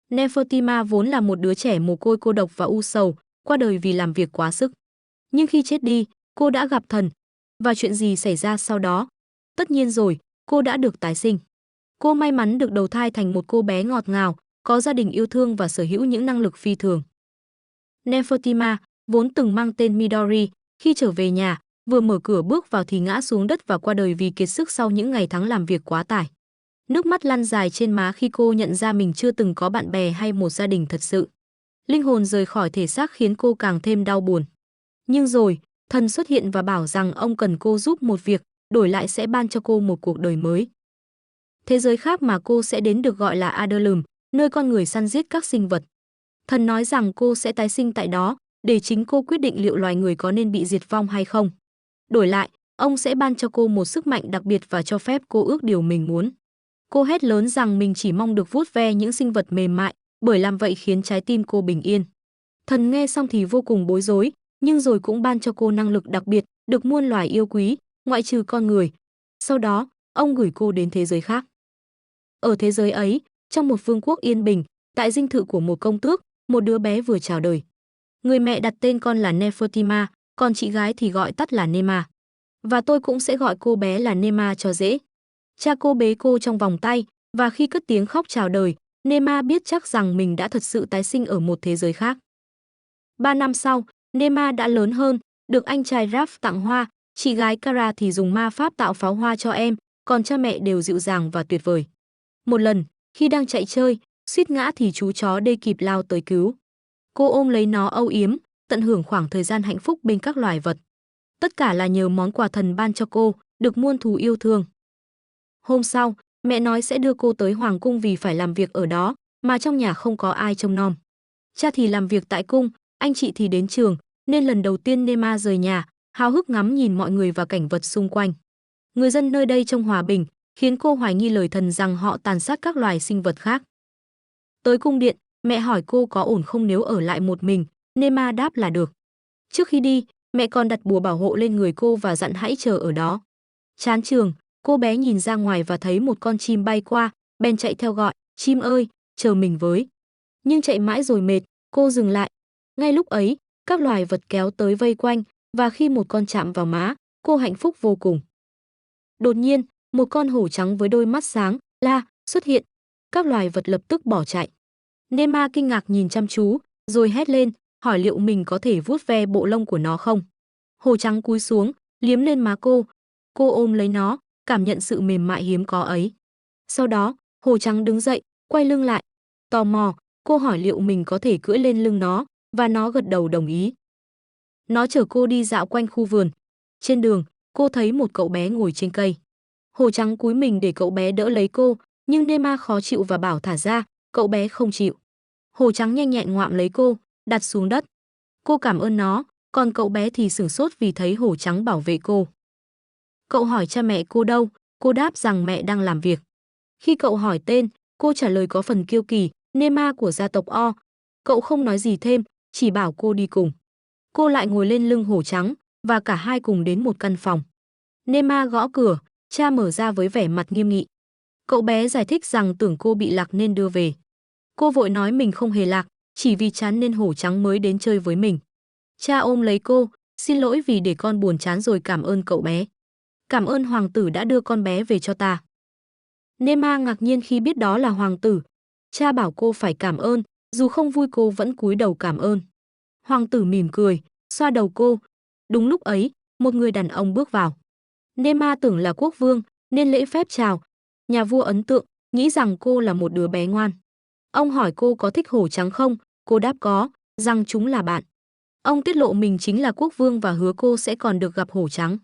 Nefertima vốn là một đứa trẻ mồ côi cô độc và u sầu, qua đời vì làm việc quá sức. Nhưng khi chết đi, cô đã gặp thần. Và chuyện gì xảy ra sau đó? Tất nhiên rồi, cô đã được tái sinh. Cô may mắn được đầu thai thành một cô bé ngọt ngào, có gia đình yêu thương và sở hữu những năng lực phi thường. Nefertima, vốn từng mang tên Midori, khi trở về nhà, vừa mở cửa bước vào thì ngã xuống đất và qua đời vì kiệt sức sau những ngày tháng làm việc quá tải. Nước mắt lăn dài trên má khi cô nhận ra mình chưa từng có bạn bè hay một gia đình thật sự. Linh hồn rời khỏi thể xác khiến cô càng thêm đau buồn. Nhưng rồi, thần xuất hiện và bảo rằng ông cần cô giúp một việc, đổi lại sẽ ban cho cô một cuộc đời mới. Thế giới khác mà cô sẽ đến được gọi là Adullam, nơi con người săn giết các sinh vật. Thần nói rằng cô sẽ tái sinh tại đó, để chính cô quyết định liệu loài người có nên bị diệt vong hay không. Đổi lại, ông sẽ ban cho cô một sức mạnh đặc biệt và cho phép cô ước điều mình muốn. Cô hét lớn rằng mình chỉ mong được vuốt ve những sinh vật mềm mại, bởi làm vậy khiến trái tim cô bình yên. Thần nghe xong thì vô cùng bối rối, nhưng rồi cũng ban cho cô năng lực đặc biệt, được muôn loài yêu quý, ngoại trừ con người. Sau đó, ông gửi cô đến thế giới khác. Ở thế giới ấy, trong một vương quốc yên bình, tại dinh thự của một công tước, một đứa bé vừa chào đời. Người mẹ đặt tên con là Nefertima, còn chị gái thì gọi tắt là Nema. Và tôi cũng sẽ gọi cô bé là Nema cho dễ. Cha cô bế cô trong vòng tay, và khi cất tiếng khóc chào đời, Nema biết chắc rằng mình đã thật sự tái sinh ở một thế giới khác. 3 năm sau, Nema đã lớn hơn, được anh trai Raph tặng hoa, chị gái Kara thì dùng ma pháp tạo pháo hoa cho em, còn cha mẹ đều dịu dàng và tuyệt vời. Một lần, khi đang chạy chơi, suýt ngã thì chú chó đê kịp lao tới cứu. Cô ôm lấy nó âu yếm, tận hưởng khoảng thời gian hạnh phúc bên các loài vật. Tất cả là nhờ món quà thần ban cho cô, được muôn thú yêu thương. Hôm sau, mẹ nói sẽ đưa cô tới hoàng cung vì phải làm việc ở đó, mà trong nhà không có ai trông nom. Cha thì làm việc tại cung, anh chị thì đến trường, nên lần đầu tiên Nema rời nhà, háo hức ngắm nhìn mọi người và cảnh vật xung quanh. Người dân nơi đây trông hòa bình, khiến cô hoài nghi lời thần rằng họ tàn sát các loài sinh vật khác. Tới cung điện, mẹ hỏi cô có ổn không nếu ở lại một mình, Nema đáp là được. Trước khi đi, mẹ còn đặt bùa bảo hộ lên người cô và dặn hãy chờ ở đó. Chán trường, cô bé nhìn ra ngoài và thấy một con chim bay qua, bèn chạy theo gọi, chim ơi, chờ mình với. Nhưng chạy mãi rồi mệt, cô dừng lại. Ngay lúc ấy, các loài vật kéo tới vây quanh, và khi một con chạm vào má, cô hạnh phúc vô cùng. Đột nhiên, một con hổ trắng với đôi mắt sáng, xuất hiện. Các loài vật lập tức bỏ chạy. Nema kinh ngạc nhìn chăm chú, rồi hét lên, hỏi liệu mình có thể vuốt ve bộ lông của nó không. Hổ trắng cúi xuống, liếm lên má cô. Cô ôm lấy nó, cảm nhận sự mềm mại hiếm có ấy. Sau đó, hổ trắng đứng dậy, quay lưng lại. Tò mò, cô hỏi liệu mình có thể cưỡi lên lưng nó, và nó gật đầu đồng ý. Nó chở cô đi dạo quanh khu vườn. Trên đường, cô thấy một cậu bé ngồi trên cây. Hổ trắng cúi mình để cậu bé đỡ lấy cô, nhưng Nema khó chịu và bảo thả ra, cậu bé không chịu. Hổ trắng nhanh nhẹn ngoạm lấy cô, đặt xuống đất. Cô cảm ơn nó, còn cậu bé thì sửng sốt vì thấy hổ trắng bảo vệ cô. Cậu hỏi cha mẹ cô đâu, cô đáp rằng mẹ đang làm việc. Khi cậu hỏi tên, cô trả lời có phần kiêu kỳ, Nema của gia tộc O. Cậu không nói gì thêm, chỉ bảo cô đi cùng. Cô lại ngồi lên lưng hổ trắng, và cả hai cùng đến một căn phòng. Nema gõ cửa, cha mở ra với vẻ mặt nghiêm nghị. Cậu bé giải thích rằng tưởng cô bị lạc nên đưa về. Cô vội nói mình không hề lạc, chỉ vì chán nên hổ trắng mới đến chơi với mình. Cha ôm lấy cô, xin lỗi vì để con buồn chán rồi cảm ơn cậu bé. Cảm ơn hoàng tử đã đưa con bé về cho ta. Nema ngạc nhiên khi biết đó là hoàng tử. Cha bảo cô phải cảm ơn, dù không vui cô vẫn cúi đầu cảm ơn. Hoàng tử mỉm cười, xoa đầu cô. Đúng lúc ấy, một người đàn ông bước vào. Nema tưởng là quốc vương, nên lễ phép chào. Nhà vua ấn tượng, nghĩ rằng cô là một đứa bé ngoan. Ông hỏi cô có thích hổ trắng không, cô đáp có, rằng chúng là bạn. Ông tiết lộ mình chính là quốc vương và hứa cô sẽ còn được gặp hổ trắng.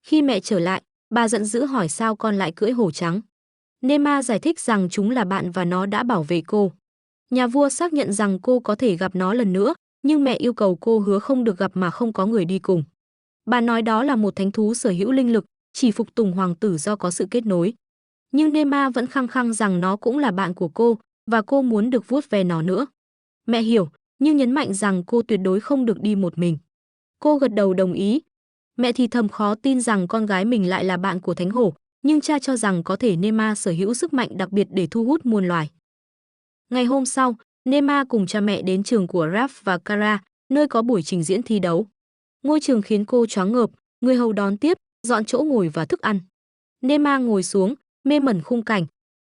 Khi mẹ trở lại, bà giận dữ hỏi sao con lại cưỡi hổ trắng. Nema giải thích rằng chúng là bạn và nó đã bảo vệ cô. Nhà vua xác nhận rằng cô có thể gặp nó lần nữa, nhưng mẹ yêu cầu cô hứa không được gặp mà không có người đi cùng. Bà nói đó là một thánh thú sở hữu linh lực, chỉ phục tùng hoàng tử do có sự kết nối. Nhưng Nema vẫn khăng khăng rằng nó cũng là bạn của cô, và cô muốn được vuốt ve nó nữa. Mẹ hiểu, nhưng nhấn mạnh rằng cô tuyệt đối không được đi một mình. Cô gật đầu đồng ý. Mẹ thì thầm khó tin rằng con gái mình lại là bạn của thánh hổ, nhưng cha cho rằng có thể Nema sở hữu sức mạnh đặc biệt để thu hút muôn loài. Ngày hôm sau, Nema cùng cha mẹ đến trường của Raph và Kara, nơi có buổi trình diễn thi đấu. Ngôi trường khiến cô choáng ngợp, người hầu đón tiếp, dọn chỗ ngồi và thức ăn. Nema ngồi xuống, mê mẩn khung cảnh.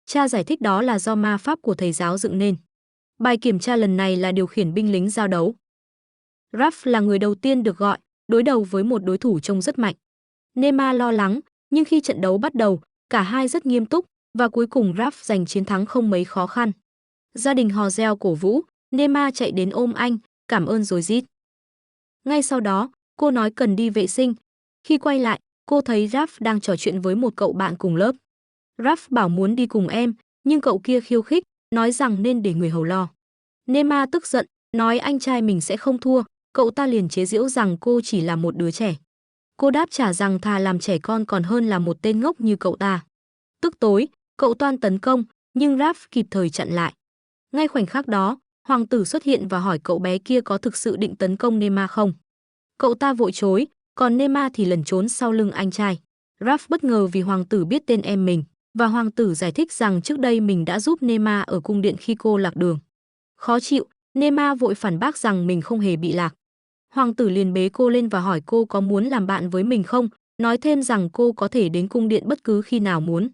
Cha giải thích đó là do ma pháp của thầy giáo dựng nên. Bài kiểm tra lần này là điều khiển binh lính giao đấu. Raph là người đầu tiên được gọi, đối đầu với một đối thủ trông rất mạnh. Nema lo lắng, nhưng khi trận đấu bắt đầu, cả hai rất nghiêm túc và cuối cùng Raph giành chiến thắng không mấy khó khăn. Gia đình hò reo cổ vũ, Nema chạy đến ôm anh, cảm ơn rồi rít. Ngay sau đó, cô nói cần đi vệ sinh. Khi quay lại, cô thấy Raph đang trò chuyện với một cậu bạn cùng lớp. Raph bảo muốn đi cùng em, nhưng cậu kia khiêu khích, nói rằng nên để người hầu lo. Nema tức giận, nói anh trai mình sẽ không thua, cậu ta liền chế giễu rằng cô chỉ là một đứa trẻ. Cô đáp trả rằng thà làm trẻ con còn hơn là một tên ngốc như cậu ta. Tức tối, cậu toan tấn công, nhưng Raph kịp thời chặn lại. Ngay khoảnh khắc đó, hoàng tử xuất hiện và hỏi cậu bé kia có thực sự định tấn công Nema không. Cậu ta vội chối, còn Nema thì lẩn trốn sau lưng anh trai. Raph bất ngờ vì hoàng tử biết tên em mình, và hoàng tử giải thích rằng trước đây mình đã giúp Nema ở cung điện khi cô lạc đường. Khó chịu, Nema vội phản bác rằng mình không hề bị lạc. Hoàng tử liền bế cô lên và hỏi cô có muốn làm bạn với mình không, nói thêm rằng cô có thể đến cung điện bất cứ khi nào muốn.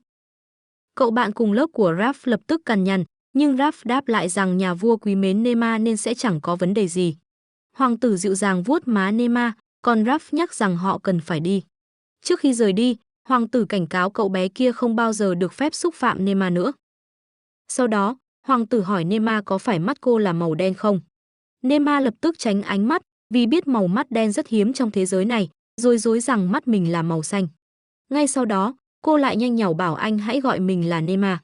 Cậu bạn cùng lớp của Raph lập tức cằn nhằn, nhưng Raph đáp lại rằng nhà vua quý mến Nema nên sẽ chẳng có vấn đề gì. Hoàng tử dịu dàng vuốt má Nema, còn Raph nhắc rằng họ cần phải đi. Trước khi rời đi, hoàng tử cảnh cáo cậu bé kia không bao giờ được phép xúc phạm Nema nữa. Sau đó, hoàng tử hỏi Nema có phải mắt cô là màu đen không. Nema lập tức tránh ánh mắt, vì biết màu mắt đen rất hiếm trong thế giới này, rồi dối rằng mắt mình là màu xanh. Ngay sau đó, cô lại nhanh nhảu bảo anh hãy gọi mình là Nema.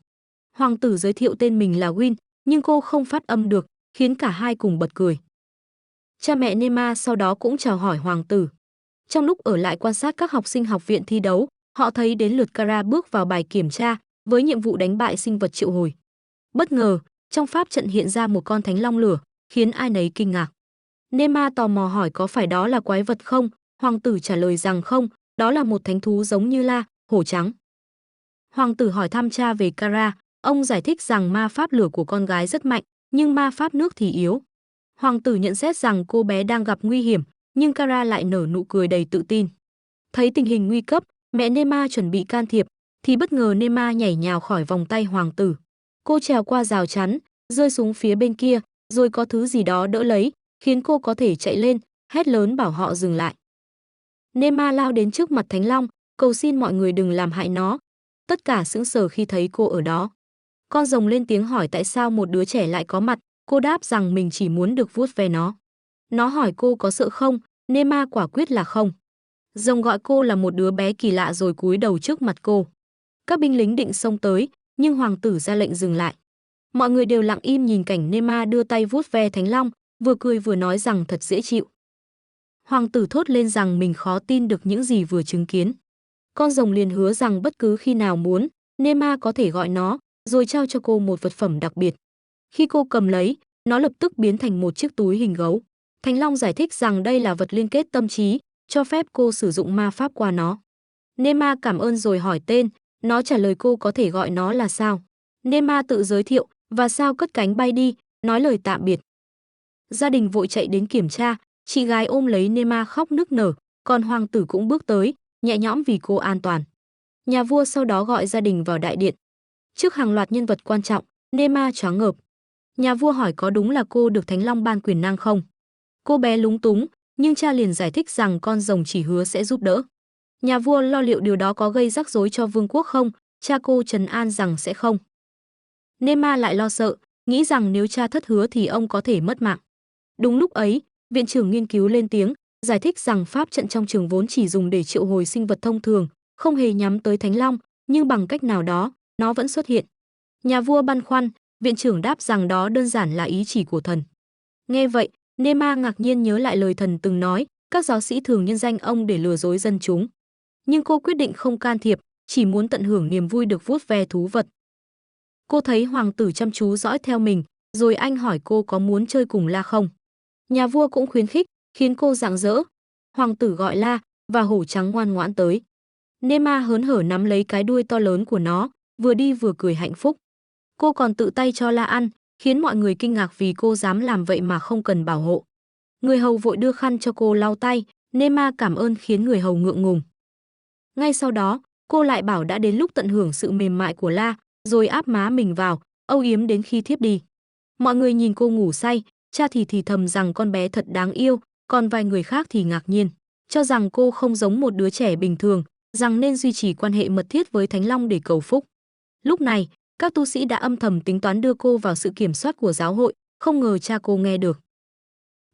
Hoàng tử giới thiệu tên mình là Win, nhưng cô không phát âm được, khiến cả hai cùng bật cười. Cha mẹ Nema sau đó cũng chào hỏi hoàng tử. Trong lúc ở lại quan sát các học sinh học viện thi đấu, họ thấy đến lượt Kara bước vào bài kiểm tra, với nhiệm vụ đánh bại sinh vật triệu hồi. Bất ngờ, trong pháp trận hiện ra một con thánh long lửa, khiến ai nấy kinh ngạc. Nema tò mò hỏi có phải đó là quái vật không, hoàng tử trả lời rằng không, đó là một thánh thú giống như La, hổ trắng. Hoàng tử hỏi thăm cha về Kara, ông giải thích rằng ma pháp lửa của con gái rất mạnh, nhưng ma pháp nước thì yếu. Hoàng tử nhận xét rằng cô bé đang gặp nguy hiểm, nhưng Kara lại nở nụ cười đầy tự tin. Thấy tình hình nguy cấp, mẹ Nema chuẩn bị can thiệp, thì bất ngờ Nema nhảy nhào khỏi vòng tay hoàng tử. Cô trèo qua rào chắn, rơi xuống phía bên kia, rồi có thứ gì đó đỡ lấy, khiến cô có thể chạy lên, hét lớn bảo họ dừng lại. Nema lao đến trước mặt Thánh Long, cầu xin mọi người đừng làm hại nó. Tất cả sững sờ khi thấy cô ở đó. Con rồng lên tiếng hỏi tại sao một đứa trẻ lại có mặt, cô đáp rằng mình chỉ muốn được vuốt ve nó. Nó hỏi cô có sợ không, Nema quả quyết là không. Rồng gọi cô là một đứa bé kỳ lạ rồi cúi đầu trước mặt cô. Các binh lính định xông tới, nhưng hoàng tử ra lệnh dừng lại. Mọi người đều lặng im nhìn cảnh Nema đưa tay vuốt ve Thánh Long, vừa cười vừa nói rằng thật dễ chịu. Hoàng tử thốt lên rằng mình khó tin được những gì vừa chứng kiến. Con rồng liền hứa rằng bất cứ khi nào muốn, Nema có thể gọi nó, rồi trao cho cô một vật phẩm đặc biệt. Khi cô cầm lấy, nó lập tức biến thành một chiếc túi hình gấu. Thánh Long giải thích rằng đây là vật liên kết tâm trí, cho phép cô sử dụng ma pháp qua nó. Nema cảm ơn rồi hỏi tên, nó trả lời cô có thể gọi nó là Sao. Nema tự giới thiệu, và Sao cất cánh bay đi, nói lời tạm biệt. Gia đình vội chạy đến kiểm tra, chị gái ôm lấy Nema khóc nức nở, còn hoàng tử cũng bước tới, nhẹ nhõm vì cô an toàn. Nhà vua sau đó gọi gia đình vào đại điện. Trước hàng loạt nhân vật quan trọng, Nema choáng ngợp. Nhà vua hỏi có đúng là cô được Thánh Long ban quyền năng không? Cô bé lúng túng, nhưng cha liền giải thích rằng con rồng chỉ hứa sẽ giúp đỡ. Nhà vua lo liệu điều đó có gây rắc rối cho vương quốc không, cha cô trấn an rằng sẽ không. Nema lại lo sợ, nghĩ rằng nếu cha thất hứa thì ông có thể mất mạng. Đúng lúc ấy, viện trưởng nghiên cứu lên tiếng, giải thích rằng pháp trận trong trường vốn chỉ dùng để triệu hồi sinh vật thông thường, không hề nhắm tới Thánh Long, nhưng bằng cách nào đó, nó vẫn xuất hiện. Nhà vua băn khoăn, viện trưởng đáp rằng đó đơn giản là ý chỉ của thần. Nghe vậy, Nema ngạc nhiên nhớ lại lời thần từng nói, các giáo sĩ thường nhân danh ông để lừa dối dân chúng. Nhưng cô quyết định không can thiệp, chỉ muốn tận hưởng niềm vui được vuốt ve thú vật. Cô thấy hoàng tử chăm chú dõi theo mình, rồi anh hỏi cô có muốn chơi cùng La không. Nhà vua cũng khuyến khích, khiến cô rạng rỡ. Hoàng tử gọi La, và hổ trắng ngoan ngoãn tới. Nema hớn hở nắm lấy cái đuôi to lớn của nó, vừa đi vừa cười hạnh phúc. Cô còn tự tay cho La ăn, khiến mọi người kinh ngạc vì cô dám làm vậy mà không cần bảo hộ. Người hầu vội đưa khăn cho cô lau tay, Nema cảm ơn khiến người hầu ngượng ngùng. Ngay sau đó, cô lại bảo đã đến lúc tận hưởng sự mềm mại của La, rồi áp má mình vào, âu yếm đến khi thiếp đi. Mọi người nhìn cô ngủ say, cha thì thầm rằng con bé thật đáng yêu, còn vài người khác thì ngạc nhiên, cho rằng cô không giống một đứa trẻ bình thường, rằng nên duy trì quan hệ mật thiết với Thánh Long để cầu phúc. Lúc này, các tu sĩ đã âm thầm tính toán đưa cô vào sự kiểm soát của giáo hội, không ngờ cha cô nghe được.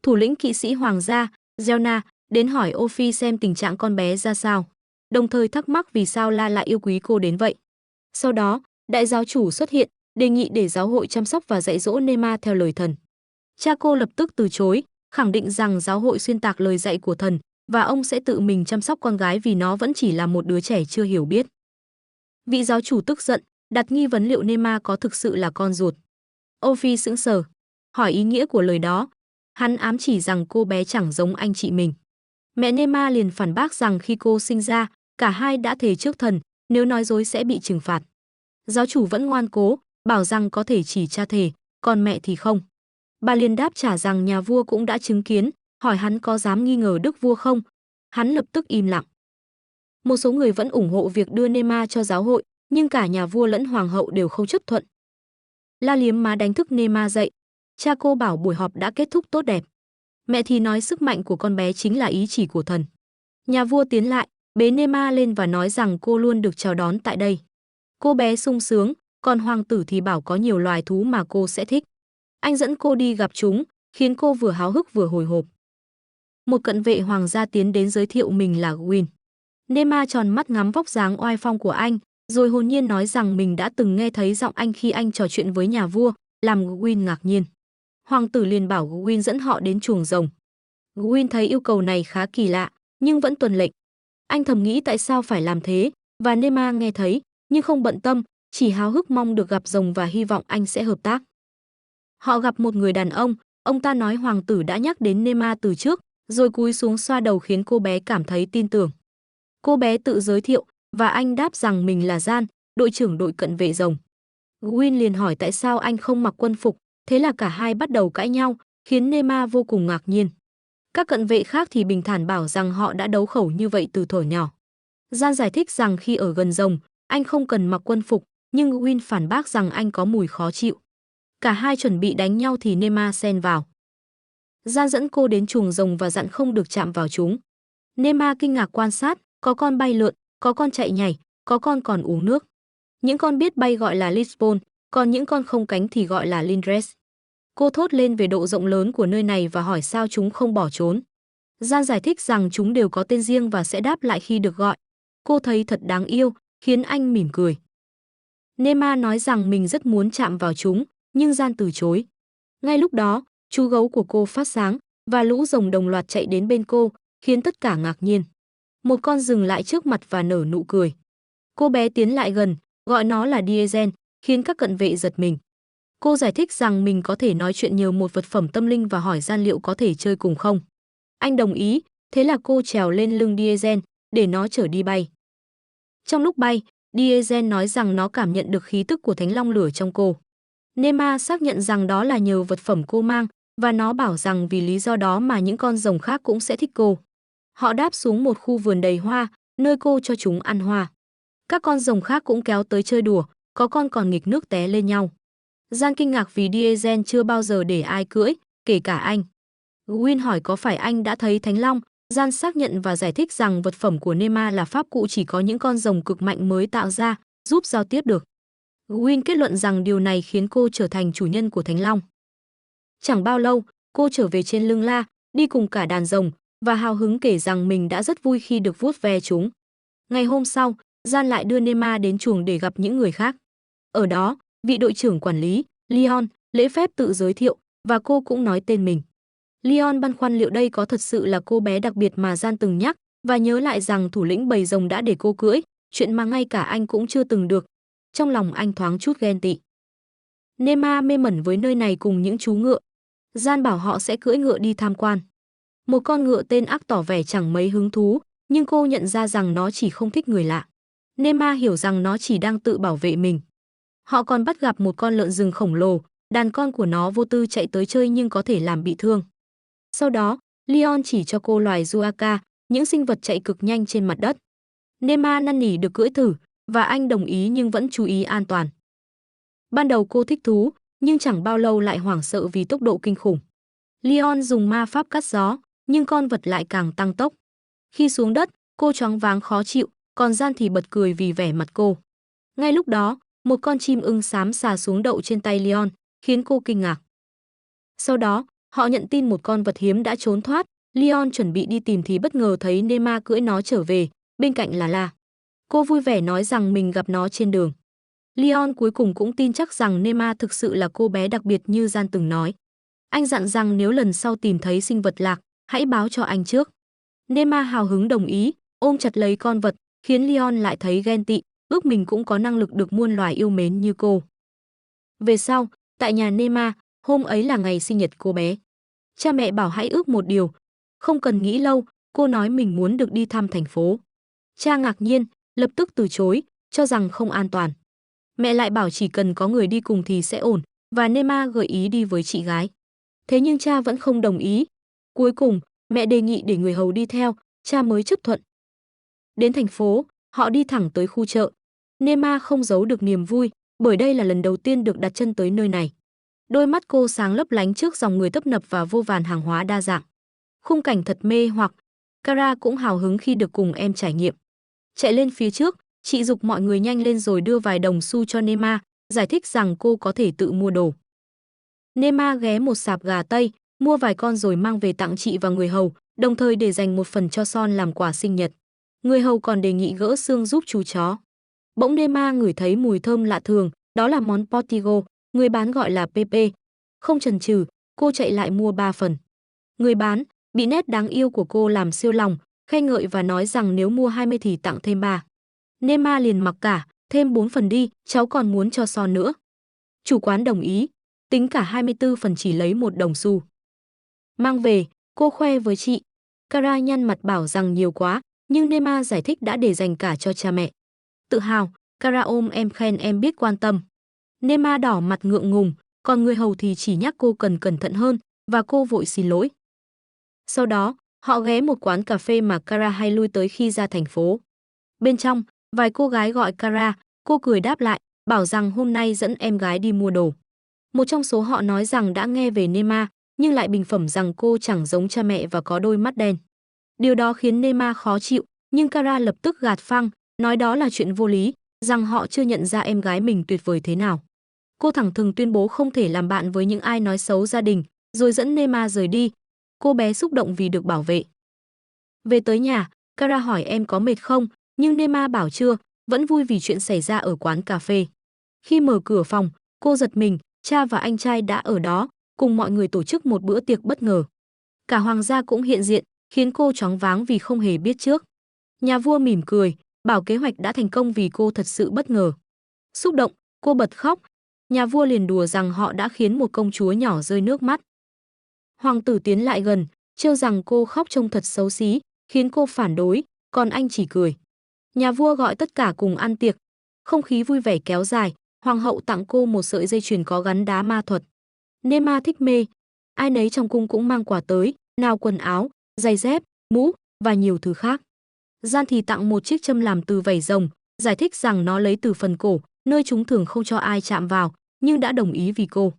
Thủ lĩnh kỵ sĩ hoàng gia, Zelna, đến hỏi Ophi xem tình trạng con bé ra sao, đồng thời thắc mắc vì sao La lại yêu quý cô đến vậy. Sau đó, đại giáo chủ xuất hiện, đề nghị để giáo hội chăm sóc và dạy dỗ Nema theo lời thần. Cha cô lập tức từ chối, khẳng định rằng giáo hội xuyên tạc lời dạy của thần và ông sẽ tự mình chăm sóc con gái vì nó vẫn chỉ là một đứa trẻ chưa hiểu biết. Vị giáo chủ tức giận, đặt nghi vấn liệu Nema có thực sự là con ruột. Ophi sững sờ, hỏi ý nghĩa của lời đó. Hắn ám chỉ rằng cô bé chẳng giống anh chị mình. Mẹ Nema liền phản bác rằng khi cô sinh ra, cả hai đã thề trước thần, nếu nói dối sẽ bị trừng phạt. Giáo chủ vẫn ngoan cố, bảo rằng có thể chỉ cha thề, còn mẹ thì không. Bà liền đáp trả rằng nhà vua cũng đã chứng kiến, hỏi hắn có dám nghi ngờ đức vua không. Hắn lập tức im lặng. Một số người vẫn ủng hộ việc đưa Nema cho giáo hội, nhưng cả nhà vua lẫn hoàng hậu đều không chấp thuận. La liếm má đánh thức Nema dậy. Cha cô bảo buổi họp đã kết thúc tốt đẹp. Mẹ thì nói sức mạnh của con bé chính là ý chỉ của thần. Nhà vua tiến lại, bế Nema lên và nói rằng cô luôn được chào đón tại đây. Cô bé sung sướng, còn hoàng tử thì bảo có nhiều loài thú mà cô sẽ thích. Anh dẫn cô đi gặp chúng, khiến cô vừa háo hức vừa hồi hộp. Một cận vệ hoàng gia tiến đến giới thiệu mình là Gwyn. Nema tròn mắt ngắm vóc dáng oai phong của anh, rồi hồn nhiên nói rằng mình đã từng nghe thấy giọng anh khi anh trò chuyện với nhà vua, làm Gwyn ngạc nhiên. Hoàng tử liền bảo Gwyn dẫn họ đến chuồng rồng. Gwyn thấy yêu cầu này khá kỳ lạ, nhưng vẫn tuân lệnh. Anh thầm nghĩ tại sao phải làm thế, và Nema nghe thấy, nhưng không bận tâm, chỉ háo hức mong được gặp rồng và hy vọng anh sẽ hợp tác. Họ gặp một người đàn ông ta nói hoàng tử đã nhắc đến Nema từ trước, rồi cúi xuống xoa đầu khiến cô bé cảm thấy tin tưởng. Cô bé tự giới thiệu, và anh đáp rằng mình là Gian, đội trưởng đội cận vệ rồng. Gwyn liền hỏi tại sao anh không mặc quân phục, thế là cả hai bắt đầu cãi nhau, khiến Nema vô cùng ngạc nhiên. Các cận vệ khác thì bình thản bảo rằng họ đã đấu khẩu như vậy từ thuở nhỏ. Gian giải thích rằng khi ở gần rồng, anh không cần mặc quân phục, nhưng Gwyn phản bác rằng anh có mùi khó chịu. Cả hai chuẩn bị đánh nhau thì Nema xen vào. Gian dẫn cô đến chuồng rồng và dặn không được chạm vào chúng. Nema kinh ngạc quan sát, có con bay lượn, có con chạy nhảy, có con còn uống nước. Những con biết bay gọi là Lisbon, còn những con không cánh thì gọi là Lindres. Cô thốt lên về độ rộng lớn của nơi này và hỏi sao chúng không bỏ trốn. Gian giải thích rằng chúng đều có tên riêng và sẽ đáp lại khi được gọi. Cô thấy thật đáng yêu, khiến anh mỉm cười. Nema nói rằng mình rất muốn chạm vào chúng, nhưng Gian từ chối. Ngay lúc đó, chú gấu của cô phát sáng, và lũ rồng đồng loạt chạy đến bên cô, khiến tất cả ngạc nhiên. Một con dừng lại trước mặt và nở nụ cười. Cô bé tiến lại gần, gọi nó là Diesel, khiến các cận vệ giật mình. Cô giải thích rằng mình có thể nói chuyện nhờ một vật phẩm tâm linh và hỏi Gian liệu có thể chơi cùng không. Anh đồng ý, thế là cô trèo lên lưng Diesel, để nó chở đi bay. Trong lúc bay, Diesel nói rằng nó cảm nhận được khí tức của Thánh Long lửa trong cô. Nema xác nhận rằng đó là nhờ vật phẩm cô mang, và nó bảo rằng vì lý do đó mà những con rồng khác cũng sẽ thích cô. Họ đáp xuống một khu vườn đầy hoa, nơi cô cho chúng ăn hoa. Các con rồng khác cũng kéo tới chơi đùa, có con còn nghịch nước té lên nhau. Gian kinh ngạc vì Diesel chưa bao giờ để ai cưỡi, kể cả anh. Gwyn hỏi có phải anh đã thấy Thánh Long, Gian xác nhận và giải thích rằng vật phẩm của Nema là pháp cụ chỉ có những con rồng cực mạnh mới tạo ra, giúp giao tiếp được. Gwyn kết luận rằng điều này khiến cô trở thành chủ nhân của Thánh Long. Chẳng bao lâu, cô trở về trên lưng La, đi cùng cả đàn rồng, và hào hứng kể rằng mình đã rất vui khi được vuốt ve chúng. Ngày hôm sau, Gian lại đưa Nema đến chuồng để gặp những người khác. Ở đó, vị đội trưởng quản lý, Leon, lễ phép tự giới thiệu, và cô cũng nói tên mình. Leon băn khoăn liệu đây có thật sự là cô bé đặc biệt mà Gian từng nhắc, và nhớ lại rằng thủ lĩnh bầy rồng đã để cô cưỡi, chuyện mà ngay cả anh cũng chưa từng được. Trong lòng anh thoáng chút ghen tị. Nema mê mẩn với nơi này cùng những chú ngựa. Gian bảo họ sẽ cưỡi ngựa đi tham quan. Một con ngựa tên Ác tỏ vẻ chẳng mấy hứng thú, nhưng cô nhận ra rằng nó chỉ không thích người lạ. Nema hiểu rằng nó chỉ đang tự bảo vệ mình. Họ còn bắt gặp một con lợn rừng khổng lồ, đàn con của nó vô tư chạy tới chơi nhưng có thể làm bị thương. Sau đó, Leon chỉ cho cô loài Zuaka, những sinh vật chạy cực nhanh trên mặt đất. Nema năn nỉ được cưỡi thử, và anh đồng ý nhưng vẫn chú ý an toàn. Ban đầu cô thích thú, nhưng chẳng bao lâu lại hoảng sợ vì tốc độ kinh khủng. Leon dùng ma pháp cắt gió, nhưng con vật lại càng tăng tốc. Khi xuống đất, cô choáng váng khó chịu, còn Gian thì bật cười vì vẻ mặt cô. Ngay lúc đó, một con chim ưng xám xà xuống đậu trên tay Leon, khiến cô kinh ngạc. Sau đó, họ nhận tin một con vật hiếm đã trốn thoát. Leon chuẩn bị đi tìm thì bất ngờ thấy Nema cưỡi nó trở về, bên cạnh là La. Cô vui vẻ nói rằng mình gặp nó trên đường. Leon cuối cùng cũng tin chắc rằng Nema thực sự là cô bé đặc biệt như Gian từng nói. Anh dặn rằng nếu lần sau tìm thấy sinh vật lạc, hãy báo cho anh trước. Nema hào hứng đồng ý, ôm chặt lấy con vật, khiến Leon lại thấy ghen tị, ước mình cũng có năng lực được muôn loài yêu mến như cô. Về sau, tại nhà Nema, hôm ấy là ngày sinh nhật cô bé. Cha mẹ bảo hãy ước một điều. Không cần nghĩ lâu, cô nói mình muốn được đi thăm thành phố. Cha ngạc nhiên, lập tức từ chối, cho rằng không an toàn. Mẹ lại bảo chỉ cần có người đi cùng thì sẽ ổn, và Nema gợi ý đi với chị gái. Thế nhưng cha vẫn không đồng ý. Cuối cùng, mẹ đề nghị để người hầu đi theo, cha mới chấp thuận. Đến thành phố, họ đi thẳng tới khu chợ. Nema không giấu được niềm vui, bởi đây là lần đầu tiên được đặt chân tới nơi này. Đôi mắt cô sáng lấp lánh trước dòng người tấp nập và vô vàn hàng hóa đa dạng. Khung cảnh thật mê hoặc. Kara cũng hào hứng khi được cùng em trải nghiệm. Chạy lên phía trước, chị giục mọi người nhanh lên rồi đưa vài đồng xu cho Nema, giải thích rằng cô có thể tự mua đồ. Nema ghé một sạp gà Tây, mua vài con rồi mang về tặng chị và người hầu, đồng thời để dành một phần cho Son làm quà sinh nhật. Người hầu còn đề nghị gỡ xương giúp chú chó. Bỗng Nema ngửi thấy mùi thơm lạ thường, đó là món Portigo, người bán gọi là Pepe. Không chần chừ, cô chạy lại mua 3 phần. Người bán bị nét đáng yêu của cô làm siêu lòng, khen ngợi và nói rằng nếu mua 20 thì tặng thêm 3. Nema liền mặc cả, thêm 4 phần đi, cháu còn muốn cho Son nữa. Chủ quán đồng ý, tính cả 24 phần chỉ lấy 1 đồng xu. Mang về, cô khoe với chị. Kara nhăn mặt bảo rằng nhiều quá, nhưng Nema giải thích đã để dành cả cho cha mẹ. Tự hào, Kara ôm em khen em biết quan tâm. Nema đỏ mặt ngượng ngùng, còn người hầu thì chỉ nhắc cô cần cẩn thận hơn, và cô vội xin lỗi. Sau đó, họ ghé một quán cà phê mà Kara hay lui tới khi ra thành phố. Bên trong, vài cô gái gọi Kara, cô cười đáp lại, bảo rằng hôm nay dẫn em gái đi mua đồ. Một trong số họ nói rằng đã nghe về Nema, nhưng lại bình phẩm rằng cô chẳng giống cha mẹ và có đôi mắt đen. Điều đó khiến Nema khó chịu, nhưng Kara lập tức gạt phăng, nói đó là chuyện vô lý, rằng họ chưa nhận ra em gái mình tuyệt vời thế nào. Cô thẳng thừng tuyên bố không thể làm bạn với những ai nói xấu gia đình, rồi dẫn Nema rời đi. Cô bé xúc động vì được bảo vệ. Về tới nhà, Kara hỏi em có mệt không, nhưng Nema bảo chưa, vẫn vui vì chuyện xảy ra ở quán cà phê. Khi mở cửa phòng, cô giật mình, cha và anh trai đã ở đó, cùng mọi người tổ chức một bữa tiệc bất ngờ. Cả hoàng gia cũng hiện diện, khiến cô choáng váng vì không hề biết trước. Nhà vua mỉm cười, bảo kế hoạch đã thành công vì cô thật sự bất ngờ. Xúc động, cô bật khóc. Nhà vua liền đùa rằng họ đã khiến một công chúa nhỏ rơi nước mắt. Hoàng tử tiến lại gần, trêu rằng cô khóc trông thật xấu xí, khiến cô phản đối, còn anh chỉ cười. Nhà vua gọi tất cả cùng ăn tiệc. Không khí vui vẻ kéo dài, hoàng hậu tặng cô một sợi dây chuyền có gắn đá ma thuật. Nema thích mê, ai nấy trong cung cũng mang quà tới, nào quần áo, giày dép, mũ và nhiều thứ khác. Gian thì tặng một chiếc châm làm từ vảy rồng, giải thích rằng nó lấy từ phần cổ, nơi chúng thường không cho ai chạm vào, nhưng đã đồng ý vì cô.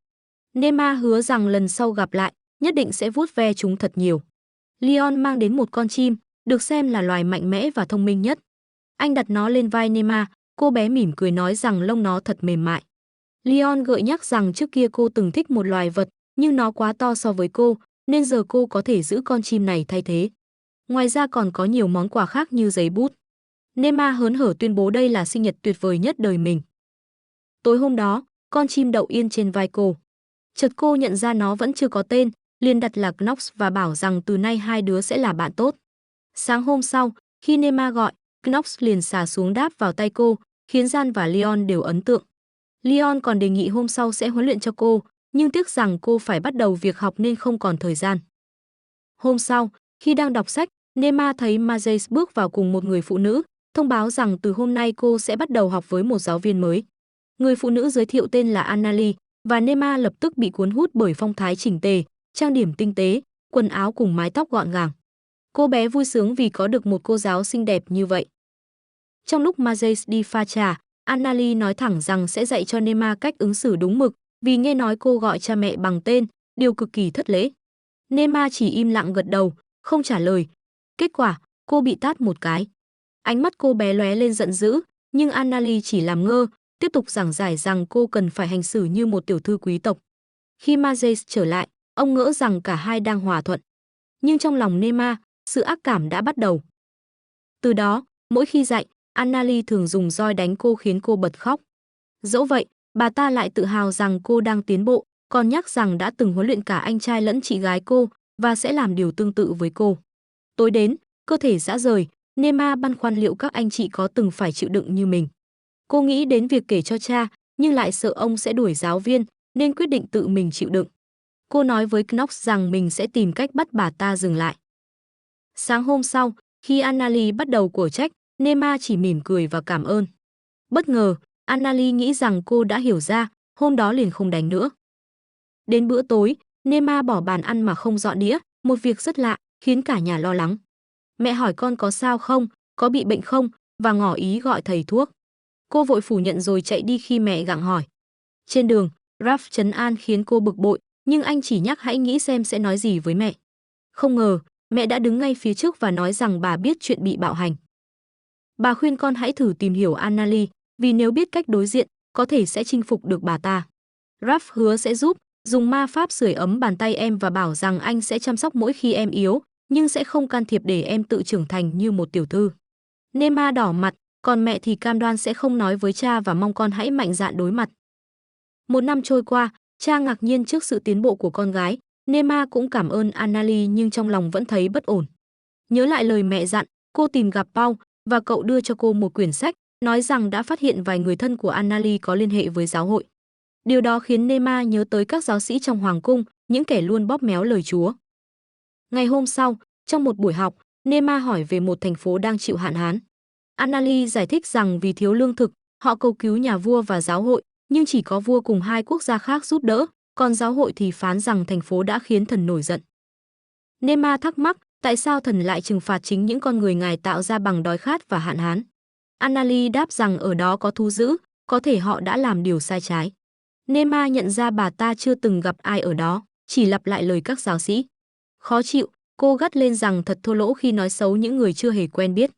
Nema hứa rằng lần sau gặp lại, nhất định sẽ vuốt ve chúng thật nhiều. Leon mang đến một con chim, được xem là loài mạnh mẽ và thông minh nhất. Anh đặt nó lên vai Nema, cô bé mỉm cười nói rằng lông nó thật mềm mại. Leon gợi nhắc rằng trước kia cô từng thích một loài vật, nhưng nó quá to so với cô, nên giờ cô có thể giữ con chim này thay thế. Ngoài ra còn có nhiều món quà khác như giấy bút. Nema hớn hở tuyên bố đây là sinh nhật tuyệt vời nhất đời mình. Tối hôm đó, con chim đậu yên trên vai cô. Chợt cô nhận ra nó vẫn chưa có tên, liền đặt là Knox và bảo rằng từ nay hai đứa sẽ là bạn tốt. Sáng hôm sau, khi Nema gọi, Knox liền xà xuống đáp vào tay cô, khiến Gian và Leon đều ấn tượng. Leon còn đề nghị hôm sau sẽ huấn luyện cho cô, nhưng tiếc rằng cô phải bắt đầu việc học nên không còn thời gian. Hôm sau, khi đang đọc sách, Nema thấy Majes bước vào cùng một người phụ nữ, thông báo rằng từ hôm nay cô sẽ bắt đầu học với một giáo viên mới. Người phụ nữ giới thiệu tên là Annalie, và Nema lập tức bị cuốn hút bởi phong thái chỉnh tề, trang điểm tinh tế, quần áo cùng mái tóc gọn gàng. Cô bé vui sướng vì có được một cô giáo xinh đẹp như vậy. Trong lúc Majes đi pha trà, Annalie nói thẳng rằng sẽ dạy cho Nema cách ứng xử đúng mực, vì nghe nói cô gọi cha mẹ bằng tên, điều cực kỳ thất lễ. Nema chỉ im lặng gật đầu, không trả lời. Kết quả, cô bị tát một cái. Ánh mắt cô bé lóe lên giận dữ, nhưng Annalie chỉ làm ngơ, tiếp tục giảng giải rằng cô cần phải hành xử như một tiểu thư quý tộc. Khi Majes trở lại, ông ngỡ rằng cả hai đang hòa thuận. Nhưng trong lòng Nema, sự ác cảm đã bắt đầu. Từ đó, mỗi khi dạy, Annalie thường dùng roi đánh cô khiến cô bật khóc. Dẫu vậy, bà ta lại tự hào rằng cô đang tiến bộ, còn nhắc rằng đã từng huấn luyện cả anh trai lẫn chị gái cô và sẽ làm điều tương tự với cô. Tối đến, cơ thể rã rời, Nema băn khoăn liệu các anh chị có từng phải chịu đựng như mình. Cô nghĩ đến việc kể cho cha, nhưng lại sợ ông sẽ đuổi giáo viên, nên quyết định tự mình chịu đựng. Cô nói với Knox rằng mình sẽ tìm cách bắt bà ta dừng lại. Sáng hôm sau, khi Annalie bắt đầu của trách, Nema chỉ mỉm cười và cảm ơn. Bất ngờ, Annalie nghĩ rằng cô đã hiểu ra, hôm đó liền không đánh nữa. Đến bữa tối, Nema bỏ bàn ăn mà không dọn đĩa, một việc rất lạ, khiến cả nhà lo lắng. Mẹ hỏi con có sao không, có bị bệnh không, và ngỏ ý gọi thầy thuốc. Cô vội phủ nhận rồi chạy đi khi mẹ gặng hỏi. Trên đường, Ralph trấn an khiến cô bực bội, nhưng anh chỉ nhắc hãy nghĩ xem sẽ nói gì với mẹ. Không ngờ, mẹ đã đứng ngay phía trước và nói rằng bà biết chuyện bị bạo hành. Bà khuyên con hãy thử tìm hiểu Annalie, vì nếu biết cách đối diện, có thể sẽ chinh phục được bà ta. Ralph hứa sẽ giúp, dùng ma pháp sưởi ấm bàn tay em và bảo rằng anh sẽ chăm sóc mỗi khi em yếu, nhưng sẽ không can thiệp để em tự trưởng thành như một tiểu thư. Nema đỏ mặt, còn mẹ thì cam đoan sẽ không nói với cha và mong con hãy mạnh dạn đối mặt. Một năm trôi qua, cha ngạc nhiên trước sự tiến bộ của con gái. Nema cũng cảm ơn Annalie nhưng trong lòng vẫn thấy bất ổn. Nhớ lại lời mẹ dặn, cô tìm gặp Paul và cậu đưa cho cô một quyển sách, nói rằng đã phát hiện vài người thân của Annalie có liên hệ với giáo hội. Điều đó khiến Nema nhớ tới các giáo sĩ trong hoàng cung, những kẻ luôn bóp méo lời Chúa. Ngày hôm sau, trong một buổi học, Nema hỏi về một thành phố đang chịu hạn hán. Annalie giải thích rằng vì thiếu lương thực, họ cầu cứu nhà vua và giáo hội, nhưng chỉ có vua cùng hai quốc gia khác giúp đỡ, còn giáo hội thì phán rằng thành phố đã khiến thần nổi giận. Nema thắc mắc tại sao thần lại trừng phạt chính những con người ngài tạo ra bằng đói khát và hạn hán. Annalie đáp rằng ở đó có thú dữ, có thể họ đã làm điều sai trái. Nema nhận ra bà ta chưa từng gặp ai ở đó, chỉ lặp lại lời các giáo sĩ. Khó chịu, cô gắt lên rằng thật thô lỗ khi nói xấu những người chưa hề quen biết.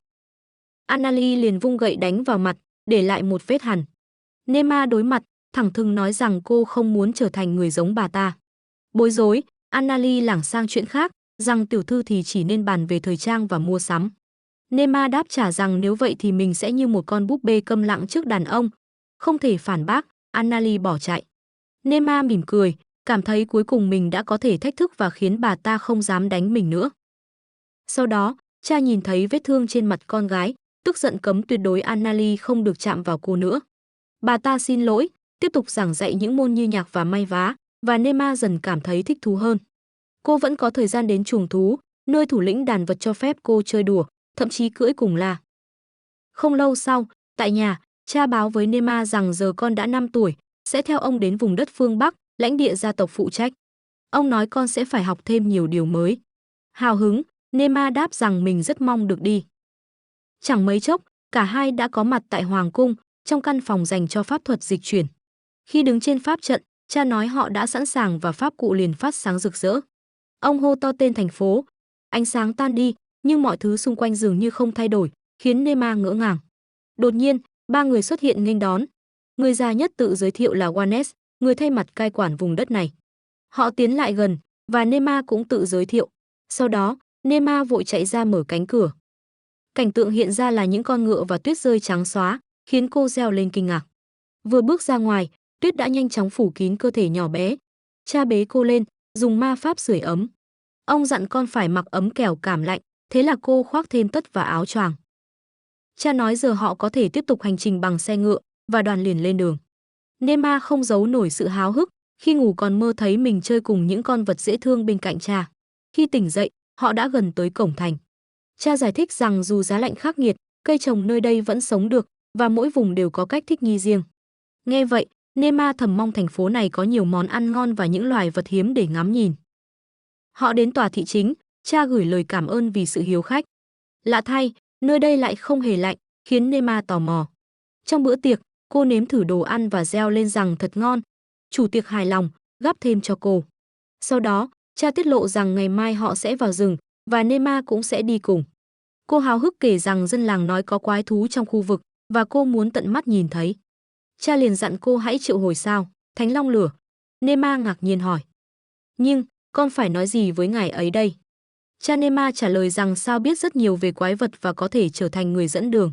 Annalie liền vung gậy đánh vào mặt, để lại một vết hằn. Nema đối mặt, thẳng thừng nói rằng cô không muốn trở thành người giống bà ta. Bối rối, Annalie lảng sang chuyện khác, rằng tiểu thư thì chỉ nên bàn về thời trang và mua sắm. Nema đáp trả rằng nếu vậy thì mình sẽ như một con búp bê câm lặng trước đàn ông. Không thể phản bác, Annalie bỏ chạy. Nema mỉm cười, cảm thấy cuối cùng mình đã có thể thách thức và khiến bà ta không dám đánh mình nữa. Sau đó, cha nhìn thấy vết thương trên mặt con gái, tức giận cấm tuyệt đối Annalie không được chạm vào cô nữa. Bà ta xin lỗi, tiếp tục giảng dạy những môn như nhạc và may vá, và Nema dần cảm thấy thích thú hơn. Cô vẫn có thời gian đến chuồng thú, nơi thủ lĩnh đàn vật cho phép cô chơi đùa, thậm chí cưỡi cùng La. Không lâu sau, tại nhà, cha báo với Nema rằng giờ con đã 5 tuổi, sẽ theo ông đến vùng đất phương Bắc, lãnh địa gia tộc phụ trách. Ông nói con sẽ phải học thêm nhiều điều mới. Hào hứng, Nema đáp rằng mình rất mong được đi. Chẳng mấy chốc, cả hai đã có mặt tại hoàng cung, trong căn phòng dành cho pháp thuật dịch chuyển. Khi đứng trên pháp trận, cha nói họ đã sẵn sàng và pháp cụ liền phát sáng rực rỡ. Ông hô to tên thành phố, ánh sáng tan đi, nhưng mọi thứ xung quanh dường như không thay đổi, khiến Nema ngỡ ngàng. Đột nhiên, 3 người xuất hiện nghênh đón. Người già nhất tự giới thiệu là Wanes, người thay mặt cai quản vùng đất này. Họ tiến lại gần, và Nema cũng tự giới thiệu. Sau đó, Nema vội chạy ra mở cánh cửa. Cảnh tượng hiện ra là những con ngựa và tuyết rơi trắng xóa, khiến cô reo lên kinh ngạc. Vừa bước ra ngoài, tuyết đã nhanh chóng phủ kín cơ thể nhỏ bé. Cha bế cô lên, dùng ma pháp sưởi ấm. Ông dặn con phải mặc ấm kẻo cảm lạnh, thế là cô khoác thêm tất và áo choàng. Cha nói giờ họ có thể tiếp tục hành trình bằng xe ngựa, và đoàn liền lên đường. Nema không giấu nổi sự háo hức, khi ngủ còn mơ thấy mình chơi cùng những con vật dễ thương bên cạnh cha. Khi tỉnh dậy, họ đã gần tới cổng thành. Cha giải thích rằng dù giá lạnh khắc nghiệt, cây trồng nơi đây vẫn sống được, và mỗi vùng đều có cách thích nghi riêng. Nghe vậy, Nema thầm mong thành phố này có nhiều món ăn ngon và những loài vật hiếm để ngắm nhìn. Họ đến tòa thị chính, cha gửi lời cảm ơn vì sự hiếu khách. Lạ thay, nơi đây lại không hề lạnh, khiến Nema tò mò. Trong bữa tiệc, cô nếm thử đồ ăn và reo lên rằng thật ngon. Chủ tiệc hài lòng, gắp thêm cho cô. Sau đó, cha tiết lộ rằng ngày mai họ sẽ vào rừng và Nema cũng sẽ đi cùng. Cô háo hức kể rằng dân làng nói có quái thú trong khu vực và cô muốn tận mắt nhìn thấy. Cha liền dặn cô hãy triệu hồi sao, Thánh Long Lửa. Nema ngạc nhiên hỏi. Nhưng, con phải nói gì với ngài ấy đây? Cha Nema trả lời rằng sao biết rất nhiều về quái vật và có thể trở thành người dẫn đường.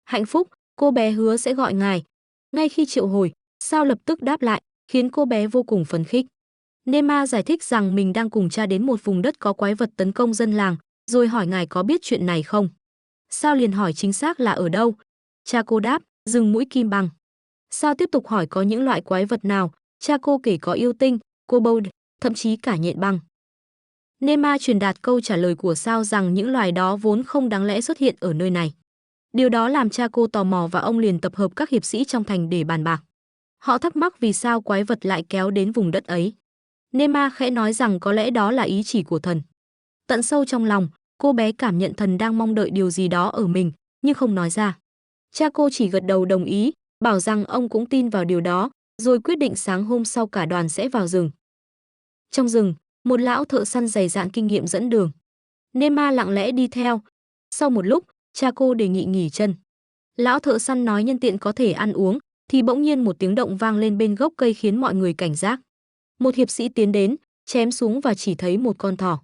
Hạnh phúc, cô bé hứa sẽ gọi ngài. Ngay khi triệu hồi, sao lập tức đáp lại, khiến cô bé vô cùng phấn khích. Nema giải thích rằng mình đang cùng cha đến một vùng đất có quái vật tấn công dân làng, rồi hỏi ngài có biết chuyện này không. Sao liền hỏi chính xác là ở đâu. Cha cô đáp, rừng mũi kim bằng. Sao tiếp tục hỏi có những loại quái vật nào, cha cô kể có yêu tinh, kobold, thậm chí cả nhện băng. Nema truyền đạt câu trả lời của Sao rằng những loài đó vốn không đáng lẽ xuất hiện ở nơi này. Điều đó làm cha cô tò mò và ông liền tập hợp các hiệp sĩ trong thành để bàn bạc. Họ thắc mắc vì sao quái vật lại kéo đến vùng đất ấy. Nema khẽ nói rằng có lẽ đó là ý chỉ của thần. Tận sâu trong lòng, cô bé cảm nhận thần đang mong đợi điều gì đó ở mình, nhưng không nói ra. Cha cô chỉ gật đầu đồng ý, bảo rằng ông cũng tin vào điều đó, rồi quyết định sáng hôm sau cả đoàn sẽ vào rừng. Trong rừng, một lão thợ săn dày dạn kinh nghiệm dẫn đường. Nema lặng lẽ đi theo. Sau một lúc, cha cô đề nghị nghỉ chân. Lão thợ săn nói nhân tiện có thể ăn uống, thì bỗng nhiên một tiếng động vang lên bên gốc cây khiến mọi người cảnh giác. Một hiệp sĩ tiến đến, chém xuống và chỉ thấy một con thỏ.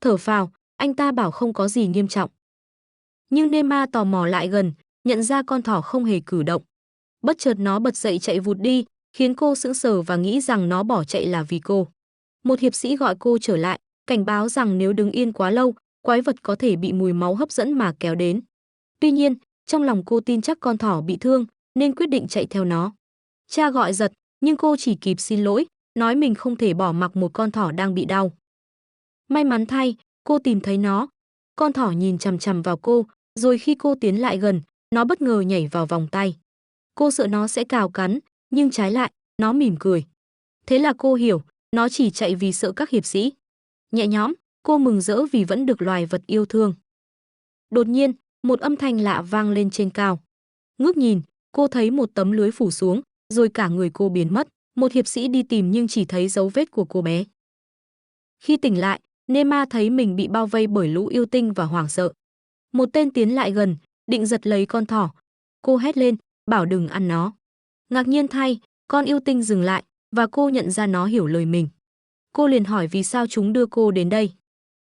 Thở phào, anh ta bảo không có gì nghiêm trọng. Nhưng Nema tò mò lại gần, nhận ra con thỏ không hề cử động. Bất chợt nó bật dậy chạy vụt đi, khiến cô sững sờ và nghĩ rằng nó bỏ chạy là vì cô. Một hiệp sĩ gọi cô trở lại, cảnh báo rằng nếu đứng yên quá lâu, quái vật có thể bị mùi máu hấp dẫn mà kéo đến. Tuy nhiên, trong lòng cô tin chắc con thỏ bị thương, nên quyết định chạy theo nó. Cha gọi giật, nhưng cô chỉ kịp xin lỗi, nói mình không thể bỏ mặc một con thỏ đang bị đau. May mắn thay, cô tìm thấy nó. Con thỏ nhìn chằm chằm vào cô, rồi khi cô tiến lại gần, nó bất ngờ nhảy vào vòng tay. Cô sợ nó sẽ cào cắn, nhưng trái lại, nó mỉm cười. Thế là cô hiểu, nó chỉ chạy vì sợ các hiệp sĩ. Nhẹ nhõm, cô mừng rỡ vì vẫn được loài vật yêu thương. Đột nhiên, một âm thanh lạ vang lên trên cao. Ngước nhìn, cô thấy một tấm lưới phủ xuống, rồi cả người cô biến mất. Một hiệp sĩ đi tìm nhưng chỉ thấy dấu vết của cô bé. Khi tỉnh lại, Nema thấy mình bị bao vây bởi lũ yêu tinh và hoảng sợ. Một tên tiến lại gần, định giật lấy con thỏ. Cô hét lên, bảo đừng ăn nó. Ngạc nhiên thay, con yêu tinh dừng lại, và cô nhận ra nó hiểu lời mình. Cô liền hỏi vì sao chúng đưa cô đến đây.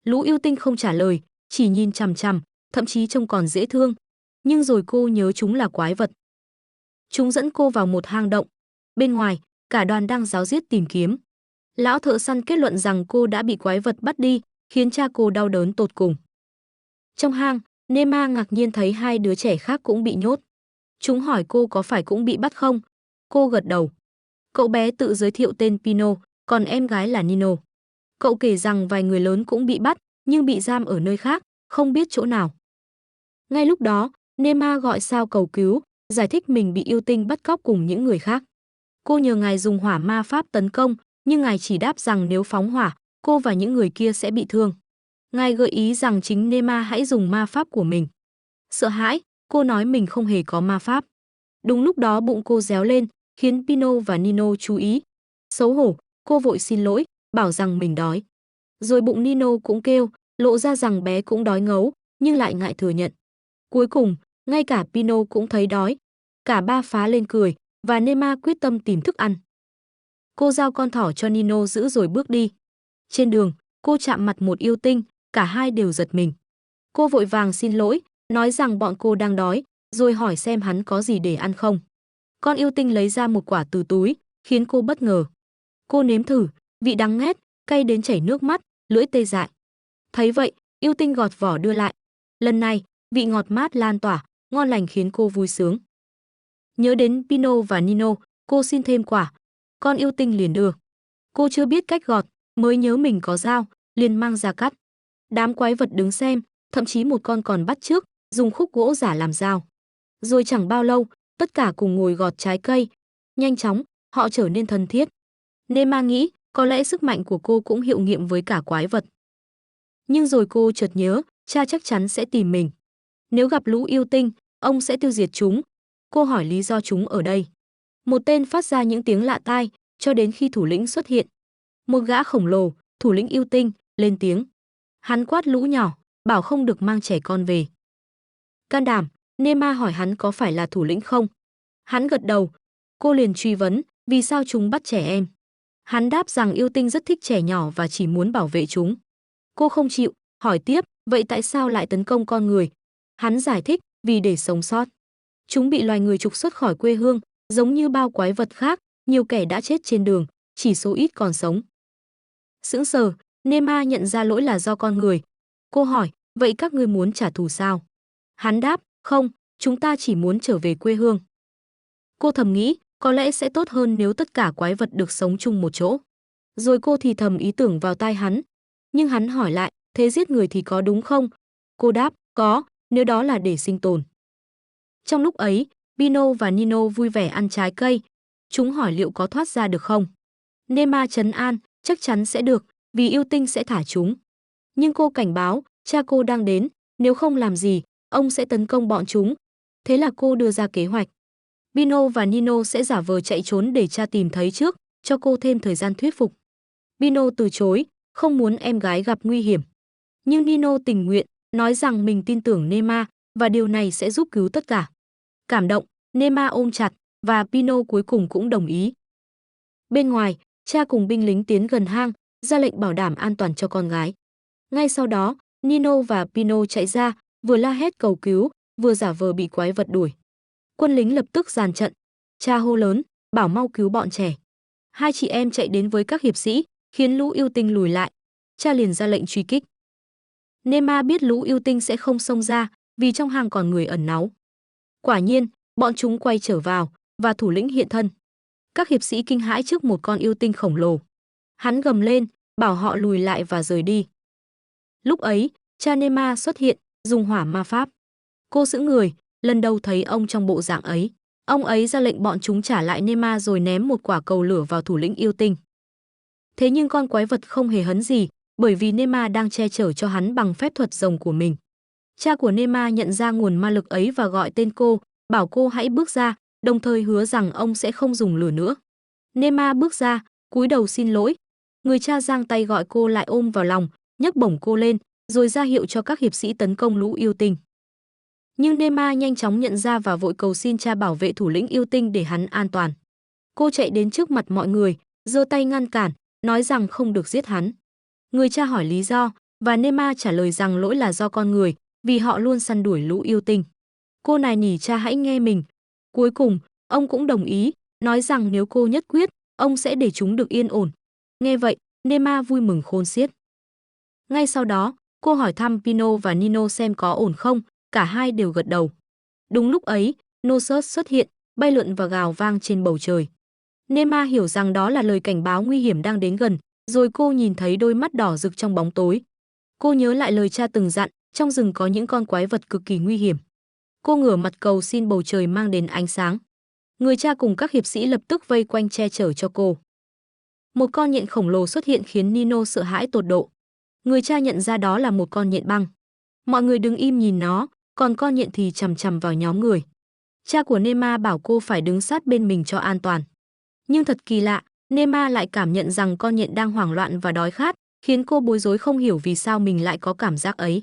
Lũ yêu tinh không trả lời, chỉ nhìn chằm chằm, thậm chí trông còn dễ thương. Nhưng rồi cô nhớ chúng là quái vật. Chúng dẫn cô vào một hang động. Bên ngoài, cả đoàn đang ráo riết tìm kiếm. Lão thợ săn kết luận rằng cô đã bị quái vật bắt đi, khiến cha cô đau đớn tột cùng. Trong hang, Nema ngạc nhiên thấy hai đứa trẻ khác cũng bị nhốt. Chúng hỏi cô có phải cũng bị bắt không? Cô gật đầu. Cậu bé tự giới thiệu tên Pino, còn em gái là Nino. Cậu kể rằng vài người lớn cũng bị bắt, nhưng bị giam ở nơi khác, không biết chỗ nào. Ngay lúc đó, Nema gọi Sao cầu cứu, giải thích mình bị yêu tinh bắt cóc cùng những người khác. Cô nhờ ngài dùng hỏa ma pháp tấn công, nhưng ngài chỉ đáp rằng nếu phóng hỏa, cô và những người kia sẽ bị thương. Ngài gợi ý rằng chính Nema hãy dùng ma pháp của mình. Sợ hãi, cô nói mình không hề có ma pháp. Đúng lúc đó bụng cô réo lên, khiến Pino và Nino chú ý. Xấu hổ, cô vội xin lỗi, bảo rằng mình đói. Rồi bụng Nino cũng kêu, lộ ra rằng bé cũng đói ngấu, nhưng lại ngại thừa nhận. Cuối cùng, ngay cả Pino cũng thấy đói. Cả ba phá lên cười, và Nema quyết tâm tìm thức ăn. Cô giao con thỏ cho Nino giữ rồi bước đi. Trên đường, cô chạm mặt một yêu tinh, cả hai đều giật mình. Cô vội vàng xin lỗi, nói rằng bọn cô đang đói, rồi hỏi xem hắn có gì để ăn không. Con yêu tinh lấy ra một quả từ túi, khiến cô bất ngờ. Cô nếm thử, vị đắng ngắt, cay đến chảy nước mắt, lưỡi tê dại. Thấy vậy, yêu tinh gọt vỏ đưa lại. Lần này, vị ngọt mát lan tỏa, ngon lành khiến cô vui sướng. Nhớ đến Pino và Nino, cô xin thêm quả. Con yêu tinh liền đưa. Cô chưa biết cách gọt, mới nhớ mình có dao, liền mang ra cắt. Đám quái vật đứng xem, thậm chí một con còn bắt chước, dùng khúc gỗ giả làm dao. Rồi chẳng bao lâu, tất cả cùng ngồi gọt trái cây. Nhanh chóng, Họ trở nên thân thiết. Nema nghĩ, có lẽ sức mạnh của cô cũng hiệu nghiệm với cả quái vật. Nhưng rồi cô chợt nhớ, cha chắc chắn sẽ tìm mình. Nếu gặp lũ yêu tinh, ông sẽ tiêu diệt chúng. Cô hỏi lý do chúng ở đây. Một tên phát ra những tiếng lạ tai, cho đến khi thủ lĩnh xuất hiện. Một gã khổng lồ, thủ lĩnh yêu tinh, lên tiếng. Hắn quát lũ nhỏ, bảo không được mang trẻ con về. Can đảm, Nema hỏi hắn có phải là thủ lĩnh không. Hắn gật đầu. Cô liền truy vấn, vì sao chúng bắt trẻ em. Hắn đáp rằng yêu tinh rất thích trẻ nhỏ và chỉ muốn bảo vệ chúng. Cô không chịu, hỏi tiếp, vậy tại sao lại tấn công con người? Hắn giải thích, vì để sống sót. Chúng bị loài người trục xuất khỏi quê hương, giống như bao quái vật khác, nhiều kẻ đã chết trên đường, chỉ số ít còn sống. Sững sờ, Nema nhận ra lỗi là do con người. Cô hỏi, vậy các ngươi muốn trả thù sao? Hắn đáp, không, chúng ta chỉ muốn trở về quê hương. Cô thầm nghĩ, có lẽ sẽ tốt hơn nếu tất cả quái vật được sống chung một chỗ. Rồi cô thì thầm ý tưởng vào tai hắn. Nhưng hắn hỏi lại, thế giết người thì có đúng không? Cô đáp, có, nếu đó là để sinh tồn. Trong lúc ấy, Pino và Nino vui vẻ ăn trái cây. Chúng hỏi liệu có thoát ra được không? Nema trấn an, chắc chắn sẽ được, vì yêu tinh sẽ thả chúng. Nhưng cô cảnh báo, cha cô đang đến, nếu không làm gì, ông sẽ tấn công bọn chúng. Thế là cô đưa ra kế hoạch. Pino và Nino sẽ giả vờ chạy trốn để cha tìm thấy trước, cho cô thêm thời gian thuyết phục. Pino từ chối, không muốn em gái gặp nguy hiểm. Nhưng Nino tình nguyện, nói rằng mình tin tưởng Nema và điều này sẽ giúp cứu tất cả. Cảm động, Nema ôm chặt và Pino cuối cùng cũng đồng ý. Bên ngoài, cha cùng binh lính tiến gần hang, ra lệnh bảo đảm an toàn cho con gái. Ngay sau đó, Nino và Pino chạy ra, vừa la hét cầu cứu, vừa giả vờ bị quái vật đuổi. Quân lính lập tức dàn trận. Cha hô lớn, bảo mau cứu bọn trẻ. Hai chị em chạy đến với các hiệp sĩ, khiến lũ yêu tinh lùi lại. Cha liền ra lệnh truy kích. Nema biết lũ yêu tinh sẽ không xông ra, vì trong hang còn người ẩn náu. Quả nhiên, bọn chúng quay trở vào, và thủ lĩnh hiện thân. Các hiệp sĩ kinh hãi trước một con yêu tinh khổng lồ. Hắn gầm lên, bảo họ lùi lại và rời đi. Lúc ấy, cha Nema xuất hiện, dùng hỏa ma pháp. Cô sững người, lần đầu thấy ông trong bộ dạng ấy. Ông ấy ra lệnh bọn chúng trả lại Nema rồi ném một quả cầu lửa vào thủ lĩnh yêu tinh. Thế nhưng con quái vật không hề hấn gì, bởi vì Nema đang che chở cho hắn bằng phép thuật rồng của mình. Cha của Nema nhận ra nguồn ma lực ấy và gọi tên cô, bảo cô hãy bước ra, đồng thời hứa rằng ông sẽ không dùng lửa nữa. Nema bước ra, cúi đầu xin lỗi. Người cha giang tay gọi cô lại ôm vào lòng, nhấc bổng cô lên, rồi ra hiệu cho các hiệp sĩ tấn công lũ yêu tinh. Nhưng Nema nhanh chóng nhận ra và vội cầu xin cha bảo vệ thủ lĩnh yêu tinh để hắn an toàn. Cô chạy đến trước mặt mọi người, giơ tay ngăn cản, nói rằng không được giết hắn. Người cha hỏi lý do, và Nema trả lời rằng lỗi là do con người, vì họ luôn săn đuổi lũ yêu tinh. Cô nài nỉ cha hãy nghe mình. Cuối cùng, ông cũng đồng ý, nói rằng nếu cô nhất quyết, ông sẽ để chúng được yên ổn. Nghe vậy, Nema vui mừng khôn xiết. Ngay sau đó, cô hỏi thăm Pino và Nino xem có ổn không, cả hai đều gật đầu. Đúng lúc ấy, Nosus xuất hiện, bay lượn và gào vang trên bầu trời. Nema hiểu rằng đó là lời cảnh báo nguy hiểm đang đến gần, rồi cô nhìn thấy đôi mắt đỏ rực trong bóng tối. Cô nhớ lại lời cha từng dặn, trong rừng có những con quái vật cực kỳ nguy hiểm. Cô ngửa mặt cầu xin bầu trời mang đến ánh sáng. Người cha cùng các hiệp sĩ lập tức vây quanh che chở cho cô. Một con nhện khổng lồ xuất hiện khiến Nino sợ hãi tột độ. Người cha nhận ra đó là một con nhện băng. Mọi người đứng im nhìn nó, còn con nhện thì chằm chằm vào nhóm người. Cha của Nema bảo cô phải đứng sát bên mình cho an toàn. Nhưng thật kỳ lạ, Nema lại cảm nhận rằng con nhện đang hoảng loạn và đói khát, khiến cô bối rối không hiểu vì sao mình lại có cảm giác ấy.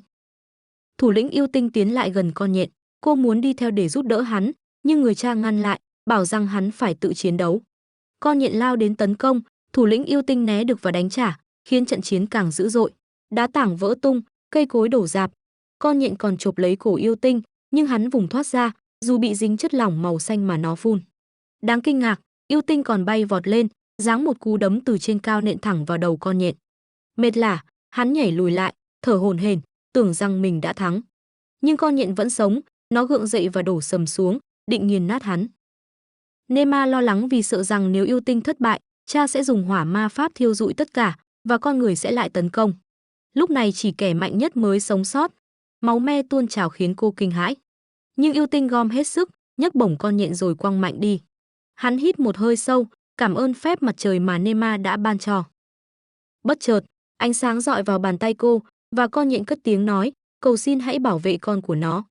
Thủ lĩnh yêu tinh tiến lại gần con nhện, cô muốn đi theo để giúp đỡ hắn, nhưng người cha ngăn lại, bảo rằng hắn phải tự chiến đấu. Con nhện lao đến tấn công, thủ lĩnh yêu tinh né được và đánh trả, khiến trận chiến càng dữ dội. Đá tảng vỡ tung, cây cối đổ rạp. Con nhện còn chộp lấy cổ yêu tinh, nhưng hắn vùng thoát ra, dù bị dính chất lỏng màu xanh mà nó phun. Đáng kinh ngạc, yêu tinh còn bay vọt lên, giáng một cú đấm từ trên cao nện thẳng vào đầu con nhện. Mệt lả, hắn nhảy lùi lại, thở hổn hển, tưởng rằng mình đã thắng. Nhưng con nhện vẫn sống, nó gượng dậy và đổ sầm xuống, định nghiền nát hắn. Nema lo lắng vì sợ rằng nếu yêu tinh thất bại, cha sẽ dùng hỏa ma pháp thiêu rụi tất cả và con người sẽ lại tấn công. Lúc này chỉ kẻ mạnh nhất mới sống sót. Máu me tuôn trào khiến cô kinh hãi. Nhưng yêu tinh gom hết sức, nhấc bổng con nhện rồi quăng mạnh đi. Hắn hít một hơi sâu, cảm ơn phép mặt trời mà Nema đã ban cho. Bất chợt, ánh sáng rọi vào bàn tay cô và con nhện cất tiếng nói, cầu xin hãy bảo vệ con của nó.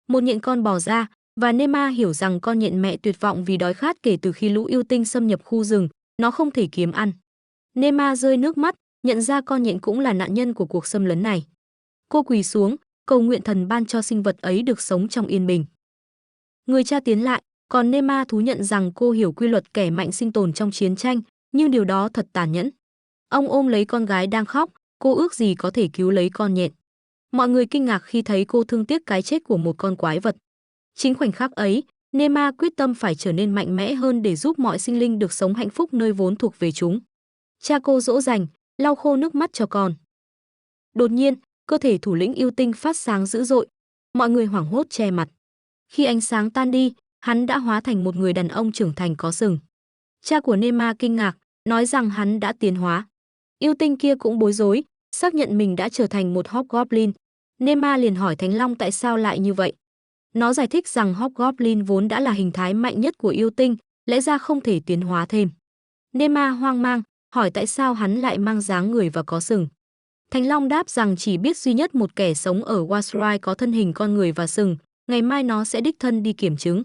Một nhện con bò ra và Nema hiểu rằng con nhện mẹ tuyệt vọng vì đói khát kể từ khi lũ yêu tinh xâm nhập khu rừng, nó không thể kiếm ăn. Nema rơi nước mắt, nhận ra con nhện cũng là nạn nhân của cuộc xâm lấn này. Cô quỳ xuống, cầu nguyện thần ban cho sinh vật ấy được sống trong yên bình. Người cha tiến lại, còn Nema thú nhận rằng cô hiểu quy luật kẻ mạnh sinh tồn trong chiến tranh, nhưng điều đó thật tàn nhẫn. Ông ôm lấy con gái đang khóc, cô ước gì có thể cứu lấy con nhện. Mọi người kinh ngạc khi thấy cô thương tiếc cái chết của một con quái vật. Chính khoảnh khắc ấy, Nema quyết tâm phải trở nên mạnh mẽ hơn để giúp mọi sinh linh được sống hạnh phúc nơi vốn thuộc về chúng. Cha cô dỗ dành, lau khô nước mắt cho con. Đột nhiên, cơ thể thủ lĩnh yêu tinh phát sáng dữ dội. Mọi người hoảng hốt che mặt. Khi ánh sáng tan đi, hắn đã hóa thành một người đàn ông trưởng thành có sừng. Cha của Nema kinh ngạc, nói rằng hắn đã tiến hóa. Yêu tinh kia cũng bối rối, xác nhận mình đã trở thành một Hobgoblin. Nema liền hỏi Thánh Long tại sao lại như vậy. Nó giải thích rằng Hobgoblin vốn đã là hình thái mạnh nhất của yêu tinh, lẽ ra không thể tiến hóa thêm. Nema hoang mang, hỏi tại sao hắn lại mang dáng người và có sừng. Thánh Long đáp rằng chỉ biết duy nhất một kẻ sống ở Washrai có thân hình con người và sừng, ngày mai nó sẽ đích thân đi kiểm chứng.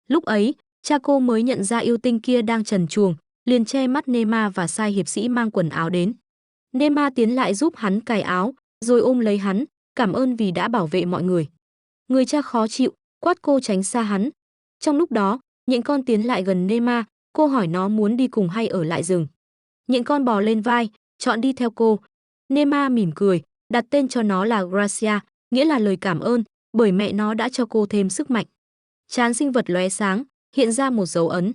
Lúc ấy, cha cô mới nhận ra yêu tinh kia đang trần truồng, liền che mắt Nema và sai hiệp sĩ mang quần áo đến. Nema tiến lại giúp hắn cài áo, rồi ôm lấy hắn, cảm ơn vì đã bảo vệ mọi người. Người cha khó chịu, quát cô tránh xa hắn. Trong lúc đó, nhện con tiến lại gần Nema, cô hỏi nó muốn đi cùng hay ở lại rừng. Nhện con bò lên vai, chọn đi theo cô. Nema mỉm cười, đặt tên cho nó là Gracia, nghĩa là lời cảm ơn, bởi mẹ nó đã cho cô thêm sức mạnh. Trán sinh vật lóe sáng, hiện ra một dấu ấn.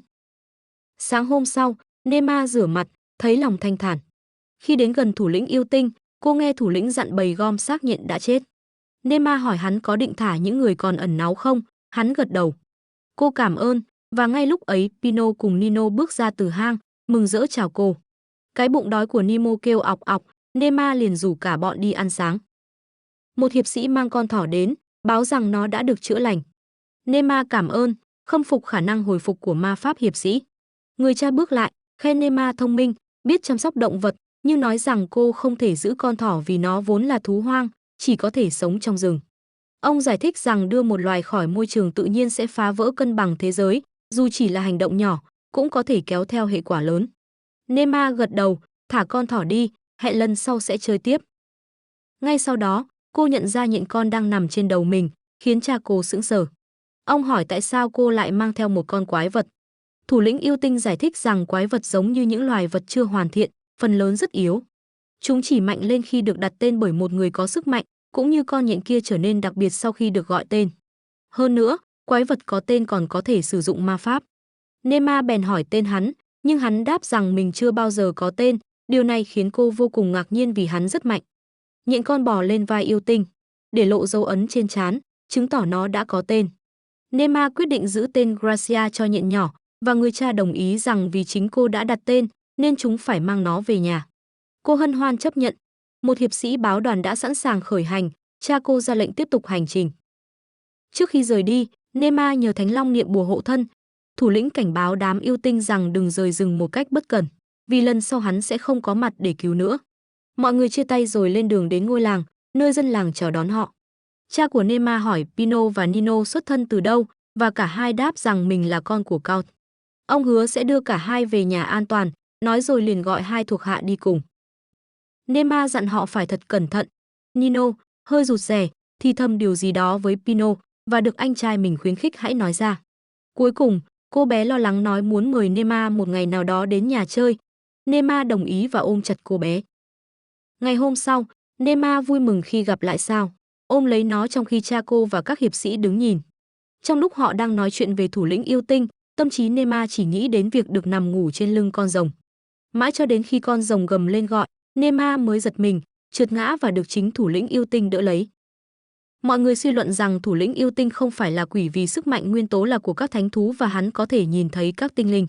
Sáng hôm sau, Nema rửa mặt, thấy lòng thanh thản. Khi đến gần thủ lĩnh yêu tinh, cô nghe thủ lĩnh dặn bầy gom xác nhện đã chết. Nema hỏi hắn có định thả những người còn ẩn náu không, hắn gật đầu. Cô cảm ơn, và ngay lúc ấy Pino cùng Nino bước ra từ hang, mừng rỡ chào cô. Cái bụng đói của Nemo kêu ọc ọc, Nema liền rủ cả bọn đi ăn sáng. Một hiệp sĩ mang con thỏ đến, báo rằng nó đã được chữa lành. Nema cảm ơn, khâm phục khả năng hồi phục của ma pháp hiệp sĩ. Người cha bước lại, khen Nema thông minh, biết chăm sóc động vật, nhưng nói rằng cô không thể giữ con thỏ vì nó vốn là thú hoang, chỉ có thể sống trong rừng. Ông giải thích rằng đưa một loài khỏi môi trường tự nhiên sẽ phá vỡ cân bằng thế giới, dù chỉ là hành động nhỏ, cũng có thể kéo theo hệ quả lớn. Nema gật đầu, thả con thỏ đi, hẹn lần sau sẽ chơi tiếp. Ngay sau đó, cô nhận ra nhện con đang nằm trên đầu mình, khiến cha cô sững sờ. Ông hỏi tại sao cô lại mang theo một con quái vật. Thủ lĩnh yêu tinh giải thích rằng quái vật giống như những loài vật chưa hoàn thiện, phần lớn rất yếu. Chúng chỉ mạnh lên khi được đặt tên bởi một người có sức mạnh, cũng như con nhện kia trở nên đặc biệt sau khi được gọi tên. Hơn nữa, quái vật có tên còn có thể sử dụng ma pháp. Nema bèn hỏi tên hắn, nhưng hắn đáp rằng mình chưa bao giờ có tên, điều này khiến cô vô cùng ngạc nhiên vì hắn rất mạnh. Nhện con bò lên vai yêu tinh, để lộ dấu ấn trên trán, chứng tỏ nó đã có tên. Nema quyết định giữ tên Gracia cho nhện nhỏ, và người cha đồng ý rằng vì chính cô đã đặt tên, nên chúng phải mang nó về nhà. Cô hân hoan chấp nhận. Một hiệp sĩ báo đoàn đã sẵn sàng khởi hành, cha cô ra lệnh tiếp tục hành trình. Trước khi rời đi, Nema nhờ Thánh Long niệm bùa hộ thân. Thủ lĩnh cảnh báo đám yêu tinh rằng đừng rời rừng một cách bất cẩn, vì lần sau hắn sẽ không có mặt để cứu nữa. Mọi người chia tay rồi lên đường đến ngôi làng, nơi dân làng chào đón họ. Cha của Nema hỏi Pino và Nino xuất thân từ đâu, và cả hai đáp rằng mình là con của Count. Ông hứa sẽ đưa cả hai về nhà an toàn, nói rồi liền gọi hai thuộc hạ đi cùng. Nema dặn họ phải thật cẩn thận. Nino, hơi rụt rè, thì thầm điều gì đó với Pino, và được anh trai mình khuyến khích hãy nói ra. Cuối cùng, cô bé lo lắng nói muốn mời Nema một ngày nào đó đến nhà chơi. Nema đồng ý và ôm chặt cô bé. Ngày hôm sau, Nema vui mừng khi gặp lại Sao, ôm lấy nó trong khi cha cô và các hiệp sĩ đứng nhìn. Trong lúc họ đang nói chuyện về thủ lĩnh yêu tinh, tâm trí Nema chỉ nghĩ đến việc được nằm ngủ trên lưng con rồng. Mãi cho đến khi con rồng gầm lên gọi, Nema mới giật mình, trượt ngã và được chính thủ lĩnh yêu tinh đỡ lấy. Mọi người suy luận rằng thủ lĩnh yêu tinh không phải là quỷ vì sức mạnh nguyên tố là của các thánh thú và hắn có thể nhìn thấy các tinh linh.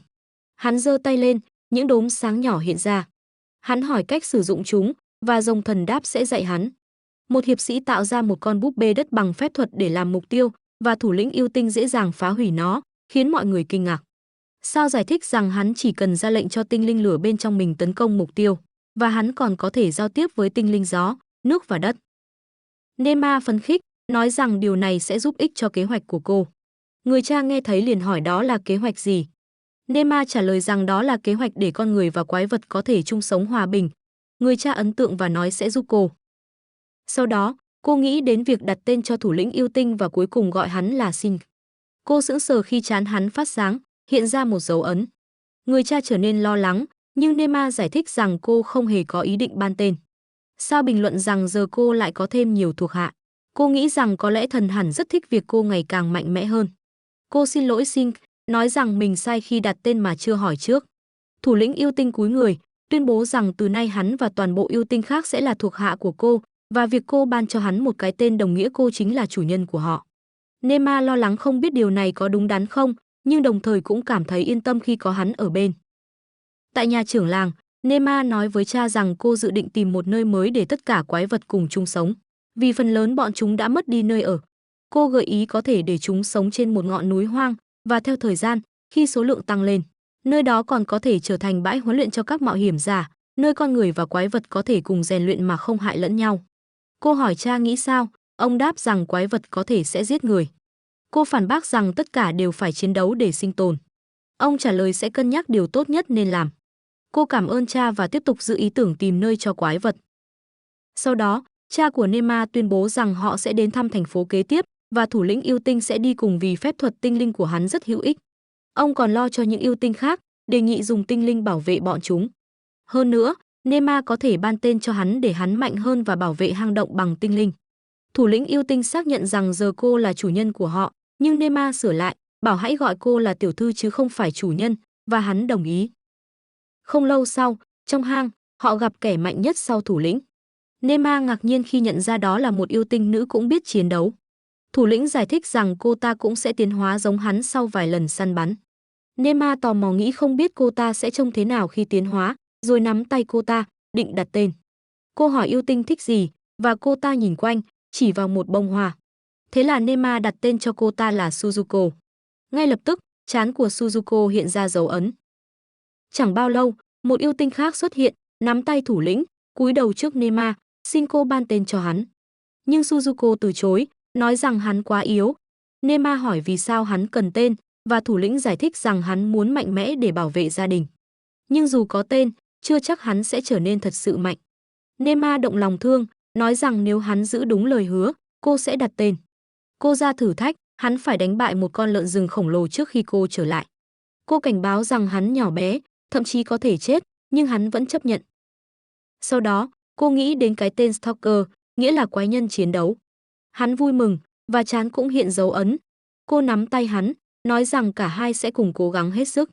Hắn giơ tay lên, những đốm sáng nhỏ hiện ra. Hắn hỏi cách sử dụng chúng, và rồng thần đáp sẽ dạy hắn. Một hiệp sĩ tạo ra một con búp bê đất bằng phép thuật để làm mục tiêu, và thủ lĩnh yêu tinh dễ dàng phá hủy nó, khiến mọi người kinh ngạc. Sao giải thích rằng hắn chỉ cần ra lệnh cho tinh linh lửa bên trong mình tấn công mục tiêu, và hắn còn có thể giao tiếp với tinh linh gió, nước và đất. Nema phấn khích, nói rằng điều này sẽ giúp ích cho kế hoạch của cô. Người cha nghe thấy liền hỏi đó là kế hoạch gì. Nema trả lời rằng đó là kế hoạch để con người và quái vật có thể chung sống hòa bình. Người cha ấn tượng và nói sẽ giúp cô. Sau đó, cô nghĩ đến việc đặt tên cho thủ lĩnh yêu tinh và cuối cùng gọi hắn là Sin. Cô sững sờ khi trán hắn phát sáng, hiện ra một dấu ấn. Người cha trở nên lo lắng, nhưng Nema giải thích rằng cô không hề có ý định ban tên. Sao bình luận rằng giờ cô lại có thêm nhiều thuộc hạ. Cô nghĩ rằng có lẽ thần hẳn rất thích việc cô ngày càng mạnh mẽ hơn. Cô xin lỗi Sin, nói rằng mình sai khi đặt tên mà chưa hỏi trước. Thủ lĩnh yêu tinh cúi người, tuyên bố rằng từ nay hắn và toàn bộ yêu tinh khác sẽ là thuộc hạ của cô, và việc cô ban cho hắn một cái tên đồng nghĩa cô chính là chủ nhân của họ. Nema lo lắng không biết điều này có đúng đắn không, nhưng đồng thời cũng cảm thấy yên tâm khi có hắn ở bên. Tại nhà trưởng làng, Nema nói với cha rằng cô dự định tìm một nơi mới để tất cả quái vật cùng chung sống, vì phần lớn bọn chúng đã mất đi nơi ở. Cô gợi ý có thể để chúng sống trên một ngọn núi hoang, và theo thời gian, khi số lượng tăng lên, nơi đó còn có thể trở thành bãi huấn luyện cho các mạo hiểm giả, nơi con người và quái vật có thể cùng rèn luyện mà không hại lẫn nhau. Cô hỏi cha nghĩ sao, ông đáp rằng quái vật có thể sẽ giết người. Cô phản bác rằng tất cả đều phải chiến đấu để sinh tồn. Ông trả lời sẽ cân nhắc điều tốt nhất nên làm. Cô cảm ơn cha và tiếp tục giữ ý tưởng tìm nơi cho quái vật. Sau đó, cha của Nema tuyên bố rằng họ sẽ đến thăm thành phố kế tiếp, và thủ lĩnh yêu tinh sẽ đi cùng vì phép thuật tinh linh của hắn rất hữu ích. Ông còn lo cho những yêu tinh khác, đề nghị dùng tinh linh bảo vệ bọn chúng. Hơn nữa, Nema có thể ban tên cho hắn để hắn mạnh hơn và bảo vệ hang động bằng tinh linh. Thủ lĩnh yêu tinh xác nhận rằng giờ cô là chủ nhân của họ, nhưng Nema sửa lại, bảo hãy gọi cô là tiểu thư chứ không phải chủ nhân, và hắn đồng ý. Không lâu sau, trong hang, họ gặp kẻ mạnh nhất sau thủ lĩnh. Nema ngạc nhiên khi nhận ra đó là một yêu tinh nữ cũng biết chiến đấu. Thủ lĩnh giải thích rằng cô ta cũng sẽ tiến hóa giống hắn sau vài lần săn bắn. Nema tò mò nghĩ không biết cô ta sẽ trông thế nào khi tiến hóa, rồi nắm tay cô ta, định đặt tên. Cô hỏi yêu tinh thích gì, và cô ta nhìn quanh, chỉ vào một bông hoa. Thế là Nema đặt tên cho cô ta là Suzuko. Ngay lập tức, trán của Suzuko hiện ra dấu ấn. Chẳng bao lâu, một yêu tinh khác xuất hiện, nắm tay thủ lĩnh, cúi đầu trước Nema, xin cô ban tên cho hắn. Nhưng Suzuko từ chối, nói rằng hắn quá yếu. Nema hỏi vì sao hắn cần tên, và thủ lĩnh giải thích rằng hắn muốn mạnh mẽ để bảo vệ gia đình. Nhưng dù có tên, chưa chắc hắn sẽ trở nên thật sự mạnh. Nema động lòng thương, nói rằng nếu hắn giữ đúng lời hứa, cô sẽ đặt tên. Cô ra thử thách, hắn phải đánh bại một con lợn rừng khổng lồ trước khi cô trở lại. Cô cảnh báo rằng hắn nhỏ bé, thậm chí có thể chết, nhưng hắn vẫn chấp nhận. Sau đó, cô nghĩ đến cái tên Stalker, nghĩa là quái nhân chiến đấu. Hắn vui mừng, và trán cũng hiện dấu ấn. Cô nắm tay hắn, nói rằng cả hai sẽ cùng cố gắng hết sức.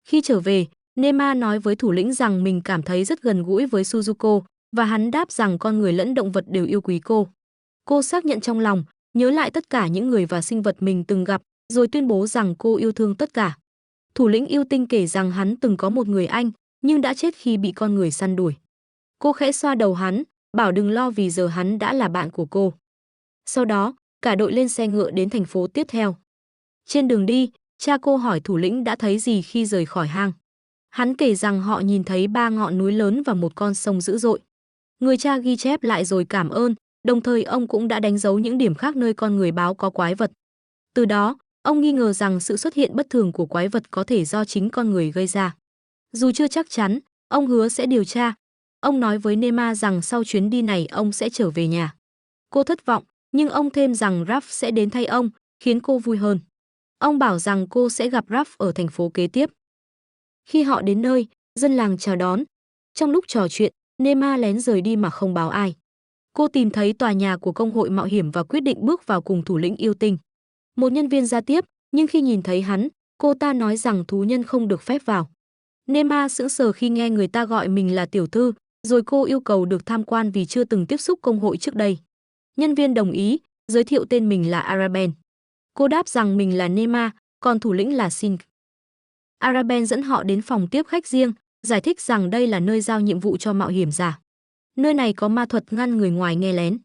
Khi trở về, Nema nói với thủ lĩnh rằng mình cảm thấy rất gần gũi với Suzuko, và hắn đáp rằng con người lẫn động vật đều yêu quý cô. Cô xác nhận trong lòng, nhớ lại tất cả những người và sinh vật mình từng gặp, rồi tuyên bố rằng cô yêu thương tất cả. Thủ lĩnh yêu tinh kể rằng hắn từng có một người anh, nhưng đã chết khi bị con người săn đuổi. Cô khẽ xoa đầu hắn, bảo đừng lo vì giờ hắn đã là bạn của cô. Sau đó, cả đội lên xe ngựa đến thành phố tiếp theo. Trên đường đi, cha cô hỏi thủ lĩnh đã thấy gì khi rời khỏi hang. Hắn kể rằng họ nhìn thấy 3 ngọn núi lớn và một con sông dữ dội. Người cha ghi chép lại rồi cảm ơn, đồng thời ông cũng đã đánh dấu những điểm khác nơi con người báo có quái vật. Từ đó, ông nghi ngờ rằng sự xuất hiện bất thường của quái vật có thể do chính con người gây ra. Dù chưa chắc chắn, ông hứa sẽ điều tra. Ông nói với Nema rằng sau chuyến đi này ông sẽ trở về nhà. Cô thất vọng, nhưng ông thêm rằng Raph sẽ đến thay ông, khiến cô vui hơn. Ông bảo rằng cô sẽ gặp Raph ở thành phố kế tiếp. Khi họ đến nơi, dân làng chào đón. Trong lúc trò chuyện, Nema lén rời đi mà không báo ai. Cô tìm thấy tòa nhà của công hội mạo hiểm và quyết định bước vào cùng thủ lĩnh yêu tinh. Một nhân viên ra tiếp, nhưng khi nhìn thấy hắn, cô ta nói rằng thú nhân không được phép vào. Nema sững sờ khi nghe người ta gọi mình là tiểu thư, rồi cô yêu cầu được tham quan vì chưa từng tiếp xúc công hội trước đây. Nhân viên đồng ý, giới thiệu tên mình là Araben. Cô đáp rằng mình là Nema, còn thủ lĩnh là Sin. Araben dẫn họ đến phòng tiếp khách riêng, giải thích rằng đây là nơi giao nhiệm vụ cho mạo hiểm giả. Nơi này có ma thuật ngăn người ngoài nghe lén.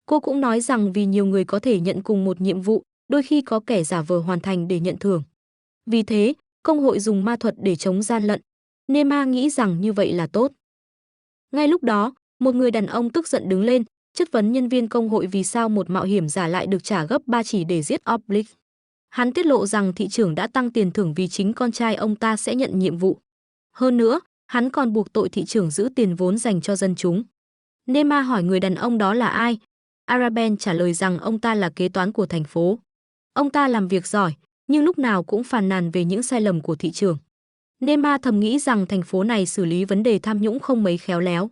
Cô cũng nói rằng vì nhiều người có thể nhận cùng một nhiệm vụ, đôi khi có kẻ giả vờ hoàn thành để nhận thưởng. Vì thế, Công hội dùng ma thuật để chống gian lận. Nema nghĩ rằng như vậy là tốt. Ngay lúc đó, một người đàn ông tức giận đứng lên, chất vấn nhân viên công hội vì sao một mạo hiểm giả lại được trả gấp 3 chỉ để giết Oblique. Hắn tiết lộ rằng thị trưởng đã tăng tiền thưởng vì chính con trai ông ta sẽ nhận nhiệm vụ. Hơn nữa, hắn còn buộc tội thị trưởng giữ tiền vốn dành cho dân chúng. Nema hỏi người đàn ông đó là ai. Araben trả lời rằng ông ta là kế toán của thành phố. Ông ta làm việc giỏi, nhưng lúc nào cũng phàn nàn về những sai lầm của thị trưởng. Nema thầm nghĩ rằng thành phố này xử lý vấn đề tham nhũng không mấy khéo léo.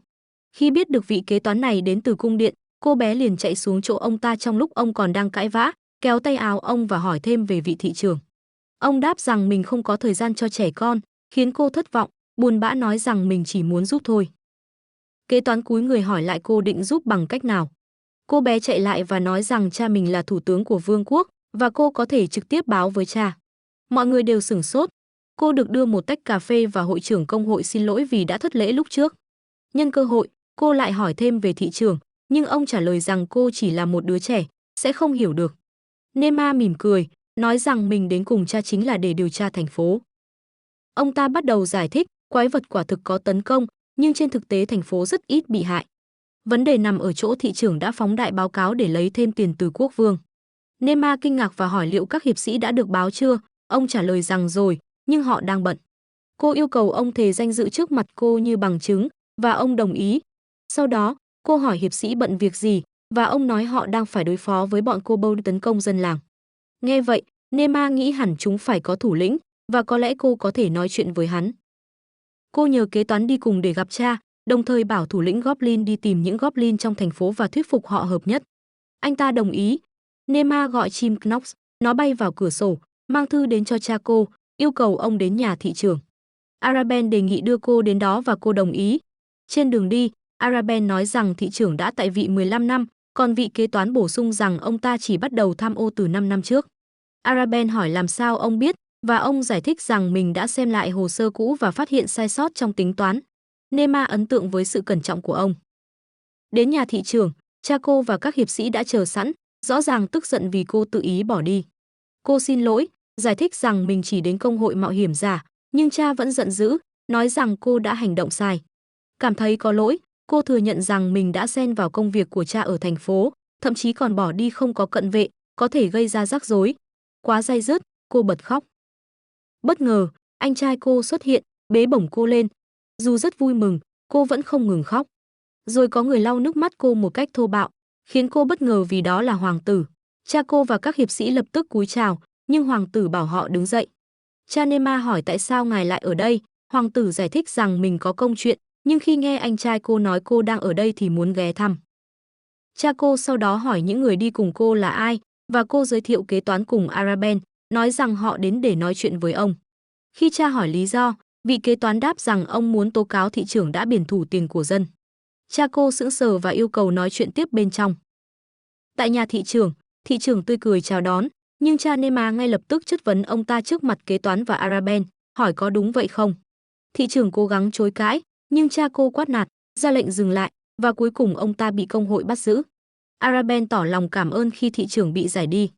Khi biết được vị kế toán này đến từ cung điện, cô bé liền chạy xuống chỗ ông ta trong lúc ông còn đang cãi vã, kéo tay áo ông và hỏi thêm về vị thị trưởng. Ông đáp rằng mình không có thời gian cho trẻ con, khiến cô thất vọng, buồn bã nói rằng mình chỉ muốn giúp thôi. Kế toán cúi người hỏi lại cô định giúp bằng cách nào. Cô bé chạy lại và nói rằng cha mình là thủ tướng của vương quốc và cô có thể trực tiếp báo với cha. Mọi người đều sửng sốt. Cô được đưa một tách cà phê và hội trưởng công hội xin lỗi vì đã thất lễ lúc trước. Nhân cơ hội, cô lại hỏi thêm về thị trưởng, nhưng ông trả lời rằng cô chỉ là một đứa trẻ, sẽ không hiểu được. Nema mỉm cười, nói rằng mình đến cùng cha chính là để điều tra thành phố. Ông ta bắt đầu giải thích, quái vật quả thực có tấn công, nhưng trên thực tế thành phố rất ít bị hại. Vấn đề nằm ở chỗ thị trưởng đã phóng đại báo cáo để lấy thêm tiền từ quốc vương. Nema kinh ngạc và hỏi liệu các hiệp sĩ đã được báo chưa, ông trả lời rằng rồi, nhưng họ đang bận. Cô yêu cầu ông thề danh dự trước mặt cô như bằng chứng, và ông đồng ý. Sau đó, cô hỏi hiệp sĩ bận việc gì, và ông nói họ đang phải đối phó với bọn kobold tấn công dân làng. Nghe vậy, Nema nghĩ hẳn chúng phải có thủ lĩnh, và có lẽ cô có thể nói chuyện với hắn. Cô nhờ kế toán đi cùng để gặp cha, đồng thời bảo thủ lĩnh Goblin đi tìm những Goblin trong thành phố và thuyết phục họ hợp nhất. Anh ta đồng ý. Nema gọi chim Knox, nó bay vào cửa sổ, mang thư đến cho cha cô, yêu cầu ông đến nhà thị trưởng. Araben đề nghị đưa cô đến đó và cô đồng ý. Trên đường đi, Araben nói rằng thị trưởng đã tại vị 15 năm, còn vị kế toán bổ sung rằng ông ta chỉ bắt đầu tham ô từ 5 năm trước. Araben hỏi làm sao ông biết, và ông giải thích rằng mình đã xem lại hồ sơ cũ và phát hiện sai sót trong tính toán. Nema ấn tượng với sự cẩn trọng của ông. Đến nhà thị trưởng, cha cô và các hiệp sĩ đã chờ sẵn, rõ ràng tức giận vì cô tự ý bỏ đi. Cô xin lỗi, giải thích rằng mình chỉ đến công hội mạo hiểm giả, nhưng cha vẫn giận dữ, nói rằng cô đã hành động sai. Cảm thấy có lỗi, cô thừa nhận rằng mình đã xen vào công việc của cha ở thành phố, thậm chí còn bỏ đi không có cận vệ, có thể gây ra rắc rối. Quá day dứt, cô bật khóc. Bất ngờ, anh trai cô xuất hiện, bế bổng cô lên. Dù rất vui mừng, cô vẫn không ngừng khóc. Rồi có người lau nước mắt cô một cách thô bạo, khiến cô bất ngờ vì đó là hoàng tử. Cha cô và các hiệp sĩ lập tức cúi chào, nhưng hoàng tử bảo họ đứng dậy. Cha Nema hỏi tại sao ngài lại ở đây, hoàng tử giải thích rằng mình có công chuyện, nhưng khi nghe anh trai cô nói cô đang ở đây thì muốn ghé thăm. Cha cô sau đó hỏi những người đi cùng cô là ai, và cô giới thiệu kế toán cùng Araben, nói rằng họ đến để nói chuyện với ông. Khi cha hỏi lý do, vị kế toán đáp rằng ông muốn tố cáo thị trưởng đã biển thủ tiền của dân. Cha cô sững sờ và yêu cầu nói chuyện tiếp bên trong. Tại nhà thị trưởng tươi cười chào đón, nhưng cha Nema ngay lập tức chất vấn ông ta trước mặt kế toán và Araben, hỏi có đúng vậy không. Thị trưởng cố gắng chối cãi, nhưng cha cô quát nạt, ra lệnh dừng lại, và cuối cùng ông ta bị công hội bắt giữ. Araben tỏ lòng cảm ơn khi thị trưởng bị giải đi.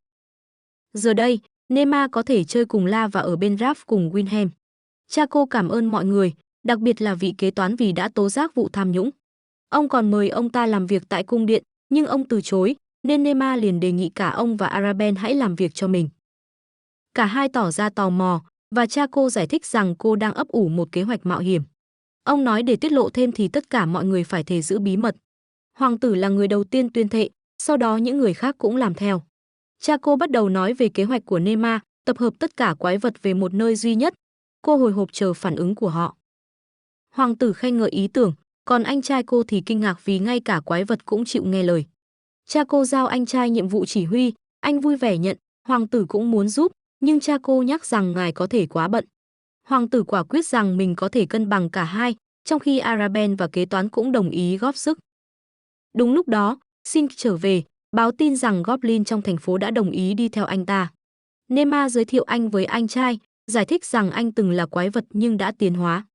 Giờ đây, Nema có thể chơi cùng La và ở bên Raph cùng Winhem. Cha cô cảm ơn mọi người, đặc biệt là vị kế toán vì đã tố giác vụ tham nhũng. Ông còn mời ông ta làm việc tại cung điện, nhưng ông từ chối, nên Nema liền đề nghị cả ông và Araben hãy làm việc cho mình. Cả hai tỏ ra tò mò, và cha cô giải thích rằng cô đang ấp ủ một kế hoạch mạo hiểm. Ông nói để tiết lộ thêm thì tất cả mọi người phải thề giữ bí mật. Hoàng tử là người đầu tiên tuyên thệ, sau đó những người khác cũng làm theo. Cha cô bắt đầu nói về kế hoạch của Nema, tập hợp tất cả quái vật về một nơi duy nhất. Cô hồi hộp chờ phản ứng của họ. Hoàng tử khen ngợi ý tưởng, còn anh trai cô thì kinh ngạc vì ngay cả quái vật cũng chịu nghe lời. Cha cô giao anh trai nhiệm vụ chỉ huy, anh vui vẻ nhận, hoàng tử cũng muốn giúp, nhưng cha cô nhắc rằng ngài có thể quá bận. Hoàng tử quả quyết rằng mình có thể cân bằng cả hai, trong khi Araben và kế toán cũng đồng ý góp sức. Đúng lúc đó, Sink trở về, báo tin rằng Goblin trong thành phố đã đồng ý đi theo anh ta. Nema giới thiệu anh với anh trai, giải thích rằng anh từng là quái vật nhưng đã tiến hóa.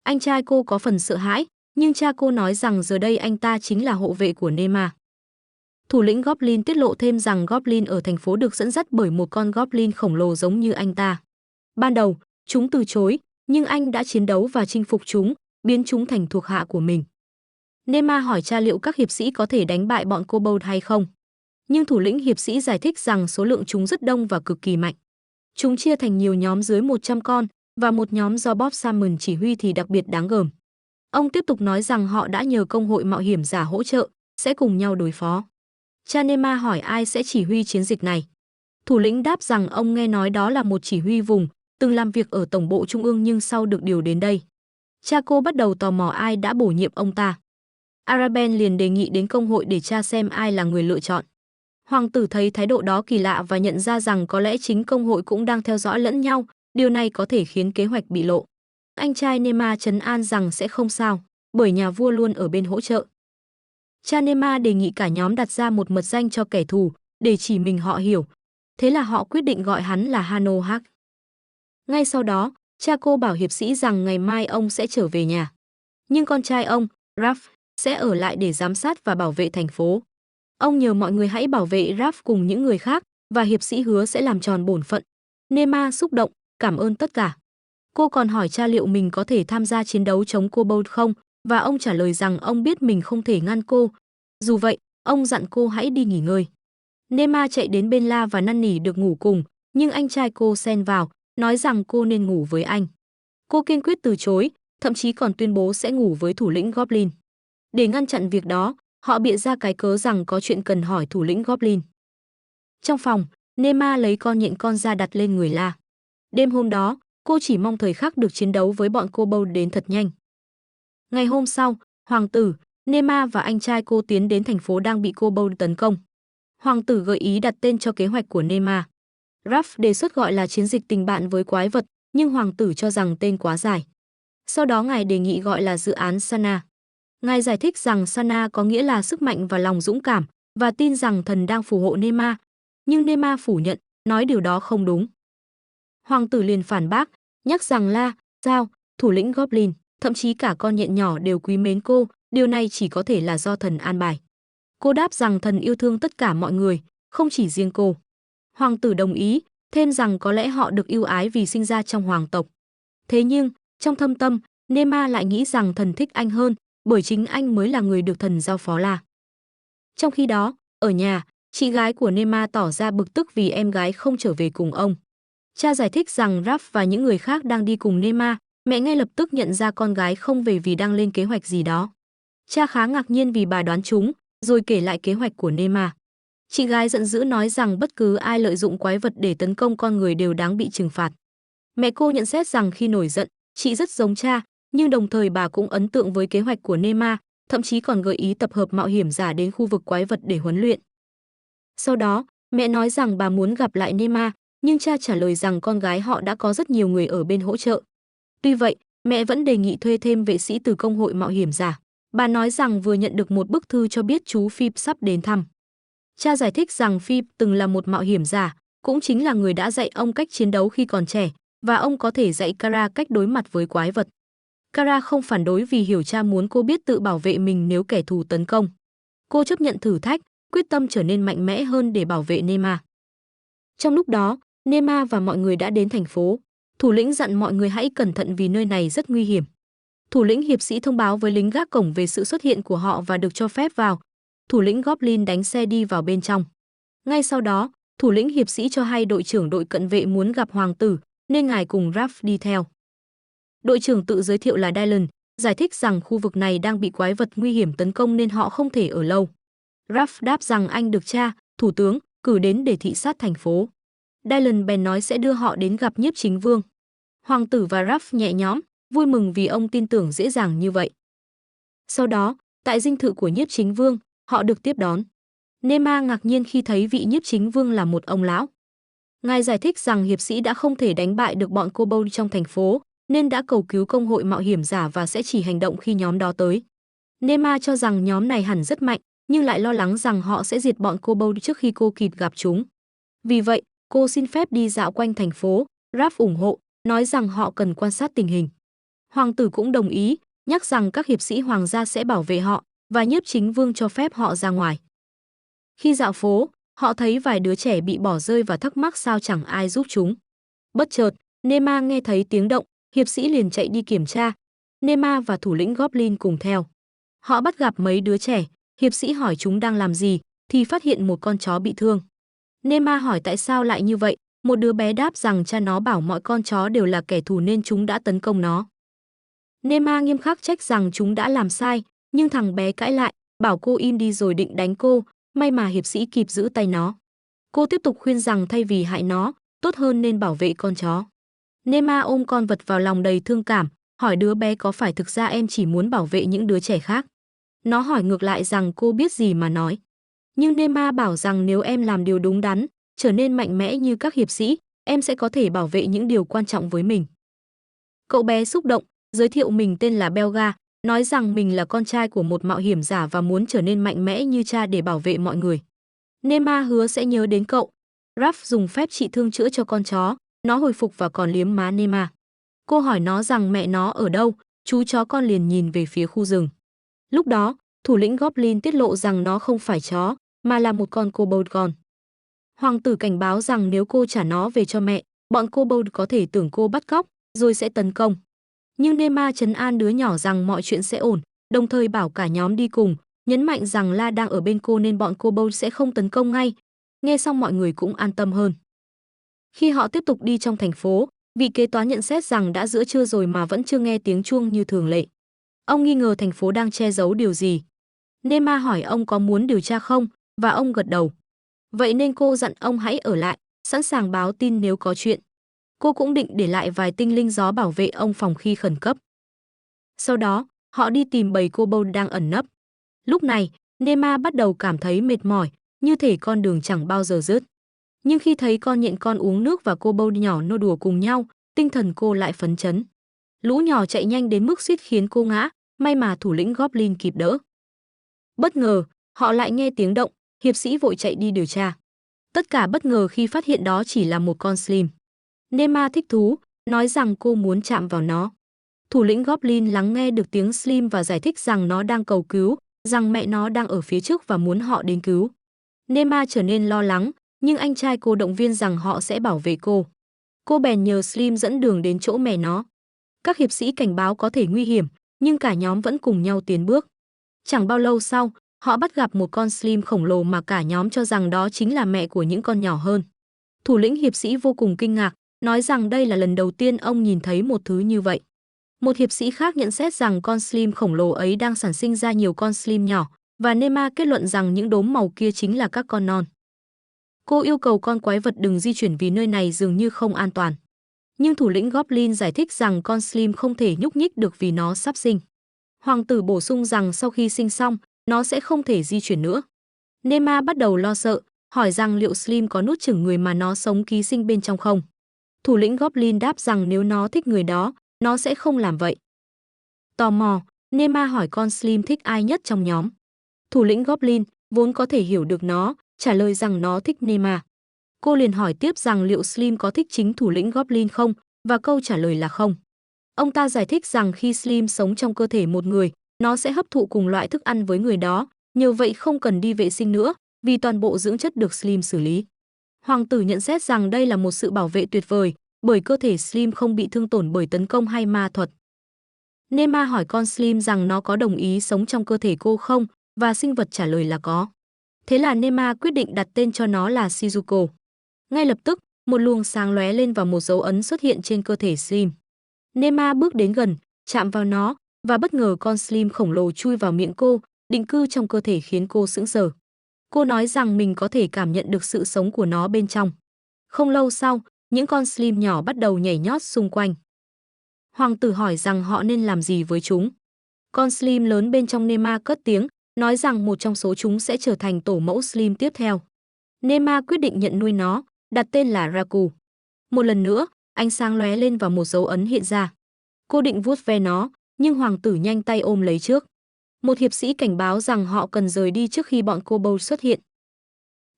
Anh trai cô có phần sợ hãi, nhưng cha cô nói rằng giờ đây anh ta chính là hộ vệ của Nema. Thủ lĩnh Goblin tiết lộ thêm rằng Goblin ở thành phố được dẫn dắt bởi một con Goblin khổng lồ giống như anh ta. Ban đầu, Chúng từ chối, nhưng anh đã chiến đấu và chinh phục chúng, biến chúng thành thuộc hạ của mình. Nema hỏi cha liệu các hiệp sĩ có thể đánh bại bọn Kobold hay không. Nhưng thủ lĩnh hiệp sĩ giải thích rằng số lượng chúng rất đông và cực kỳ mạnh. Chúng chia thành nhiều nhóm dưới 100 con, và một nhóm do Bob Salmon chỉ huy thì đặc biệt đáng gờm. Ông tiếp tục nói rằng họ đã nhờ công hội mạo hiểm giả hỗ trợ, sẽ cùng nhau đối phó. Cha Nema hỏi ai sẽ chỉ huy chiến dịch này. Thủ lĩnh đáp rằng ông nghe nói đó là một chỉ huy vùng, từng làm việc ở tổng bộ trung ương nhưng sau được điều đến đây. Cha cô bắt đầu tò mò ai đã bổ nhiệm ông ta. Arabelle liền đề nghị đến công hội để cha xem ai là người lựa chọn. Hoàng tử thấy thái độ đó kỳ lạ và nhận ra rằng có lẽ chính công hội cũng đang theo dõi lẫn nhau, điều này có thể khiến kế hoạch bị lộ. Anh trai Nema trấn an rằng sẽ không sao, bởi nhà vua luôn ở bên hỗ trợ. Cha Nema đề nghị cả nhóm đặt ra một mật danh cho kẻ thù, để chỉ mình họ hiểu. Thế là họ quyết định gọi hắn là Hanohak. Ngay sau đó, cha cô bảo hiệp sĩ rằng ngày mai ông sẽ trở về nhà. Nhưng con trai ông, Raph, sẽ ở lại để giám sát và bảo vệ thành phố. Ông nhờ mọi người hãy bảo vệ Raph cùng những người khác, và hiệp sĩ hứa sẽ làm tròn bổn phận. Nema xúc động, cảm ơn tất cả. Cô còn hỏi cha liệu mình có thể tham gia chiến đấu chống Kobold không, và ông trả lời rằng ông biết mình không thể ngăn cô. Dù vậy, ông dặn cô hãy đi nghỉ ngơi. Nema chạy đến bên La và năn nỉ được ngủ cùng, nhưng anh trai cô xen vào, nói rằng cô nên ngủ với anh. Cô kiên quyết từ chối, thậm chí còn tuyên bố sẽ ngủ với thủ lĩnh Goblin. Để ngăn chặn việc đó, họ bịa ra cái cớ rằng có chuyện cần hỏi thủ lĩnh Goblin. Trong phòng, Nema lấy con nhện con ra đặt lên người La. Đêm hôm đó, cô chỉ mong thời khắc được chiến đấu với bọn Kobold đến thật nhanh. Ngày hôm sau, hoàng tử, Nema và anh trai cô tiến đến thành phố đang bị Kobold tấn công. Hoàng tử gợi ý đặt tên cho kế hoạch của Nema. Raph đề xuất gọi là chiến dịch tình bạn với quái vật, nhưng hoàng tử cho rằng tên quá dài. Sau đó ngài đề nghị gọi là dự án Sana. Ngài giải thích rằng Sana có nghĩa là sức mạnh và lòng dũng cảm, và tin rằng thần đang phù hộ Nema. Nhưng Nema phủ nhận, nói điều đó không đúng. Hoàng tử liền phản bác, nhắc rằng La, Giao, thủ lĩnh Goblin, thậm chí cả con nhện nhỏ đều quý mến cô, điều này chỉ có thể là do thần an bài. Cô đáp rằng thần yêu thương tất cả mọi người, không chỉ riêng cô. Hoàng tử đồng ý, thêm rằng có lẽ họ được ưu ái vì sinh ra trong hoàng tộc. Thế nhưng, trong thâm tâm, Nema lại nghĩ rằng thần thích anh hơn, bởi chính anh mới là người được thần giao phó La. Trong khi đó, ở nhà, chị gái của Nema tỏ ra bực tức vì em gái không trở về cùng ông. Cha giải thích rằng Raph và những người khác đang đi cùng Nema, mẹ ngay lập tức nhận ra con gái không về vì đang lên kế hoạch gì đó. Cha khá ngạc nhiên vì bà đoán trúng, rồi kể lại kế hoạch của Nema. Chị gái giận dữ nói rằng bất cứ ai lợi dụng quái vật để tấn công con người đều đáng bị trừng phạt. Mẹ cô nhận xét rằng khi nổi giận, chị rất giống cha, nhưng đồng thời bà cũng ấn tượng với kế hoạch của Nema, thậm chí còn gợi ý tập hợp mạo hiểm giả đến khu vực quái vật để huấn luyện. Sau đó, mẹ nói rằng bà muốn gặp lại Nema, nhưng cha trả lời rằng con gái họ đã có rất nhiều người ở bên hỗ trợ. Tuy vậy, mẹ vẫn đề nghị thuê thêm vệ sĩ từ công hội mạo hiểm giả. Bà nói rằng vừa nhận được một bức thư cho biết chú Phip sắp đến thăm. Cha giải thích rằng Phip từng là một mạo hiểm giả, cũng chính là người đã dạy ông cách chiến đấu khi còn trẻ, và ông có thể dạy Kara cách đối mặt với quái vật. Kara không phản đối vì hiểu cha muốn cô biết tự bảo vệ mình nếu kẻ thù tấn công. Cô chấp nhận thử thách, quyết tâm trở nên mạnh mẽ hơn để bảo vệ Nema. Trong lúc đó, Nema và mọi người đã đến thành phố. Thủ lĩnh dặn mọi người hãy cẩn thận vì nơi này rất nguy hiểm. Thủ lĩnh hiệp sĩ thông báo với lính gác cổng về sự xuất hiện của họ và được cho phép vào. Thủ lĩnh Goblin đánh xe đi vào bên trong. Ngay sau đó, thủ lĩnh hiệp sĩ cho hay đội trưởng đội cận vệ muốn gặp hoàng tử, nên ngài cùng Raph đi theo. Đội trưởng tự giới thiệu là Dylan, giải thích rằng khu vực này đang bị quái vật nguy hiểm tấn công nên họ không thể ở lâu. Raph đáp rằng anh được cha, thủ tướng, cử đến để thị sát thành phố. Dylan bèn nói sẽ đưa họ đến gặp nhiếp chính vương. Hoàng tử và Raph nhẹ nhõm, vui mừng vì ông tin tưởng dễ dàng như vậy. Sau đó, tại dinh thự của nhiếp chính vương, họ được tiếp đón. Nema ngạc nhiên khi thấy vị nhiếp chính vương là một ông lão. Ngài giải thích rằng hiệp sĩ đã không thể đánh bại được bọn Kobold trong thành phố, nên đã cầu cứu công hội mạo hiểm giả và sẽ chỉ hành động khi nhóm đó tới. Nema cho rằng nhóm này hẳn rất mạnh, nhưng lại lo lắng rằng họ sẽ diệt bọn Kobold trước khi cô kịp gặp chúng. Vì vậy, cô xin phép đi dạo quanh thành phố. Raph ủng hộ, nói rằng họ cần quan sát tình hình. Hoàng tử cũng đồng ý, nhắc rằng các hiệp sĩ hoàng gia sẽ bảo vệ họ, và nhiếp chính vương cho phép họ ra ngoài. Khi dạo phố, họ thấy vài đứa trẻ bị bỏ rơi và thắc mắc sao chẳng ai giúp chúng. Bất chợt, Nema nghe thấy tiếng động, hiệp sĩ liền chạy đi kiểm tra. Nema và thủ lĩnh Goblin cùng theo. Họ bắt gặp mấy đứa trẻ, hiệp sĩ hỏi chúng đang làm gì, thì phát hiện một con chó bị thương. Nema hỏi tại sao lại như vậy, một đứa bé đáp rằng cha nó bảo mọi con chó đều là kẻ thù nên chúng đã tấn công nó. Nema nghiêm khắc trách rằng chúng đã làm sai, nhưng thằng bé cãi lại, bảo cô im đi rồi định đánh cô, may mà hiệp sĩ kịp giữ tay nó. Cô tiếp tục khuyên rằng thay vì hại nó, tốt hơn nên bảo vệ con chó. Nema ôm con vật vào lòng đầy thương cảm, hỏi đứa bé có phải thực ra em chỉ muốn bảo vệ những đứa trẻ khác. Nó hỏi ngược lại rằng cô biết gì mà nói. Nhưng Nema bảo rằng nếu em làm điều đúng đắn, trở nên mạnh mẽ như các hiệp sĩ, em sẽ có thể bảo vệ những điều quan trọng với mình. Cậu bé xúc động, giới thiệu mình tên là Belga, nói rằng mình là con trai của một mạo hiểm giả và muốn trở nên mạnh mẽ như cha để bảo vệ mọi người. Nema hứa sẽ nhớ đến cậu. Raph dùng phép trị thương chữa cho con chó, nó hồi phục và còn liếm má Nema. Cô hỏi nó rằng mẹ nó ở đâu, chú chó con liền nhìn về phía khu rừng. Lúc đó, thủ lĩnh Goblin tiết lộ rằng nó không phải chó, mà là một con kobold con. Hoàng tử cảnh báo rằng nếu cô trả nó về cho mẹ, bọn kobold có thể tưởng cô bắt cóc, rồi sẽ tấn công. Nhưng Nema trấn an đứa nhỏ rằng mọi chuyện sẽ ổn, đồng thời bảo cả nhóm đi cùng, nhấn mạnh rằng La đang ở bên cô nên bọn kobold sẽ không tấn công ngay. Nghe xong mọi người cũng an tâm hơn. Khi họ tiếp tục đi trong thành phố, vị kế toán nhận xét rằng đã giữa trưa rồi mà vẫn chưa nghe tiếng chuông như thường lệ. Ông nghi ngờ thành phố đang che giấu điều gì. Nema hỏi ông có muốn điều tra không, và ông gật đầu. Vậy nên cô dặn ông hãy ở lại, sẵn sàng báo tin nếu có chuyện. Cô cũng định để lại vài tinh linh gió bảo vệ ông phòng khi khẩn cấp. Sau đó, họ đi tìm bầy kobold đang ẩn nấp. Lúc này, Nema bắt đầu cảm thấy mệt mỏi, như thể con đường chẳng bao giờ dứt. Nhưng khi thấy con nhện con uống nước và kobold nhỏ nô đùa cùng nhau, tinh thần cô lại phấn chấn. Lũ nhỏ chạy nhanh đến mức suýt khiến cô ngã, may mà thủ lĩnh Goblin kịp đỡ. Bất ngờ, họ lại nghe tiếng động, hiệp sĩ vội chạy đi điều tra. Tất cả bất ngờ khi phát hiện đó chỉ là một con Slim. Nema thích thú, nói rằng cô muốn chạm vào nó. Thủ lĩnh Goblin lắng nghe được tiếng Slim và giải thích rằng nó đang cầu cứu, rằng mẹ nó đang ở phía trước và muốn họ đến cứu. Nema trở nên lo lắng, nhưng anh trai cô động viên rằng họ sẽ bảo vệ cô. Cô bèn nhờ Slim dẫn đường đến chỗ mẹ nó. Các hiệp sĩ cảnh báo có thể nguy hiểm, nhưng cả nhóm vẫn cùng nhau tiến bước. Chẳng bao lâu sau, họ bắt gặp một con Slim khổng lồ mà cả nhóm cho rằng đó chính là mẹ của những con nhỏ hơn. Thủ lĩnh hiệp sĩ vô cùng kinh ngạc, nói rằng đây là lần đầu tiên ông nhìn thấy một thứ như vậy. Một hiệp sĩ khác nhận xét rằng con Slim khổng lồ ấy đang sản sinh ra nhiều con Slim nhỏ, và Nema kết luận rằng những đốm màu kia chính là các con non. Cô yêu cầu con quái vật đừng di chuyển vì nơi này dường như không an toàn. Nhưng thủ lĩnh Goblin giải thích rằng con Slim không thể nhúc nhích được vì nó sắp sinh. Hoàng tử bổ sung rằng sau khi sinh xong, nó sẽ không thể di chuyển nữa. Nema bắt đầu lo sợ, hỏi rằng liệu Slim có nuốt chửng người mà nó sống ký sinh bên trong không. Thủ lĩnh Goblin đáp rằng nếu nó thích người đó, nó sẽ không làm vậy. Tò mò, Nema hỏi con Slim thích ai nhất trong nhóm. Thủ lĩnh Goblin, vốn có thể hiểu được nó, trả lời rằng nó thích Nema. Cô liền hỏi tiếp rằng liệu Slim có thích chính thủ lĩnh Goblin không, và câu trả lời là không. Ông ta giải thích rằng khi Slim sống trong cơ thể một người, nó sẽ hấp thụ cùng loại thức ăn với người đó, nhờ vậy không cần đi vệ sinh nữa, vì toàn bộ dưỡng chất được Slim xử lý. Hoàng tử nhận xét rằng đây là một sự bảo vệ tuyệt vời, bởi cơ thể Slim không bị thương tổn bởi tấn công hay ma thuật. Nema hỏi con Slim rằng nó có đồng ý sống trong cơ thể cô không, và sinh vật trả lời là có. Thế là Nema quyết định đặt tên cho nó là Shizuko. Ngay lập tức, một luồng sáng lóe lên và một dấu ấn xuất hiện trên cơ thể Slim. Nema bước đến gần, chạm vào nó, và bất ngờ con Slim khổng lồ chui vào miệng cô, định cư trong cơ thể khiến cô sững sờ. Cô nói rằng mình có thể cảm nhận được sự sống của nó bên trong. Không lâu sau, những con Slim nhỏ bắt đầu nhảy nhót xung quanh. Hoàng tử hỏi rằng họ nên làm gì với chúng. Con Slim lớn bên trong Nema cất tiếng, nói rằng một trong số chúng sẽ trở thành tổ mẫu Slim tiếp theo. Nema quyết định nhận nuôi nó, đặt tên là Raku. Một lần nữa, ánh sáng lóe lên và một dấu ấn hiện ra. Cô định vuốt ve nó, nhưng hoàng tử nhanh tay ôm lấy trước. Một hiệp sĩ cảnh báo rằng họ cần rời đi trước khi bọn kobold xuất hiện.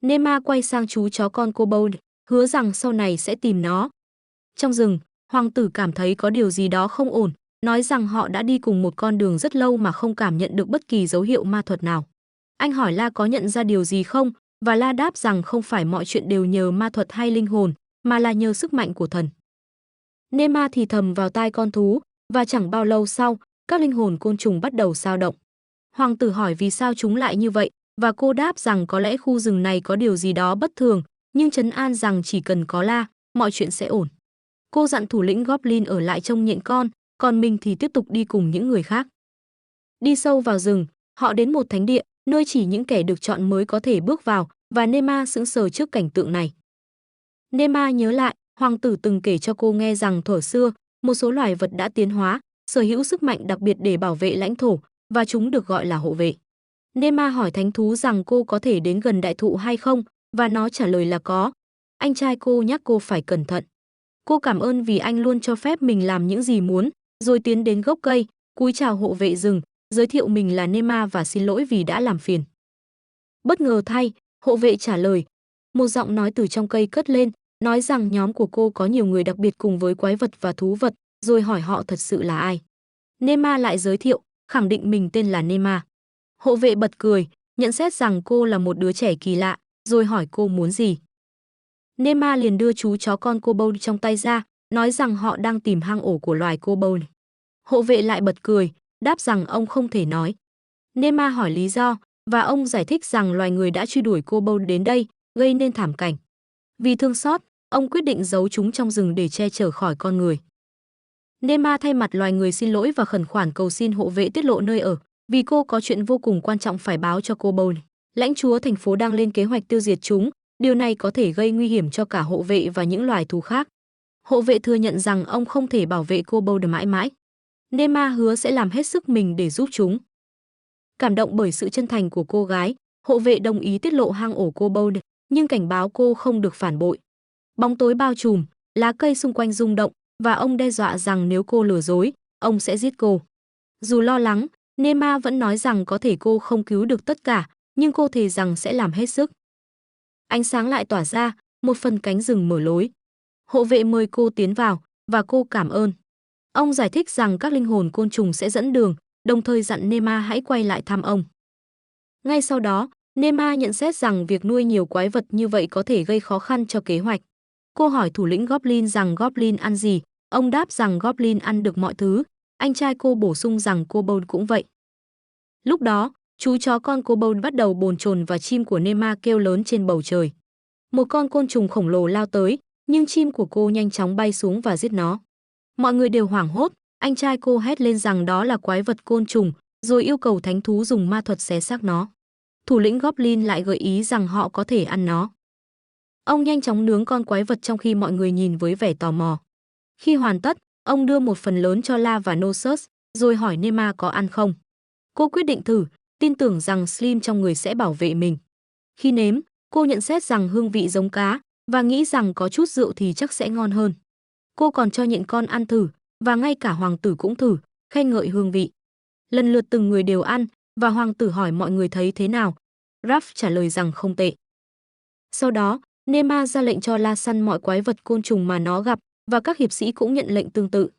Nema quay sang chú chó con kobold, hứa rằng sau này sẽ tìm nó. Trong rừng, hoàng tử cảm thấy có điều gì đó không ổn, nói rằng họ đã đi cùng một con đường rất lâu mà không cảm nhận được bất kỳ dấu hiệu ma thuật nào. Anh hỏi La có nhận ra điều gì không, và La đáp rằng không phải mọi chuyện đều nhờ ma thuật hay linh hồn, mà là nhờ sức mạnh của thần. Nema thì thầm vào tai con thú, và chẳng bao lâu sau, các linh hồn côn trùng bắt đầu dao động. Hoàng tử hỏi vì sao chúng lại như vậy, và cô đáp rằng có lẽ khu rừng này có điều gì đó bất thường, nhưng trấn an rằng chỉ cần có La, mọi chuyện sẽ ổn. Cô dặn thủ lĩnh Goblin ở lại trông nhện con, còn mình thì tiếp tục đi cùng những người khác. Đi sâu vào rừng, họ đến một thánh địa, nơi chỉ những kẻ được chọn mới có thể bước vào, và Nema sững sờ trước cảnh tượng này. Nema nhớ lại, hoàng tử từng kể cho cô nghe rằng thuở xưa, một số loài vật đã tiến hóa, sở hữu sức mạnh đặc biệt để bảo vệ lãnh thổ, và chúng được gọi là hộ vệ. Nema hỏi thánh thú rằng cô có thể đến gần đại thụ hay không, và nó trả lời là có. Anh trai cô nhắc cô phải cẩn thận. Cô cảm ơn vì anh luôn cho phép mình làm những gì muốn, rồi tiến đến gốc cây, cúi chào hộ vệ rừng, giới thiệu mình là Nema và xin lỗi vì đã làm phiền. Bất ngờ thay, hộ vệ trả lời. Một giọng nói từ trong cây cất lên, nói rằng nhóm của cô có nhiều người đặc biệt cùng với quái vật và thú vật, rồi hỏi họ thật sự là ai. Nema lại giới thiệu, khẳng định mình tên là Nema. Hộ vệ bật cười, nhận xét rằng cô là một đứa trẻ kỳ lạ, rồi hỏi cô muốn gì. Nema liền đưa chú chó con kobold trong tay ra, nói rằng họ đang tìm hang ổ của loài kobold. Hộ vệ lại bật cười, đáp rằng ông không thể nói. Nema hỏi lý do, và ông giải thích rằng loài người đã truy đuổi kobold đến đây, gây nên thảm cảnh. Vì thương xót, ông quyết định giấu chúng trong rừng để che chở khỏi con người. Nema thay mặt loài người xin lỗi và khẩn khoản cầu xin hộ vệ tiết lộ nơi ở, vì cô có chuyện vô cùng quan trọng phải báo cho kobold. Lãnh chúa thành phố đang lên kế hoạch tiêu diệt chúng, điều này có thể gây nguy hiểm cho cả hộ vệ và những loài thú khác. Hộ vệ thừa nhận rằng ông không thể bảo vệ kobold mãi mãi. Nema hứa sẽ làm hết sức mình để giúp chúng. Cảm động bởi sự chân thành của cô gái, hộ vệ đồng ý tiết lộ hang ổ kobold, nhưng cảnh báo cô không được phản bội. Bóng tối bao trùm, lá cây xung quanh rung động, và ông đe dọa rằng nếu cô lừa dối, ông sẽ giết cô. Dù lo lắng, Nema vẫn nói rằng có thể cô không cứu được tất cả, nhưng cô thề rằng sẽ làm hết sức. Ánh sáng lại tỏa ra, một phần cánh rừng mở lối. Hộ vệ mời cô tiến vào, và cô cảm ơn. Ông giải thích rằng các linh hồn côn trùng sẽ dẫn đường, đồng thời dặn Nema hãy quay lại thăm ông. Ngay sau đó, Nema nhận xét rằng việc nuôi nhiều quái vật như vậy có thể gây khó khăn cho kế hoạch. Cô hỏi thủ lĩnh Goblin rằng Goblin ăn gì, ông đáp rằng Goblin ăn được mọi thứ, anh trai cô bổ sung rằng kobold cũng vậy. Lúc đó, chú chó con kobold bắt đầu bồn chồn và chim của Nema kêu lớn trên bầu trời. Một con côn trùng khổng lồ lao tới, nhưng chim của cô nhanh chóng bay xuống và giết nó. Mọi người đều hoảng hốt, anh trai cô hét lên rằng đó là quái vật côn trùng, rồi yêu cầu thánh thú dùng ma thuật xé xác nó. Thủ lĩnh Goblin lại gợi ý rằng họ có thể ăn nó. Ông nhanh chóng nướng con quái vật trong khi mọi người nhìn với vẻ tò mò. Khi hoàn tất, ông đưa một phần lớn cho La và Nosus, rồi hỏi Nema có ăn không. Cô quyết định thử, tin tưởng rằng Slim trong người sẽ bảo vệ mình. Khi nếm, cô nhận xét rằng hương vị giống cá, và nghĩ rằng có chút rượu thì chắc sẽ ngon hơn. Cô còn cho nhện con ăn thử, và ngay cả hoàng tử cũng thử, khen ngợi hương vị. Lần lượt từng người đều ăn, và hoàng tử hỏi mọi người thấy thế nào. Raph trả lời rằng không tệ. Sau đó, Nema ra lệnh cho La săn mọi quái vật côn trùng mà nó gặp, và các hiệp sĩ cũng nhận lệnh tương tự.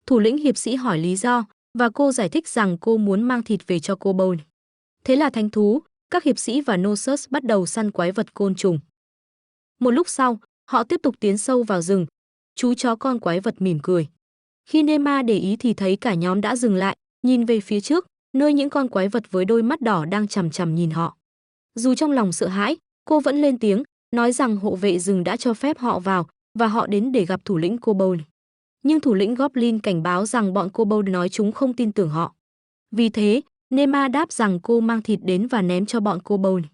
Thủ lĩnh hiệp sĩ hỏi lý do, và cô giải thích rằng cô muốn mang thịt về cho kobold. Thế là thánh thú, các hiệp sĩ và Nosus bắt đầu săn quái vật côn trùng. Một lúc sau, họ tiếp tục tiến sâu vào rừng. Chú chó con quái vật mỉm cười. Khi Nema để ý thì thấy cả nhóm đã dừng lại, nhìn về phía trước, nơi những con quái vật với đôi mắt đỏ đang chằm chằm nhìn họ. Dù trong lòng sợ hãi, cô vẫn lên tiếng, nói rằng hộ vệ rừng đã cho phép họ vào, và họ đến để gặp thủ lĩnh kobold. Nhưng thủ lĩnh Goblin cảnh báo rằng bọn kobold nói chúng không tin tưởng họ. Vì thế, Nema đáp rằng cô mang thịt đến và ném cho bọn kobold.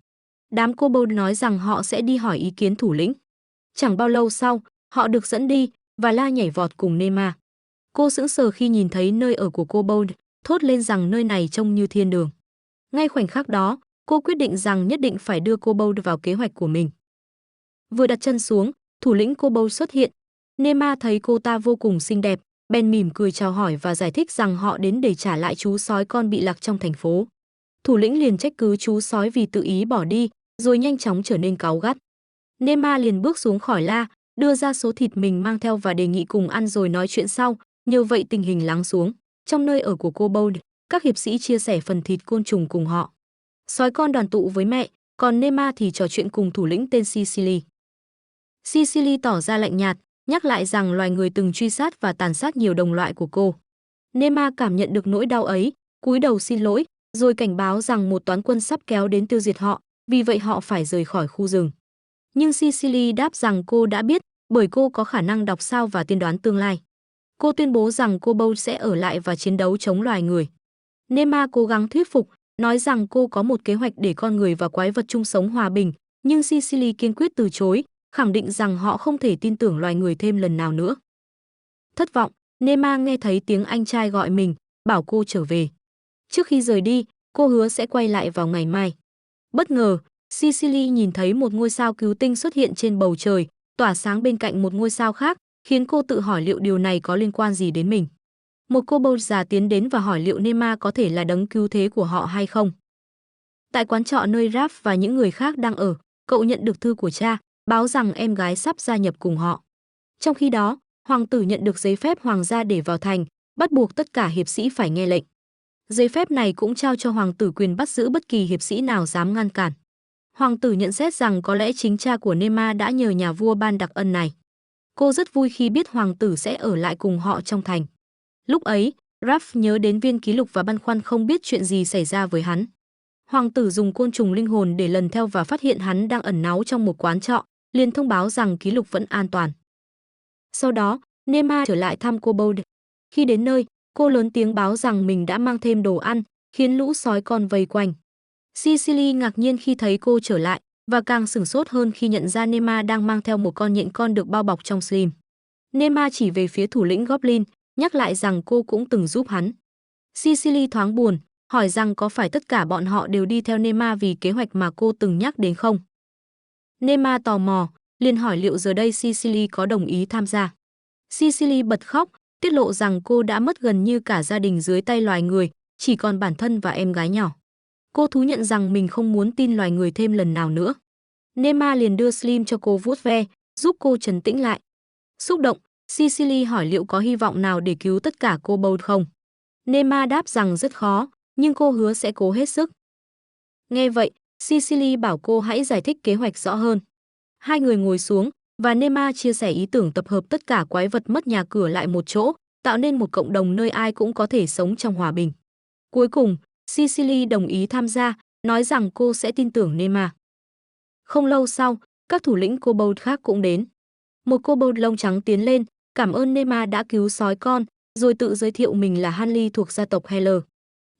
Đám kobold nói rằng họ sẽ đi hỏi ý kiến thủ lĩnh. Chẳng bao lâu sau, họ được dẫn đi, và La nhảy vọt cùng Nema. Cô sững sờ khi nhìn thấy nơi ở của kobold, thốt lên rằng nơi này trông như thiên đường. Ngay khoảnh khắc đó, cô quyết định rằng nhất định phải đưa kobold vào kế hoạch của mình. Vừa đặt chân xuống, thủ lĩnh kobold xuất hiện. Nema thấy cô ta vô cùng xinh đẹp, bèn mỉm cười chào hỏi và giải thích rằng họ đến để trả lại chú sói con bị lạc trong thành phố. Thủ lĩnh liền trách cứ chú sói vì tự ý bỏ đi, rồi nhanh chóng trở nên cáu gắt. Nema liền bước xuống khỏi La, đưa ra số thịt mình mang theo và đề nghị cùng ăn rồi nói chuyện sau, nhờ vậy tình hình lắng xuống. Trong nơi ở của kobold, các hiệp sĩ chia sẻ phần thịt côn trùng cùng họ. Sói con đoàn tụ với mẹ, còn Nema thì trò chuyện cùng thủ lĩnh tên Sicily. Sicily tỏ ra lạnh nhạt, nhắc lại rằng loài người từng truy sát và tàn sát nhiều đồng loại của cô. Nema cảm nhận được nỗi đau ấy, cúi đầu xin lỗi, rồi cảnh báo rằng một toán quân sắp kéo đến tiêu diệt họ, vì vậy họ phải rời khỏi khu rừng. Nhưng Cicely đáp rằng cô đã biết, bởi cô có khả năng đọc sao và tiên đoán tương lai. Cô tuyên bố rằng cô Bold sẽ ở lại và chiến đấu chống loài người. Nema cố gắng thuyết phục, nói rằng cô có một kế hoạch để con người và quái vật chung sống hòa bình, nhưng Cicely kiên quyết từ chối, khẳng định rằng họ không thể tin tưởng loài người thêm lần nào nữa. Thất vọng, Nema nghe thấy tiếng anh trai gọi mình, bảo cô trở về. Trước khi rời đi, cô hứa sẽ quay lại vào ngày mai. Bất ngờ, Cicely nhìn thấy một ngôi sao cứu tinh xuất hiện trên bầu trời, tỏa sáng bên cạnh một ngôi sao khác, khiến cô tự hỏi liệu điều này có liên quan gì đến mình. Một cô Bold già tiến đến và hỏi liệu Nema có thể là đấng cứu thế của họ hay không. Tại quán trọ nơi Raph và những người khác đang ở, cậu nhận được thư của cha, báo rằng em gái sắp gia nhập cùng họ. Trong khi đó, hoàng tử nhận được giấy phép hoàng gia để vào thành, bắt buộc tất cả hiệp sĩ phải nghe lệnh. Giấy phép này cũng trao cho hoàng tử quyền bắt giữ bất kỳ hiệp sĩ nào dám ngăn cản. Hoàng tử nhận xét rằng có lẽ chính cha của Nema đã nhờ nhà vua ban đặc ân này. Cô rất vui khi biết hoàng tử sẽ ở lại cùng họ trong thành. Lúc ấy, Raph nhớ đến viên ký lục và băn khoăn không biết chuyện gì xảy ra với hắn. Hoàng tử dùng côn trùng linh hồn để lần theo và phát hiện hắn đang ẩn náu trong một quán trọ, liền thông báo rằng ký lục vẫn an toàn. Sau đó, Nema trở lại thăm cô Bold. Khi đến nơi, cô lớn tiếng báo rằng mình đã mang thêm đồ ăn, khiến lũ sói con vây quanh. Cicely ngạc nhiên khi thấy cô trở lại, và càng sửng sốt hơn khi nhận ra Nema đang mang theo một con nhện con được bao bọc trong slim. Nema chỉ về phía thủ lĩnh Goblin, nhắc lại rằng cô cũng từng giúp hắn. Cicely thoáng buồn, hỏi rằng có phải tất cả bọn họ đều đi theo Nema vì kế hoạch mà cô từng nhắc đến không? Nema tò mò, liền hỏi liệu giờ đây Cicely có đồng ý tham gia. Cicely bật khóc, tiết lộ rằng cô đã mất gần như cả gia đình dưới tay loài người, chỉ còn bản thân và em gái nhỏ. Cô thú nhận rằng mình không muốn tin loài người thêm lần nào nữa. Nema liền đưa Slim cho cô vuốt ve, giúp cô trấn tĩnh lại. Xúc động, Cicely hỏi liệu có hy vọng nào để cứu tất cả cô Bold không. Nema đáp rằng rất khó, nhưng cô hứa sẽ cố hết sức. Nghe vậy, Cicely bảo cô hãy giải thích kế hoạch rõ hơn. Hai người ngồi xuống, và Nema chia sẻ ý tưởng tập hợp tất cả quái vật mất nhà cửa lại một chỗ, tạo nên một cộng đồng nơi ai cũng có thể sống trong hòa bình. Cuối cùng, Cicely đồng ý tham gia, nói rằng cô sẽ tin tưởng Nema. Không lâu sau, các thủ lĩnh kobold khác cũng đến. Một kobold lông trắng tiến lên, cảm ơn Nema đã cứu sói con, rồi tự giới thiệu mình là Hanley thuộc gia tộc Heller.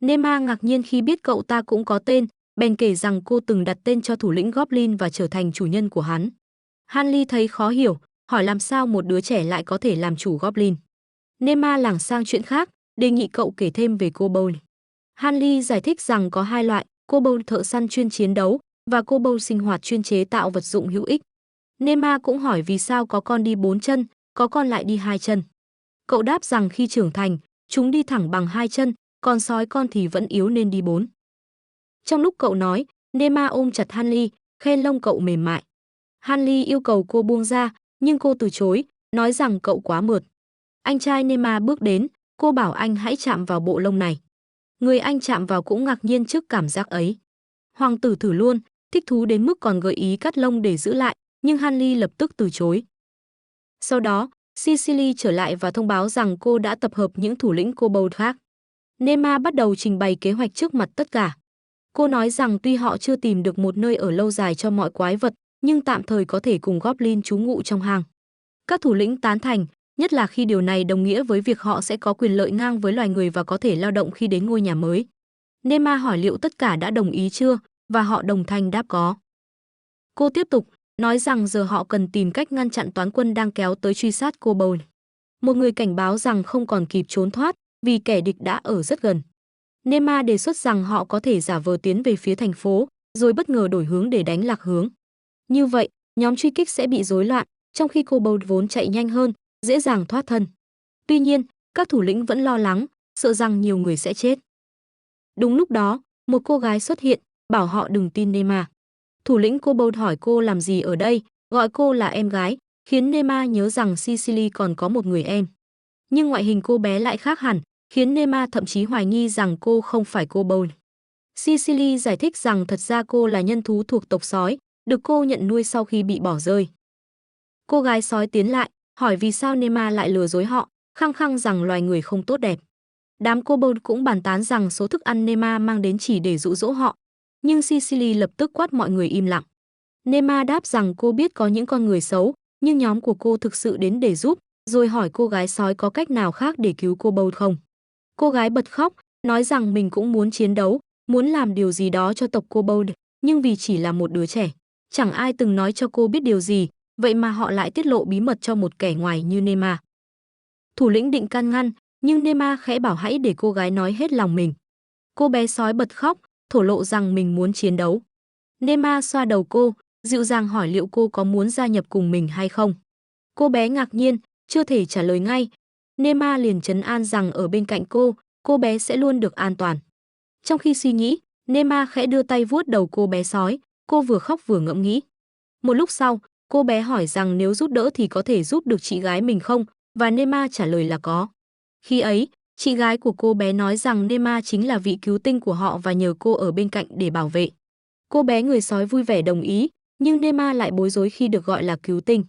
Nema ngạc nhiên khi biết cậu ta cũng có tên, bèn kể rằng cô từng đặt tên cho thủ lĩnh Goblin và trở thành chủ nhân của hắn. Hanley thấy khó hiểu, hỏi làm sao một đứa trẻ lại có thể làm chủ Goblin. Nema lảng sang chuyện khác, đề nghị cậu kể thêm về kobold. Hanley giải thích rằng có hai loại, kobold thợ săn chuyên chiến đấu và kobold sinh hoạt chuyên chế tạo vật dụng hữu ích. Nema cũng hỏi vì sao có con đi 4 chân, có con lại đi 2 chân. Cậu đáp rằng khi trưởng thành, chúng đi thẳng bằng 2 chân, còn sói con thì vẫn yếu nên đi 4. Trong lúc cậu nói, Nema ôm chặt Hanley, khen lông cậu mềm mại. Hanley yêu cầu cô buông ra, nhưng cô từ chối, nói rằng cậu quá mượt. Anh trai Nema bước đến, cô bảo anh hãy chạm vào bộ lông này. Người anh chạm vào cũng ngạc nhiên trước cảm giác ấy. Hoàng tử thử luôn, thích thú đến mức còn gợi ý cắt lông để giữ lại, nhưng Hanley lập tức từ chối. Sau đó, Cicely trở lại và thông báo rằng cô đã tập hợp những thủ lĩnh kobold khác. Nema bắt đầu trình bày kế hoạch trước mặt tất cả. Cô nói rằng tuy họ chưa tìm được một nơi ở lâu dài cho mọi quái vật, nhưng tạm thời có thể cùng Goblin trú ngụ trong hang. Các thủ lĩnh tán thành, nhất là khi điều này đồng nghĩa với việc họ sẽ có quyền lợi ngang với loài người và có thể lao động khi đến ngôi nhà mới. Nema hỏi liệu tất cả đã đồng ý chưa, và họ đồng thanh đáp có. Cô tiếp tục, nói rằng giờ họ cần tìm cách ngăn chặn toán quân đang kéo tới truy sát kobold. Một người cảnh báo rằng không còn kịp trốn thoát, vì kẻ địch đã ở rất gần. Nema đề xuất rằng họ có thể giả vờ tiến về phía thành phố, rồi bất ngờ đổi hướng để đánh lạc hướng. Như vậy, nhóm truy kích sẽ bị rối loạn, trong khi kobold vốn chạy nhanh hơn, dễ dàng thoát thân. Tuy nhiên, các thủ lĩnh vẫn lo lắng, sợ rằng nhiều người sẽ chết. Đúng lúc đó, một cô gái xuất hiện, bảo họ đừng tin Nema. Thủ lĩnh kobold hỏi cô làm gì ở đây, gọi cô là em gái, khiến Nema nhớ rằng Cicely còn có một người em. Nhưng ngoại hình cô bé lại khác hẳn, khiến Nema thậm chí hoài nghi rằng cô không phải kobold. Cicely giải thích rằng thật ra cô là nhân thú thuộc tộc sói, được cô nhận nuôi sau khi bị bỏ rơi. Cô gái sói tiến lại, hỏi vì sao Neymar lại lừa dối họ, khăng khăng rằng loài người không tốt đẹp. Đám kobold cũng bàn tán rằng số thức ăn Neymar mang đến chỉ để dụ dỗ họ, nhưng Sicily lập tức quát mọi người im lặng. Neymar đáp rằng cô biết có những con người xấu, nhưng nhóm của cô thực sự đến để giúp, rồi hỏi cô gái sói có cách nào khác để cứu kobold không. Cô gái bật khóc, nói rằng mình cũng muốn chiến đấu, muốn làm điều gì đó cho tộc kobold, nhưng vì chỉ là một đứa trẻ, chẳng ai từng nói cho cô biết điều gì, vậy mà họ lại tiết lộ bí mật cho một kẻ ngoài như Neymar. Thủ lĩnh định can ngăn, nhưng Neymar khẽ bảo hãy để cô gái nói hết lòng mình. Cô bé sói bật khóc, thổ lộ rằng mình muốn chiến đấu. Neymar xoa đầu cô, dịu dàng hỏi liệu cô có muốn gia nhập cùng mình hay không. Cô bé ngạc nhiên, chưa thể trả lời ngay. Neymar liền trấn an rằng ở bên cạnh cô bé sẽ luôn được an toàn. Trong khi suy nghĩ, Neymar khẽ đưa tay vuốt đầu cô bé sói, cô vừa khóc vừa ngẫm nghĩ. Một lúc sau, cô bé hỏi rằng nếu giúp đỡ thì có thể giúp được chị gái mình không, và Neymar trả lời là có. Khi ấy, chị gái của cô bé nói rằng Neymar chính là vị cứu tinh của họ và nhờ cô ở bên cạnh để bảo vệ. Cô bé người sói vui vẻ đồng ý, nhưng Neymar lại bối rối khi được gọi là cứu tinh.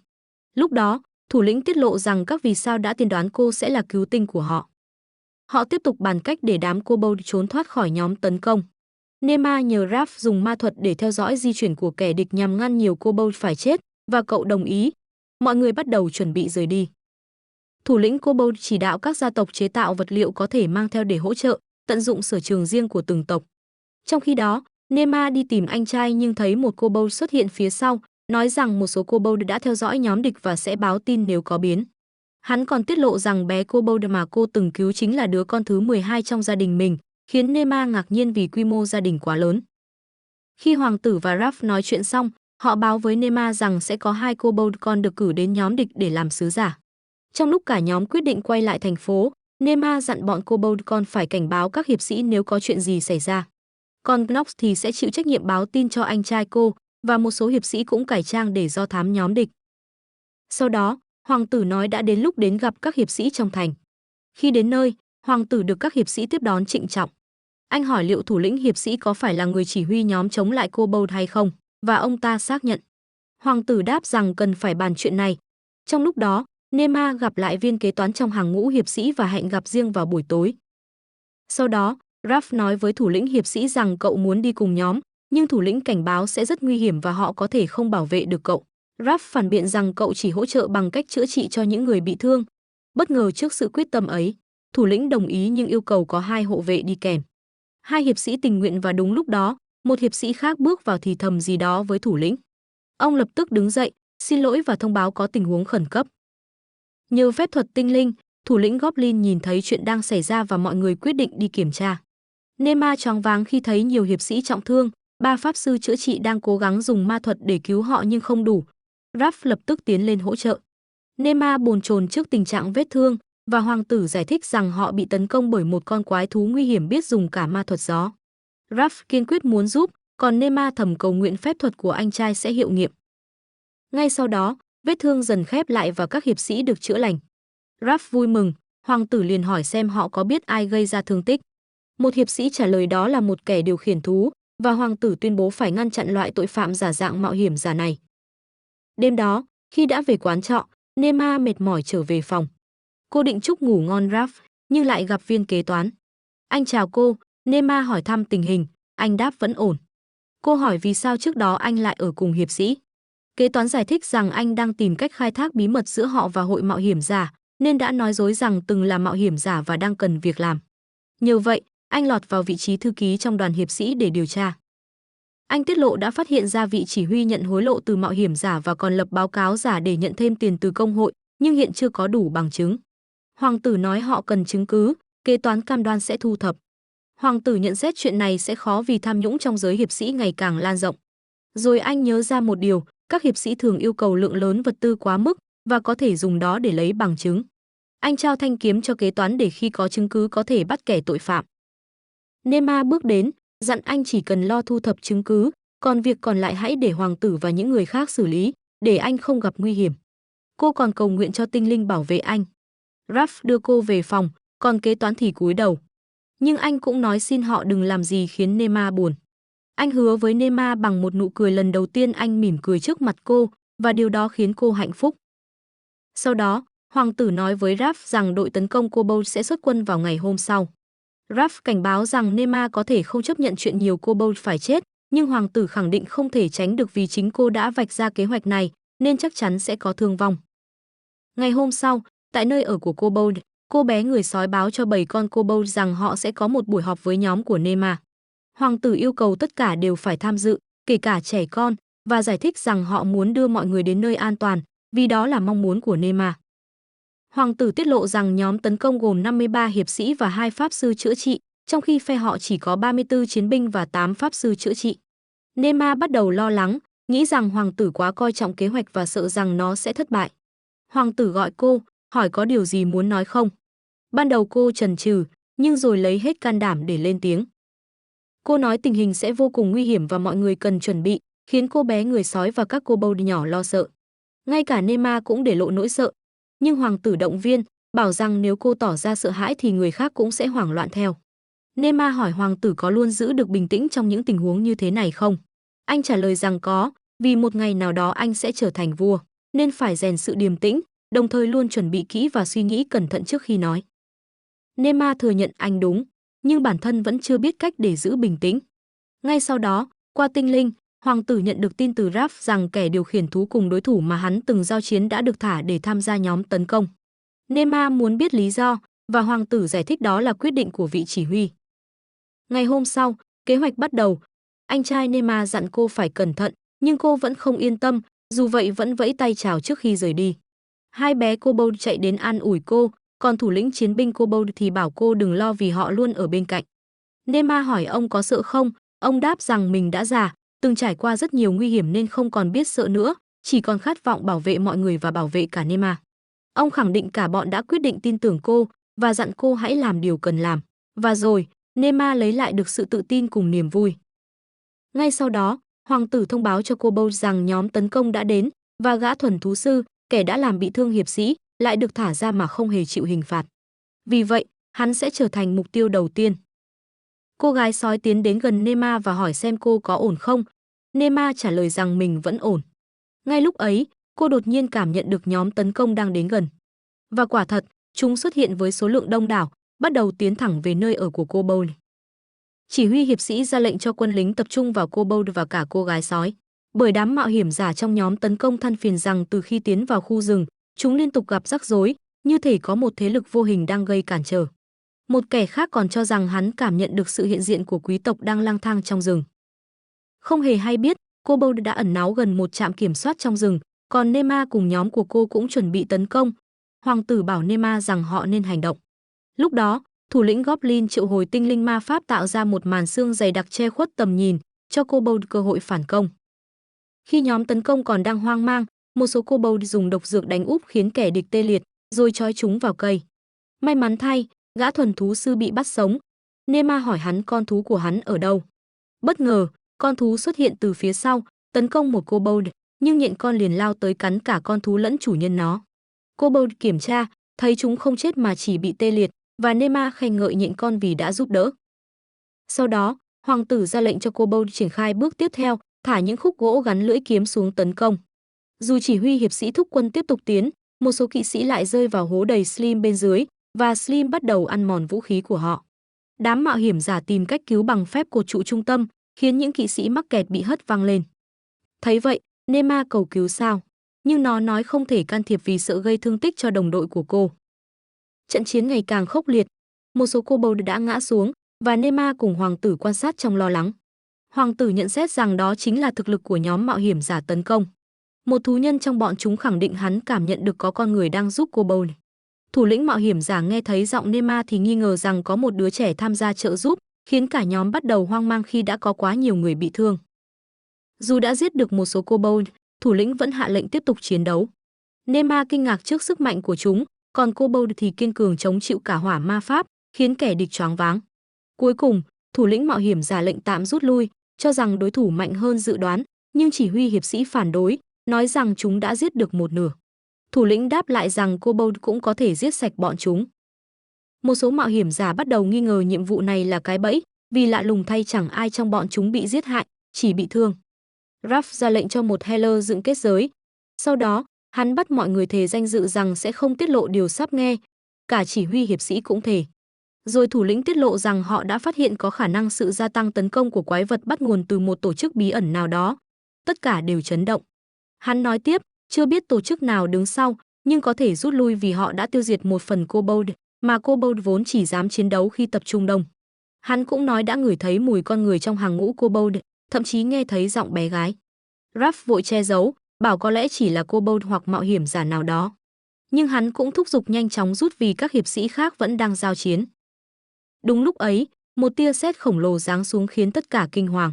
Lúc đó, thủ lĩnh tiết lộ rằng các vì sao đã tiên đoán cô sẽ là cứu tinh của họ. Họ tiếp tục bàn cách để đám kobold trốn thoát khỏi nhóm tấn công. Neymar nhờ Raph dùng ma thuật để theo dõi di chuyển của kẻ địch nhằm ngăn nhiều kobold phải chết, và cậu đồng ý. Mọi người bắt đầu chuẩn bị rời đi. Thủ lĩnh kobold chỉ đạo các gia tộc chế tạo vật liệu có thể mang theo để hỗ trợ, tận dụng sở trường riêng của từng tộc. Trong khi đó, Neymar đi tìm anh trai nhưng thấy một kobold xuất hiện phía sau, nói rằng một số kobold đã theo dõi nhóm địch và sẽ báo tin nếu có biến. Hắn còn tiết lộ rằng bé kobold mà cô từng cứu chính là đứa con thứ 12 trong gia đình mình, khiến Neymar ngạc nhiên vì quy mô gia đình quá lớn. Khi hoàng tử và Raph nói chuyện xong, họ báo với Neymar rằng sẽ có 2 kobold con được cử đến nhóm địch để làm sứ giả. Trong lúc cả nhóm quyết định quay lại thành phố, Neymar dặn bọn kobold con phải cảnh báo các hiệp sĩ nếu có chuyện gì xảy ra. Còn Knox thì sẽ chịu trách nhiệm báo tin cho anh trai cô, và một số hiệp sĩ cũng cải trang để do thám nhóm địch. Sau đó, hoàng tử nói đã đến lúc đến gặp các hiệp sĩ trong thành. Khi đến nơi, hoàng tử được các hiệp sĩ tiếp đón trịnh trọng. Anh hỏi liệu thủ lĩnh hiệp sĩ có phải là người chỉ huy nhóm chống lại kobold hay không, và ông ta xác nhận. Hoàng tử đáp rằng cần phải bàn chuyện này. Trong lúc đó, Neymar gặp lại viên kế toán trong hàng ngũ hiệp sĩ và hẹn gặp riêng vào buổi tối. Sau đó, Raph nói với thủ lĩnh hiệp sĩ rằng cậu muốn đi cùng nhóm, nhưng thủ lĩnh cảnh báo sẽ rất nguy hiểm và họ có thể không bảo vệ được cậu. Raph phản biện rằng cậu chỉ hỗ trợ bằng cách chữa trị cho những người bị thương. Bất ngờ trước sự quyết tâm ấy, thủ lĩnh đồng ý nhưng yêu cầu có 2 hộ vệ đi kèm. 2 hiệp sĩ tình nguyện và đúng lúc đó, một hiệp sĩ khác bước vào thì thầm gì đó với thủ lĩnh. Ông lập tức đứng dậy, xin lỗi và thông báo có tình huống khẩn cấp. Nhờ phép thuật tinh linh, thủ lĩnh Goblin nhìn thấy chuyện đang xảy ra và mọi người quyết định đi kiểm tra. Neymar choáng váng khi thấy nhiều hiệp sĩ trọng thương, 3 pháp sư chữa trị đang cố gắng dùng ma thuật để cứu họ nhưng không đủ. Raph lập tức tiến lên hỗ trợ. Neymar bồn chồn trước tình trạng vết thương, và hoàng tử giải thích rằng họ bị tấn công bởi một con quái thú nguy hiểm biết dùng cả ma thuật gió. Raph kiên quyết muốn giúp, còn Neymar thầm cầu nguyện phép thuật của anh trai sẽ hiệu nghiệm. Ngay sau đó, vết thương dần khép lại và các hiệp sĩ được chữa lành. Raph vui mừng, hoàng tử liền hỏi xem họ có biết ai gây ra thương tích. Một hiệp sĩ trả lời đó là một kẻ điều khiển thú, và hoàng tử tuyên bố phải ngăn chặn loại tội phạm giả dạng mạo hiểm giả này. Đêm đó, khi đã về quán trọ, Neymar mệt mỏi trở về phòng. Cô định chúc ngủ ngon Raph, nhưng lại gặp viên kế toán. Anh chào cô, Neymar hỏi thăm tình hình, anh đáp vẫn ổn. Cô hỏi vì sao trước đó anh lại ở cùng hiệp sĩ. Kế toán giải thích rằng anh đang tìm cách khai thác bí mật giữa họ và hội mạo hiểm giả, nên đã nói dối rằng từng là mạo hiểm giả và đang cần việc làm. Nhờ vậy, anh lọt vào vị trí thư ký trong đoàn hiệp sĩ để điều tra. Anh tiết lộ đã phát hiện ra vị chỉ huy nhận hối lộ từ mạo hiểm giả và còn lập báo cáo giả để nhận thêm tiền từ công hội, nhưng hiện chưa có đủ bằng chứng. Hoàng tử nói họ cần chứng cứ, kế toán cam đoan sẽ thu thập. Hoàng tử nhận xét chuyện này sẽ khó vì tham nhũng trong giới hiệp sĩ ngày càng lan rộng. Rồi anh nhớ ra một điều, các hiệp sĩ thường yêu cầu lượng lớn vật tư quá mức và có thể dùng đó để lấy bằng chứng. Anh trao thanh kiếm cho kế toán để khi có chứng cứ có thể bắt kẻ tội phạm. Neymar bước đến, dặn anh chỉ cần lo thu thập chứng cứ, còn việc còn lại hãy để hoàng tử và những người khác xử lý, để anh không gặp nguy hiểm. Cô còn cầu nguyện cho tinh linh bảo vệ anh. Raph đưa cô về phòng, còn kế toán thì cúi đầu. Nhưng anh cũng nói xin họ đừng làm gì khiến Neymar buồn. Anh hứa với Neymar bằng một nụ cười lần đầu tiên anh mỉm cười trước mặt cô, và điều đó khiến cô hạnh phúc. Sau đó, hoàng tử nói với Raph rằng đội tấn công Kobold sẽ xuất quân vào ngày hôm sau. Raph cảnh báo rằng Nema có thể không chấp nhận chuyện nhiều Kobold phải chết, nhưng hoàng tử khẳng định không thể tránh được vì chính cô đã vạch ra kế hoạch này, nên chắc chắn sẽ có thương vong. Ngày hôm sau, tại nơi ở của Kobold, cô bé người sói báo cho 7 con Kobold rằng họ sẽ có một buổi họp với nhóm của Nema. Hoàng tử yêu cầu tất cả đều phải tham dự, kể cả trẻ con, và giải thích rằng họ muốn đưa mọi người đến nơi an toàn, vì đó là mong muốn của Nema. Hoàng tử tiết lộ rằng nhóm tấn công gồm 53 hiệp sĩ và 2 pháp sư chữa trị, trong khi phe họ chỉ có 34 chiến binh và 8 pháp sư chữa trị. Nema bắt đầu lo lắng, nghĩ rằng hoàng tử quá coi trọng kế hoạch và sợ rằng nó sẽ thất bại. Hoàng tử gọi cô, hỏi có điều gì muốn nói không. Ban đầu cô chần chừ, nhưng rồi lấy hết can đảm để lên tiếng. Cô nói tình hình sẽ vô cùng nguy hiểm và mọi người cần chuẩn bị, khiến cô bé người sói và các kobold nhỏ lo sợ. Ngay cả Nema cũng để lộ nỗi sợ, nhưng hoàng tử động viên, bảo rằng nếu cô tỏ ra sợ hãi thì người khác cũng sẽ hoảng loạn theo. Nema hỏi hoàng tử có luôn giữ được bình tĩnh trong những tình huống như thế này không? Anh trả lời rằng có, vì một ngày nào đó anh sẽ trở thành vua, nên phải rèn sự điềm tĩnh, đồng thời luôn chuẩn bị kỹ và suy nghĩ cẩn thận trước khi nói. Nema thừa nhận anh đúng, nhưng bản thân vẫn chưa biết cách để giữ bình tĩnh. Ngay sau đó, qua tinh linh, hoàng tử nhận được tin từ Raph rằng kẻ điều khiển thú cùng đối thủ mà hắn từng giao chiến đã được thả để tham gia nhóm tấn công. Nema muốn biết lý do, và hoàng tử giải thích đó là quyết định của vị chỉ huy. Ngày hôm sau, kế hoạch bắt đầu. Anh trai Nema dặn cô phải cẩn thận, nhưng cô vẫn không yên tâm, dù vậy vẫn vẫy tay chào trước khi rời đi. Hai bé Kobold chạy đến an ủi cô, còn thủ lĩnh chiến binh Kobold thì bảo cô đừng lo vì họ luôn ở bên cạnh. Nema hỏi ông có sợ không, ông đáp rằng mình đã già, từng trải qua rất nhiều nguy hiểm nên không còn biết sợ nữa, chỉ còn khát vọng bảo vệ mọi người và bảo vệ cả Nema. Ông khẳng định cả bọn đã quyết định tin tưởng cô và dặn cô hãy làm điều cần làm. Và rồi, Nema lấy lại được sự tự tin cùng niềm vui. Ngay sau đó, hoàng tử thông báo cho Kobold rằng nhóm tấn công đã đến và gã thuần thú sư, kẻ đã làm bị thương hiệp sĩ, lại được thả ra mà không hề chịu hình phạt. Vì vậy, hắn sẽ trở thành mục tiêu đầu tiên. Cô gái sói tiến đến gần Nema và hỏi xem cô có ổn không. Nema trả lời rằng mình vẫn ổn. Ngay lúc ấy, cô đột nhiên cảm nhận được nhóm tấn công đang đến gần. Và quả thật, chúng xuất hiện với số lượng đông đảo, bắt đầu tiến thẳng về nơi ở của Kobold. Chỉ huy hiệp sĩ ra lệnh cho quân lính tập trung vào Kobold và cả cô gái sói. Bởi đám mạo hiểm giả trong nhóm tấn công than phiền rằng từ khi tiến vào khu rừng, chúng liên tục gặp rắc rối, như thể có một thế lực vô hình đang gây cản trở. Một kẻ khác còn cho rằng hắn cảm nhận được sự hiện diện của quý tộc đang lang thang trong rừng. Không hề hay biết, Kobold đã ẩn náu gần một trạm kiểm soát trong rừng, còn Nema cùng nhóm của cô cũng chuẩn bị tấn công. Hoàng tử bảo Nema rằng họ nên hành động. Lúc đó, thủ lĩnh Goblin triệu hồi tinh linh ma pháp tạo ra một màn sương dày đặc che khuất tầm nhìn, cho Kobold cơ hội phản công. Khi nhóm tấn công còn đang hoang mang, một số Kobold dùng độc dược đánh úp khiến kẻ địch tê liệt, rồi trói chúng vào cây. May mắn thay, gã thuần thú sư bị bắt sống. Nema hỏi hắn con thú của hắn ở đâu. Bất ngờ, con thú xuất hiện từ phía sau, tấn công một Kobold, nhưng nhện con liền lao tới cắn cả con thú lẫn chủ nhân nó. Kobold kiểm tra, thấy chúng không chết mà chỉ bị tê liệt, và Nema khen ngợi nhện con vì đã giúp đỡ. Sau đó, hoàng tử ra lệnh cho Kobold triển khai bước tiếp theo, thả những khúc gỗ gắn lưỡi kiếm xuống tấn công. Dù chỉ huy hiệp sĩ thúc quân tiếp tục tiến, một số kỵ sĩ lại rơi vào hố đầy Slim bên dưới, và Slim bắt đầu ăn mòn vũ khí của họ. Đám mạo hiểm giả tìm cách cứu bằng phép cột trụ trung tâm, khiến những kỵ sĩ mắc kẹt bị hất văng lên. Thấy vậy, Nema cầu cứu sao, nhưng nó nói không thể can thiệp vì sợ gây thương tích cho đồng đội của cô. Trận chiến ngày càng khốc liệt, một số Kobold đã ngã xuống, và Nema cùng hoàng tử quan sát trong lo lắng. Hoàng tử nhận xét rằng đó chính là thực lực của nhóm mạo hiểm giả tấn công. Một thú nhân trong bọn chúng khẳng định hắn cảm nhận được có con người đang giúp Kobold. Thủ lĩnh mạo hiểm giả nghe thấy giọng Nema thì nghi ngờ rằng có một đứa trẻ tham gia trợ giúp, khiến cả nhóm bắt đầu hoang mang khi đã có quá nhiều người bị thương. Dù đã giết được một số Kobold, thủ lĩnh vẫn hạ lệnh tiếp tục chiến đấu. Nema kinh ngạc trước sức mạnh của chúng, còn Kobold thì kiên cường chống chịu cả hỏa ma pháp, khiến kẻ địch choáng váng. Cuối cùng, thủ lĩnh mạo hiểm giả lệnh tạm rút lui, cho rằng đối thủ mạnh hơn dự đoán, nhưng chỉ huy hiệp sĩ phản đối, nói rằng chúng đã giết được một nửa. Thủ lĩnh đáp lại rằng Kobold cũng có thể giết sạch bọn chúng. Một số mạo hiểm giả bắt đầu nghi ngờ nhiệm vụ này là cái bẫy, vì lạ lùng thay chẳng ai trong bọn chúng bị giết hại, chỉ bị thương. Raph ra lệnh cho một healer dựng kết giới. Sau đó, Hắn bắt mọi người thề danh dự rằng sẽ không tiết lộ điều sắp nghe, cả chỉ huy hiệp sĩ cũng thề. Rồi thủ lĩnh tiết lộ rằng họ đã phát hiện có khả năng sự gia tăng tấn công của quái vật bắt nguồn từ một tổ chức bí ẩn nào đó. Tất cả đều chấn động. Hắn nói tiếp, chưa biết tổ chức nào đứng sau, nhưng có thể rút lui vì họ đã tiêu diệt một phần kobold, mà kobold vốn chỉ dám chiến đấu khi tập trung đông. Hắn cũng nói đã ngửi thấy mùi con người trong hàng ngũ kobold, thậm chí nghe thấy giọng bé gái. Raph vội che giấu, bảo có lẽ chỉ là kobold hoặc mạo hiểm giả nào đó. Nhưng hắn cũng thúc giục nhanh chóng rút vì các hiệp sĩ khác vẫn đang giao chiến. Đúng lúc ấy, một tia sét khổng lồ giáng xuống khiến tất cả kinh hoàng.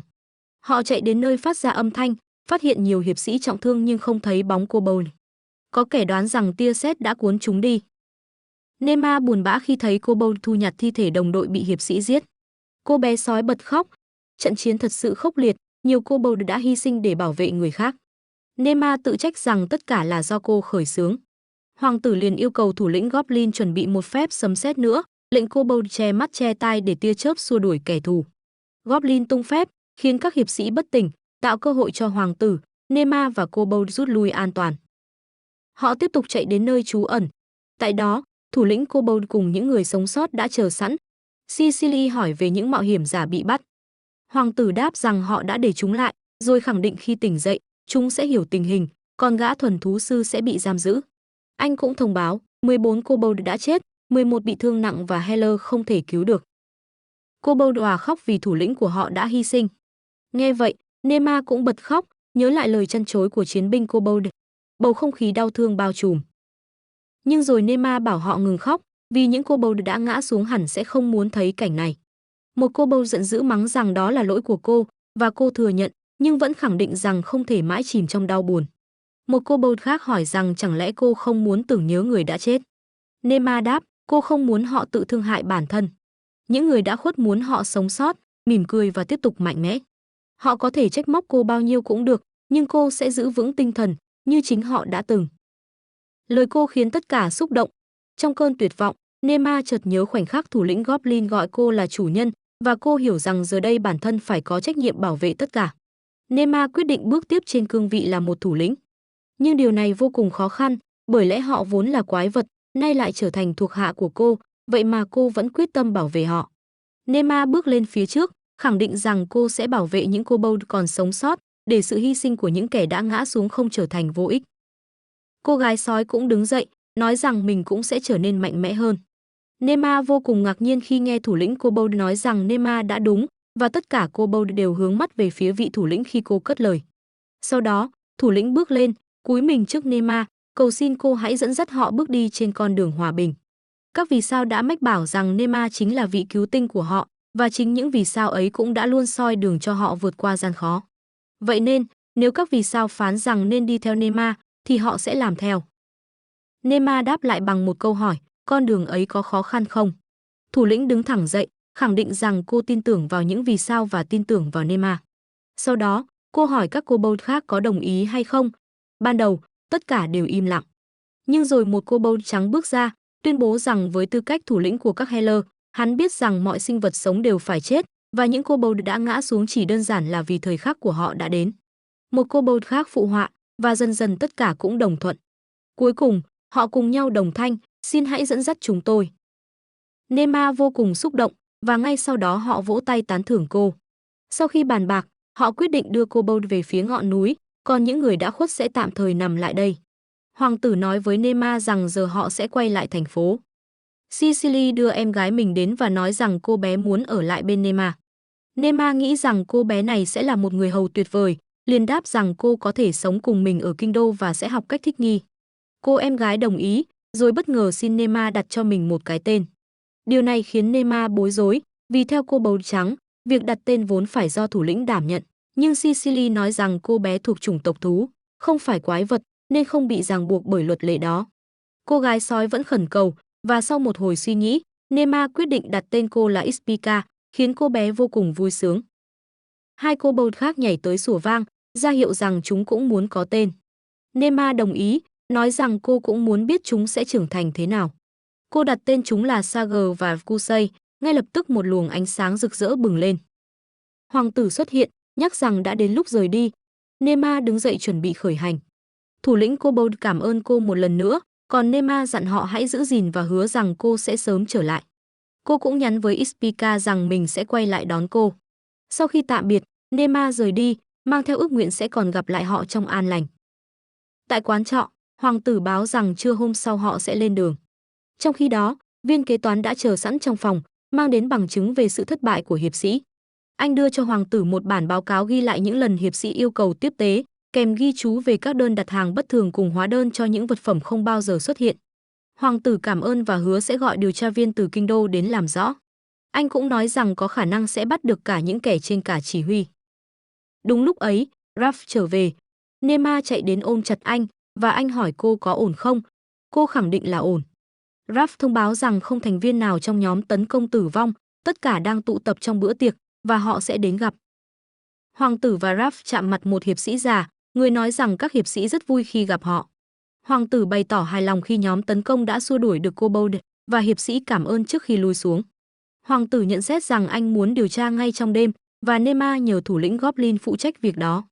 Họ chạy đến nơi phát ra âm thanh, phát hiện nhiều hiệp sĩ trọng thương nhưng không thấy bóng kobold. Có kẻ đoán rằng tia sét đã cuốn chúng đi. Nema buồn bã khi thấy kobold thu nhặt thi thể đồng đội bị hiệp sĩ giết. Cô bé sói bật khóc. Trận chiến thật sự khốc liệt, nhiều kobold đã hy sinh để bảo vệ người khác. Nema tự trách rằng tất cả là do cô khởi xướng. Hoàng tử liền yêu cầu thủ lĩnh Goblin chuẩn bị một phép sấm sét nữa, lệnh kobold che mắt che tai để tia chớp xua đuổi kẻ thù. Goblin tung phép, khiến các hiệp sĩ bất tỉnh, tạo cơ hội cho hoàng tử, Nema và kobold rút lui an toàn. Họ tiếp tục chạy đến nơi trú ẩn. Tại đó, thủ lĩnh kobold cùng những người sống sót đã chờ sẵn. Cecily hỏi về những mạo hiểm giả bị bắt. Hoàng tử đáp rằng họ đã để chúng lại, rồi khẳng định khi tỉnh dậy, chúng sẽ hiểu tình hình, còn gã thuần thú sư sẽ bị giam giữ. Anh cũng thông báo, 14 kobold đã chết, 11 bị thương nặng và Heller không thể cứu được. Kobold òa khóc vì thủ lĩnh của họ đã hy sinh. Nghe vậy, Nema cũng bật khóc, nhớ lại lời trăn trối của chiến binh kobold. Bầu không khí đau thương bao trùm. Nhưng rồi Nema bảo họ ngừng khóc, vì những kobold đã ngã xuống hẳn sẽ không muốn thấy cảnh này. Một kobold giận dữ mắng rằng đó là lỗi của cô, và cô thừa nhận, nhưng vẫn khẳng định rằng không thể mãi chìm trong đau buồn. Một kobold khác hỏi rằng chẳng lẽ cô không muốn tưởng nhớ người đã chết. Nema đáp, cô không muốn họ tự thương hại bản thân. Những người đã khuất muốn họ sống sót, mỉm cười và tiếp tục mạnh mẽ. Họ có thể trách móc cô bao nhiêu cũng được, nhưng cô sẽ giữ vững tinh thần, như chính họ đã từng. Lời cô khiến tất cả xúc động. Trong cơn tuyệt vọng, Nema chợt nhớ khoảnh khắc thủ lĩnh Goblin gọi cô là chủ nhân, và cô hiểu rằng giờ đây bản thân phải có trách nhiệm bảo vệ tất cả. Nema quyết định bước tiếp trên cương vị là một thủ lĩnh. Nhưng điều này vô cùng khó khăn, bởi lẽ họ vốn là quái vật, nay lại trở thành thuộc hạ của cô, vậy mà cô vẫn quyết tâm bảo vệ họ. Nema bước lên phía trước, khẳng định rằng cô sẽ bảo vệ những kobold còn sống sót, để sự hy sinh của những kẻ đã ngã xuống không trở thành vô ích. Cô gái sói cũng đứng dậy, nói rằng mình cũng sẽ trở nên mạnh mẽ hơn. Nema vô cùng ngạc nhiên khi nghe thủ lĩnh kobold nói rằng Nema đã đúng, và tất cả kobold đều hướng mắt về phía vị thủ lĩnh khi cô cất lời. Sau đó, thủ lĩnh bước lên, cúi mình trước Nema, cầu xin cô hãy dẫn dắt họ bước đi trên con đường hòa bình. Các vì sao đã mách bảo rằng Nema chính là vị cứu tinh của họ, và chính những vì sao ấy cũng đã luôn soi đường cho họ vượt qua gian khó. Vậy nên, nếu các vì sao phán rằng nên đi theo Nema, thì họ sẽ làm theo. Nema đáp lại bằng một câu hỏi, con đường ấy có khó khăn không? Thủ lĩnh đứng thẳng dậy, khẳng định rằng cô tin tưởng vào những vì sao và tin tưởng vào Nema. Sau đó, cô hỏi các kobold khác có đồng ý hay không. Ban đầu, tất cả đều im lặng. Nhưng rồi một kobold trắng bước ra, tuyên bố rằng với tư cách thủ lĩnh của các Heller, hắn biết rằng mọi sinh vật sống đều phải chết, và những kobold đã ngã xuống chỉ đơn giản là vì thời khắc của họ đã đến. Một kobold khác phụ họa, và dần dần tất cả cũng đồng thuận. Cuối cùng, họ cùng nhau đồng thanh, xin hãy dẫn dắt chúng tôi. Nema vô cùng xúc động, và ngay sau đó họ vỗ tay tán thưởng cô. Sau khi bàn bạc, họ quyết định đưa kobold về phía ngọn núi, còn những người đã khuất sẽ tạm thời nằm lại đây. Hoàng tử nói với Nema rằng giờ họ sẽ quay lại thành phố. Cecily đưa em gái mình đến và nói rằng cô bé muốn ở lại bên Nema. Nema nghĩ rằng cô bé này sẽ là một người hầu tuyệt vời, liền đáp rằng cô có thể sống cùng mình ở kinh đô và sẽ học cách thích nghi. Cô em gái đồng ý, rồi bất ngờ xin Nema đặt cho mình một cái tên. Điều này khiến Nema bối rối, vì theo cô bầu trắng, việc đặt tên vốn phải do thủ lĩnh đảm nhận. Nhưng Cecily nói rằng cô bé thuộc chủng tộc thú, không phải quái vật, nên không bị ràng buộc bởi luật lệ đó. Cô gái sói vẫn khẩn cầu, và sau một hồi suy nghĩ, Nema quyết định đặt tên cô là Ispika, khiến cô bé vô cùng vui sướng. Hai kobold khác nhảy tới sủa vang, ra hiệu rằng chúng cũng muốn có tên. Nema đồng ý, nói rằng cô cũng muốn biết chúng sẽ trưởng thành thế nào. Cô đặt tên chúng là Sager và Kusei, ngay lập tức một luồng ánh sáng rực rỡ bừng lên. Hoàng tử xuất hiện, nhắc rằng đã đến lúc rời đi. Nema đứng dậy chuẩn bị khởi hành. Thủ lĩnh Kobold cảm ơn cô một lần nữa, còn Nema dặn họ hãy giữ gìn và hứa rằng cô sẽ sớm trở lại. Cô cũng nhắn với Ispika rằng mình sẽ quay lại đón cô. Sau khi tạm biệt, Nema rời đi, mang theo ước nguyện sẽ còn gặp lại họ trong an lành. Tại quán trọ, hoàng tử báo rằng trưa hôm sau họ sẽ lên đường. Trong khi đó, viên kế toán đã chờ sẵn trong phòng, mang đến bằng chứng về sự thất bại của hiệp sĩ. Anh đưa cho hoàng tử một bản báo cáo ghi lại những lần hiệp sĩ yêu cầu tiếp tế, kèm ghi chú về các đơn đặt hàng bất thường cùng hóa đơn cho những vật phẩm không bao giờ xuất hiện. Hoàng tử cảm ơn và hứa sẽ gọi điều tra viên từ kinh đô đến làm rõ. Anh cũng nói rằng có khả năng sẽ bắt được cả những kẻ trên cả chỉ huy. Đúng lúc ấy, Ralph trở về. Nema chạy đến ôm chặt anh, và anh hỏi cô có ổn không. Cô khẳng định là ổn. Ralph thông báo rằng không thành viên nào trong nhóm tấn công tử vong, tất cả đang tụ tập trong bữa tiệc, và họ sẽ đến gặp. Hoàng tử và Ralph chạm mặt một hiệp sĩ già, người nói rằng các hiệp sĩ rất vui khi gặp họ. Hoàng tử bày tỏ hài lòng khi nhóm tấn công đã xua đuổi được Kobold, và hiệp sĩ cảm ơn trước khi lui xuống. Hoàng tử nhận xét rằng anh muốn điều tra ngay trong đêm, và Nema nhờ thủ lĩnh Goblin phụ trách việc đó.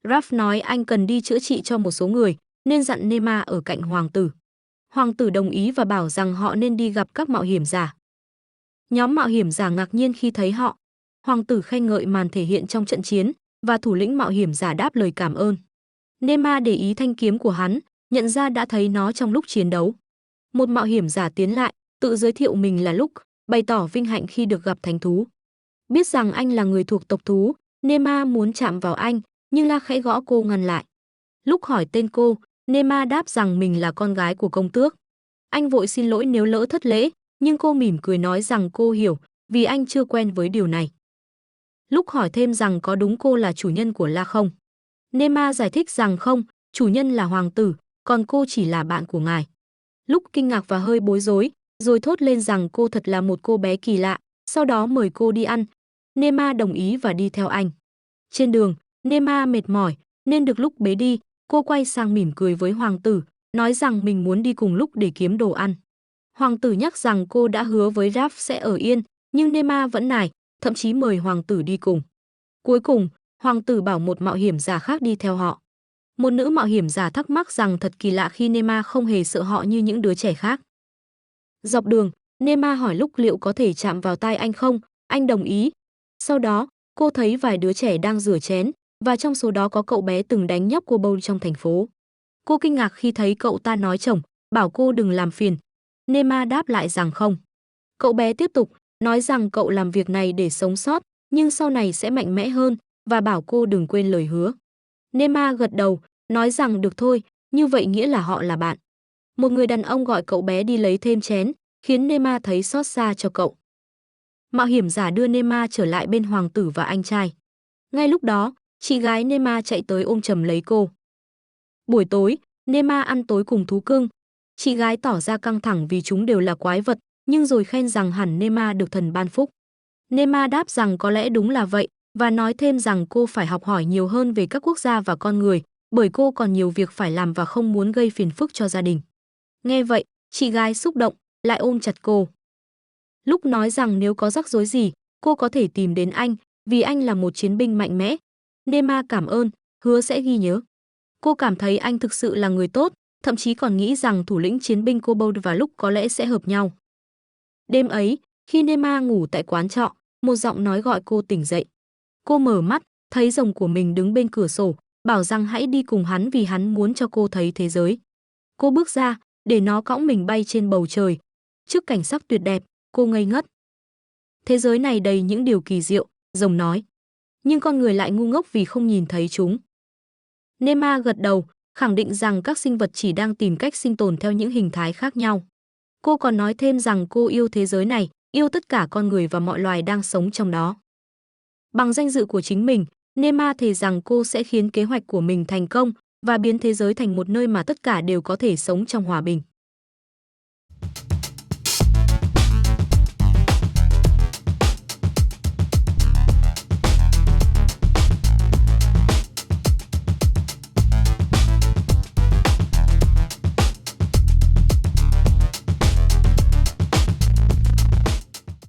Ralph nói anh cần đi chữa trị cho một số người, nên dặn Nema ở cạnh hoàng tử. Hoàng tử đồng ý và bảo rằng họ nên đi gặp các mạo hiểm giả. Nhóm mạo hiểm giả ngạc nhiên khi thấy họ. Hoàng tử khen ngợi màn thể hiện trong trận chiến, và thủ lĩnh mạo hiểm giả đáp lời cảm ơn. Nema để ý thanh kiếm của hắn, nhận ra đã thấy nó trong lúc chiến đấu. Một mạo hiểm giả tiến lại, tự giới thiệu mình là Luke, bày tỏ vinh hạnh khi được gặp thánh thú. Biết rằng anh là người thuộc tộc thú, Nema muốn chạm vào anh, nhưng La khẽ gõ cô ngăn lại. Luke hỏi tên cô, Nema đáp rằng mình là con gái của công tước. Anh vội xin lỗi nếu lỡ thất lễ, nhưng cô mỉm cười nói rằng cô hiểu, vì anh chưa quen với điều này. Luke hỏi thêm rằng có đúng cô là chủ nhân của La không? Nema giải thích rằng không, chủ nhân là hoàng tử, còn cô chỉ là bạn của ngài. Luke kinh ngạc và hơi bối rối, rồi thốt lên rằng cô thật là một cô bé kỳ lạ, sau đó mời cô đi ăn. Nema đồng ý và đi theo anh. Trên đường, Nema mệt mỏi, nên được Luke bế đi, cô quay sang mỉm cười với hoàng tử, nói rằng mình muốn đi cùng Luke để kiếm đồ ăn. Hoàng tử nhắc rằng cô đã hứa với Ralph sẽ ở yên, nhưng Nema vẫn nài, thậm chí mời hoàng tử đi cùng. Cuối cùng, hoàng tử bảo một mạo hiểm giả khác đi theo họ. Một nữ mạo hiểm giả thắc mắc rằng thật kỳ lạ khi Nema không hề sợ họ như những đứa trẻ khác. Dọc đường, Nema hỏi Luke liệu có thể chạm vào tai anh không, anh đồng ý. Sau đó, cô thấy vài đứa trẻ đang rửa chén, và trong số đó có cậu bé từng đánh nhóc Kobold trong thành phố. Cô kinh ngạc khi thấy cậu ta nói chồng, bảo cô đừng làm phiền. Nema đáp lại rằng không. Cậu bé tiếp tục, nói rằng cậu làm việc này để sống sót, nhưng sau này sẽ mạnh mẽ hơn, và bảo cô đừng quên lời hứa. Nema gật đầu, nói rằng được thôi, như vậy nghĩa là họ là bạn. Một người đàn ông gọi cậu bé đi lấy thêm chén, khiến Nema thấy xót xa cho cậu. Mạo hiểm giả đưa Nema trở lại bên hoàng tử và anh trai. Ngay lúc đó, chị gái Nema chạy tới ôm chầm lấy cô. Buổi tối, Nema ăn tối cùng thú cưng. Chị gái tỏ ra căng thẳng vì chúng đều là quái vật, nhưng rồi khen rằng hẳn Nema được thần ban phúc. Nema đáp rằng có lẽ đúng là vậy, và nói thêm rằng cô phải học hỏi nhiều hơn về các quốc gia và con người, bởi cô còn nhiều việc phải làm và không muốn gây phiền phức cho gia đình. Nghe vậy, chị gái xúc động, lại ôm chặt cô. Lúc nói rằng nếu có rắc rối gì, cô có thể tìm đến anh, vì anh là một chiến binh mạnh mẽ. Nema cảm ơn, hứa sẽ ghi nhớ. Cô cảm thấy anh thực sự là người tốt, thậm chí còn nghĩ rằng thủ lĩnh chiến binh Kobold và Luke có lẽ sẽ hợp nhau. Đêm ấy, khi Nema ngủ tại quán trọ, một giọng nói gọi cô tỉnh dậy. Cô mở mắt, thấy rồng của mình đứng bên cửa sổ, bảo rằng hãy đi cùng hắn vì hắn muốn cho cô thấy thế giới. Cô bước ra, để nó cõng mình bay trên bầu trời. Trước cảnh sắc tuyệt đẹp, cô ngây ngất. Thế giới này đầy những điều kỳ diệu, rồng nói. Nhưng con người lại ngu ngốc vì không nhìn thấy chúng. Nema gật đầu, khẳng định rằng các sinh vật chỉ đang tìm cách sinh tồn theo những hình thái khác nhau. Cô còn nói thêm rằng cô yêu thế giới này, yêu tất cả con người và mọi loài đang sống trong đó. Bằng danh dự của chính mình, Nema thề rằng cô sẽ khiến kế hoạch của mình thành công và biến thế giới thành một nơi mà tất cả đều có thể sống trong hòa bình.